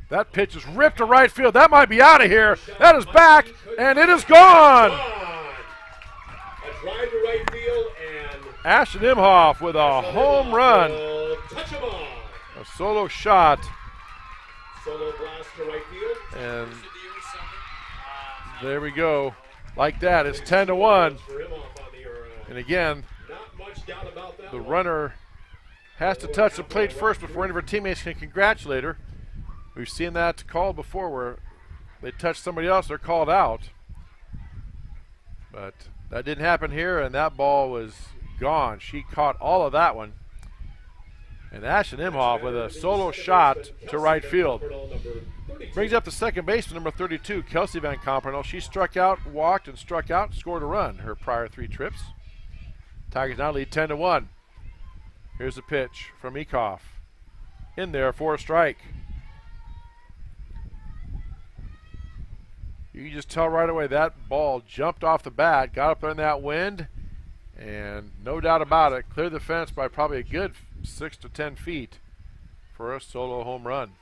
That pitch is ripped to right field. That might be out of here. That is back, and it is gone. A drive to right field, and Ashton Imhoff with a home run. Touch him on. A solo shot. Solo blast to right field. And there we go. Like that, it's 10-1. And again, Not much doubt about that the one. runner has to touch the plate first before any of her teammates can congratulate her. We've seen that called before where they touch somebody else, they're called out. But that didn't happen here, and that ball was gone. She caught all of that one. And Ashton Imhoff with a solo shot to right field. Brings up the second baseman, number 32, Kelsey Van Compernel. She struck out, walked, and struck out, scored a run her prior 3 trips. Tigers now lead 10-1. Here's the pitch from Ekoff. In there for a strike. You can just tell right away that ball jumped off the bat, got up there in that wind, and no doubt about it, cleared the fence by probably a good 6 to 10 feet for a solo home run.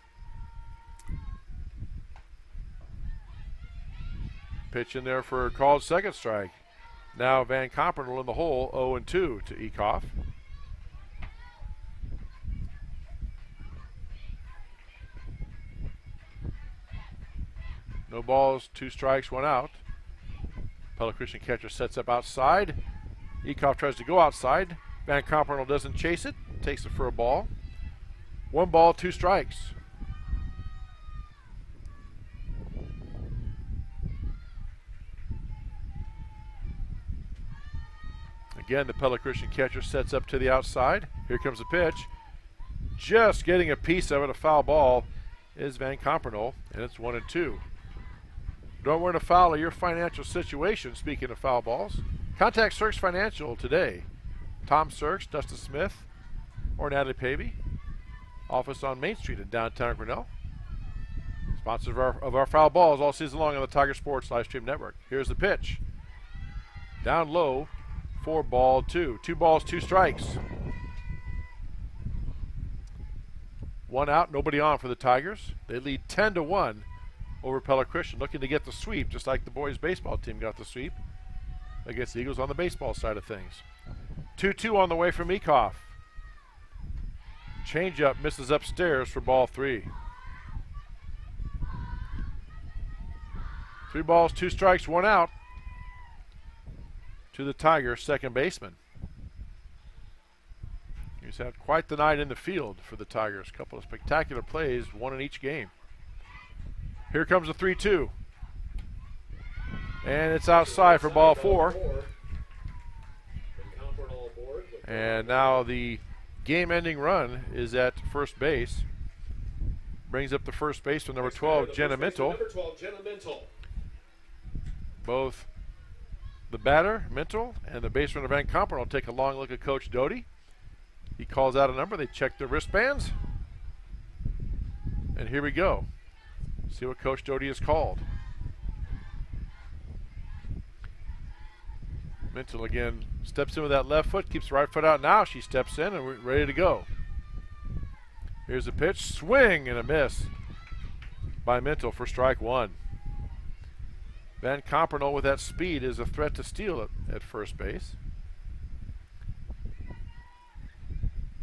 Pitch in there for a called second strike. Now Van Compernel in the hole, 0-2 to Ekoff. No balls, 2 strikes, 1 out. Pella Christian catcher sets up outside. Ekoff tries to go outside. Van Compernel doesn't chase it, takes it for a ball. 1 ball, 2 strikes. Again, the Pella Christian catcher sets up to the outside. Here comes the pitch. Just getting a piece of it, a foul ball, is Van Compernel, and it's 1-2. Don't worry to foul your financial situation, speaking of foul balls. Contact Sirks Financial today. Tom Sirks, Dustin Smith, or Natalie Pavey. Office on Main Street in downtown Grinnell. Sponsors of our foul balls all season long on the Tiger Sports Live Stream Network. Here's the pitch. Down low for ball 2. 2 balls, 2 strikes. 1 out, nobody on for the Tigers. They lead 10-1 over Pella Christian, looking to get the sweep, just like the boys' baseball team got the sweep against the Eagles on the baseball side of things. 2-2 on the way from Ekoff. Changeup misses upstairs for ball 3. 3 balls, 2 strikes, 1 out to the Tigers' second baseman. He's had quite the night in the field for the Tigers. A couple of spectacular plays, 1 in each game. Here comes the 3-2. And it's outside for ball 4. And now the game-ending run is at first base. Brings up the first baseman, number 12, Jenna Mintle. Both the batter, Mintle, and the baseman, Van Compernel, will take a long look at Coach Doty. He calls out a number. They check their wristbands. And here we go. See what Coach Doty has called. Mintle again steps in with that left foot, keeps the right foot out. Now she steps in and we're ready to go. Here's the pitch. Swing and a miss by Mintle for strike 1. Van Compernel with that speed is a threat to steal at first base.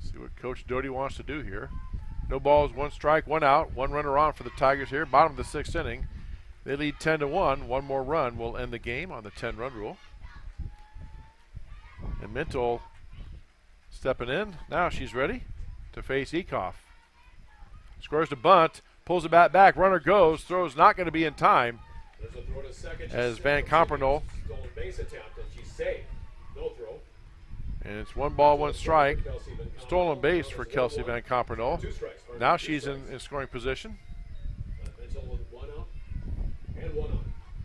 See what Coach Doty wants to do here. No balls, 1 strike, 1 out. 1 runner on for the Tigers here. Bottom of the 6th inning. They lead 10-1. 1 more run will end the game on the 10-run rule. And Mintle stepping in. Now she's ready to face Ecoff. Scores the bunt. Pulls the bat back. Runner goes. Throws not going to be in time. As Van Compernol. And it's 1 ball, 1 strike. Stolen base for Kelsey Van Compernol. Now she's in scoring position.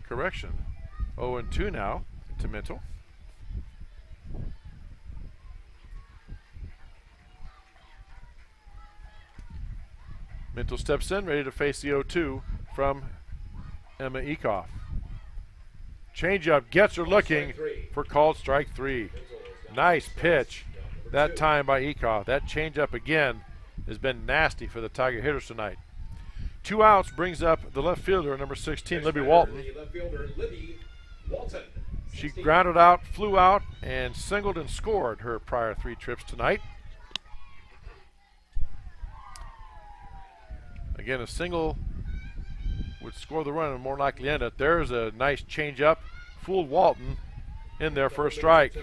Correction. 0-2 now to Mintle. Mintle steps in, ready to face the 0-2 from Emma Ecoff. Changeup gets her looking for called strike 3. Nice pitch that time by Ecoff. That changeup again has been nasty for the Tiger hitters tonight. 2 outs brings up the left fielder, number 16, Libby Walton. She grounded out, flew out, and singled and scored her prior 3 trips tonight. Again, a single would score the run and more likely end it. There's a nice changeup. Fooled Walton in there for a strike.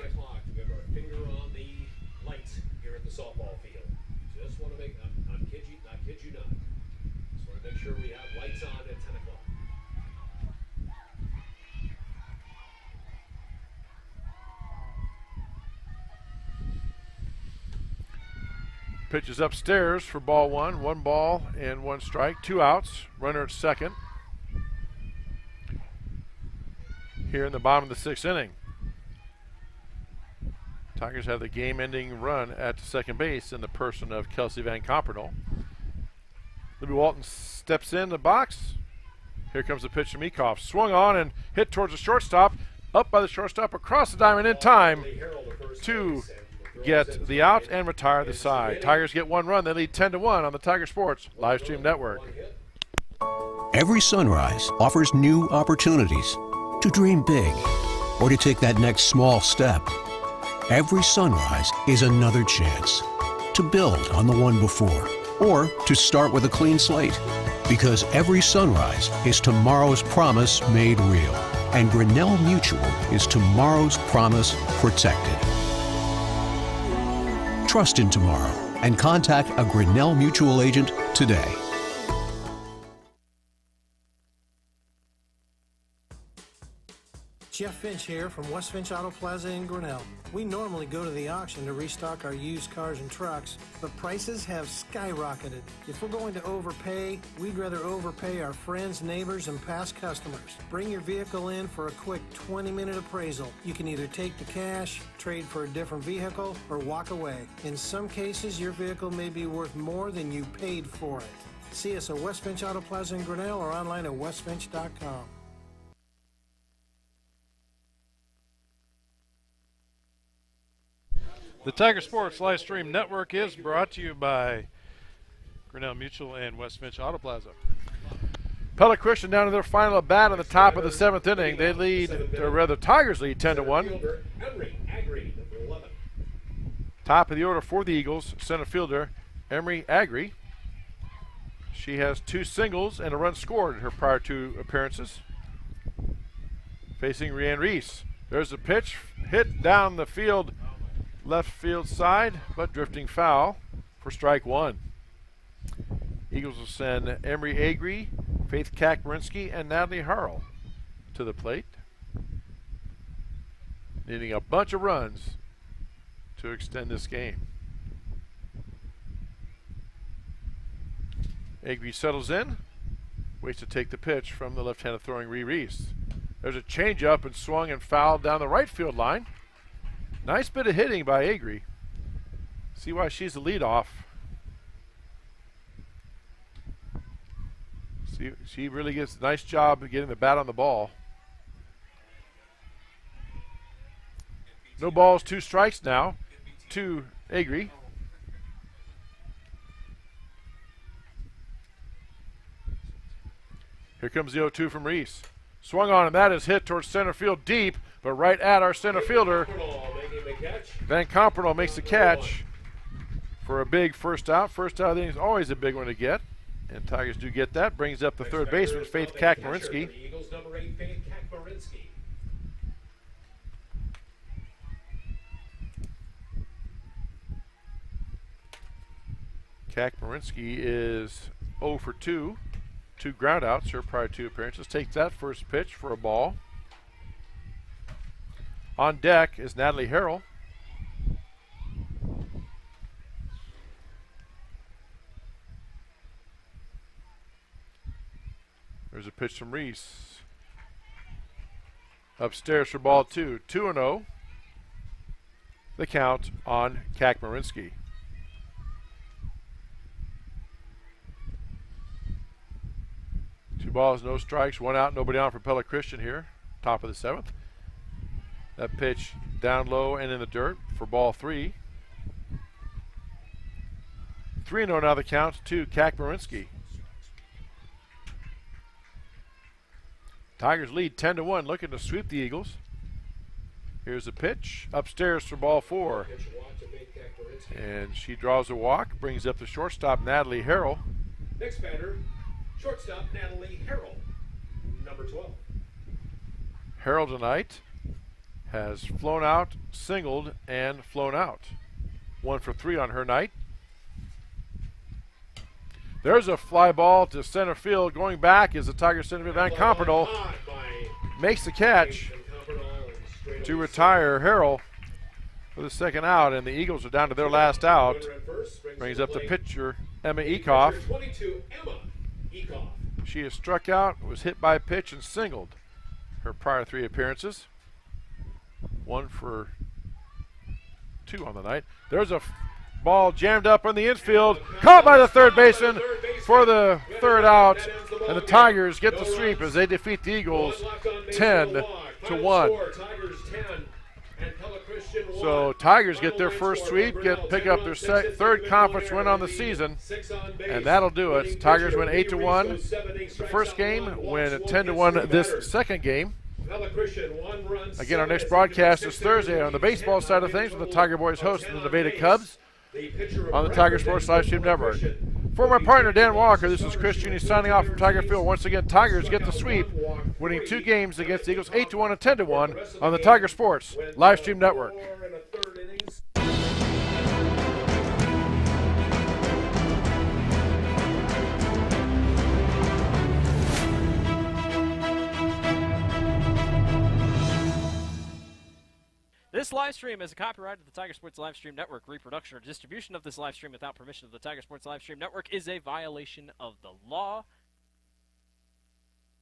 Pitches upstairs for ball 1. 1 ball and 1 strike. 2 outs. Runner at second. Here in the bottom of the 6th inning. Tigers have the game-ending run at second base in the person of Kelsey Van Compernol. Libby Walton steps in the box. Here comes the pitch from Ecoff. Swung on and hit towards the shortstop. Up by the shortstop, across the diamond in time to get the out and retire the side. Tigers get 1 run. They lead 10-1 on the Tiger Sports Live Stream Network. Every sunrise offers new opportunities to dream big or to take that next small step. Every sunrise is another chance to build on the one before or to start with a clean slate. Because every sunrise is tomorrow's promise made real. And Grinnell Mutual is tomorrow's promise protected. Trust in tomorrow and contact a Grinnell Mutual agent today. Jeff Finch here from West Finch Auto Plaza in Grinnell. We normally go to the auction to restock our used cars and trucks, but prices have skyrocketed. If we're going to overpay, we'd rather overpay our friends, neighbors, and past customers. Bring your vehicle in for a quick 20-minute appraisal. You can either take the cash, trade for a different vehicle, or walk away. In some cases, your vehicle may be worth more than you paid for it. See us at West Finch Auto Plaza in Grinnell or online at westfinch.com. The Tiger Sports Live Stream Network is brought to you by Grinnell Mutual and West Finch Auto Plaza. Pella Christian down to their final at bat on the top of the 7th inning. They lead, or rather, Tigers lead 10-1. Top of the order for the Eagles, center fielder Emery Agri. She has 2 singles and a run scored in her prior 2 appearances. Facing Rhiann Reese. There's a pitch hit down the field. Left field side, but drifting foul for strike 1. Eagles will send Emery Agri, Faith Kakmarinsky, and Natalie Harrell to the plate. Needing a bunch of runs to extend this game. Agri settles in, waits to take the pitch from the left-handed throwing Reese. There's a changeup and swung and fouled down the right field line. Nice bit of hitting by Agri. See why she's the leadoff. See, she really gets a nice job of getting the bat on the ball. No balls, 2 strikes now to Agri. Here comes the 0-2 from Reese. Swung on, and that is hit towards center field deep, but right at our center fielder. Van Compernol makes the catch for a big first out. First out of the inning is always a big one to get, and Tigers do get that. Brings up the third baseman, Faith Kakmarinsky. Eagles number 8, Faith Kakmarinsky. Kakmarinsky is 0 for 2. 2 groundouts her prior 2 appearances. Takes that first pitch for a ball. On deck is Natalie Harrell. There's a pitch from Reese. Upstairs for ball 2. 2-0. The count on Kakmarinsky. 2 balls, no strikes, 1 out, nobody on for Pella Christian here. Top of the 7th. That pitch down low and in the dirt for ball 3. 3-0 now the count to Kakmarinsky. Tigers lead 10-1, looking to sweep the Eagles. Here's the pitch, upstairs for ball 4. And she draws a walk, brings up the shortstop, Natalie Harrell. Next batter, shortstop Natalie Harrell, number 12. Harrell tonight has flown out, singled, and flown out. 1 for 3 on her night. There's a fly ball to center field. Going back is the Tigers center field. Van Compernol makes the catch to retire Harrell for the second out, and the Eagles are down to their last out. Brings up the pitcher, Emma Ekoff. She has struck out, was hit by a pitch, and singled her prior 3 appearances. 1 for 2 on the night. There's a ball jammed up in the infield, caught by the third baseman for the third out, and the Tigers get the sweep as they defeat the Eagles 10-1. So Tigers get their first sweep, pick up their third conference win on the season, and that'll do it. Tigers win 8-1 the first game, win 10-1 this second game. Again, our next broadcast is Thursday on the baseball side of things with the Tiger Boys hosting the Nevada Cubs on the Tiger Sports Livestream Network. For my partner, Dan Walker, this is Chris Juni signing off from Tiger Field. Once again, Tigers get the sweep, winning 2 games against the Eagles 8-1 and 10-1 on the Tiger Sports Livestream Network. This live stream is a copyright of the Tiger Sports Livestream Network. Reproduction or distribution of this live stream without permission of the Tiger Sports Livestream Network is a violation of the law.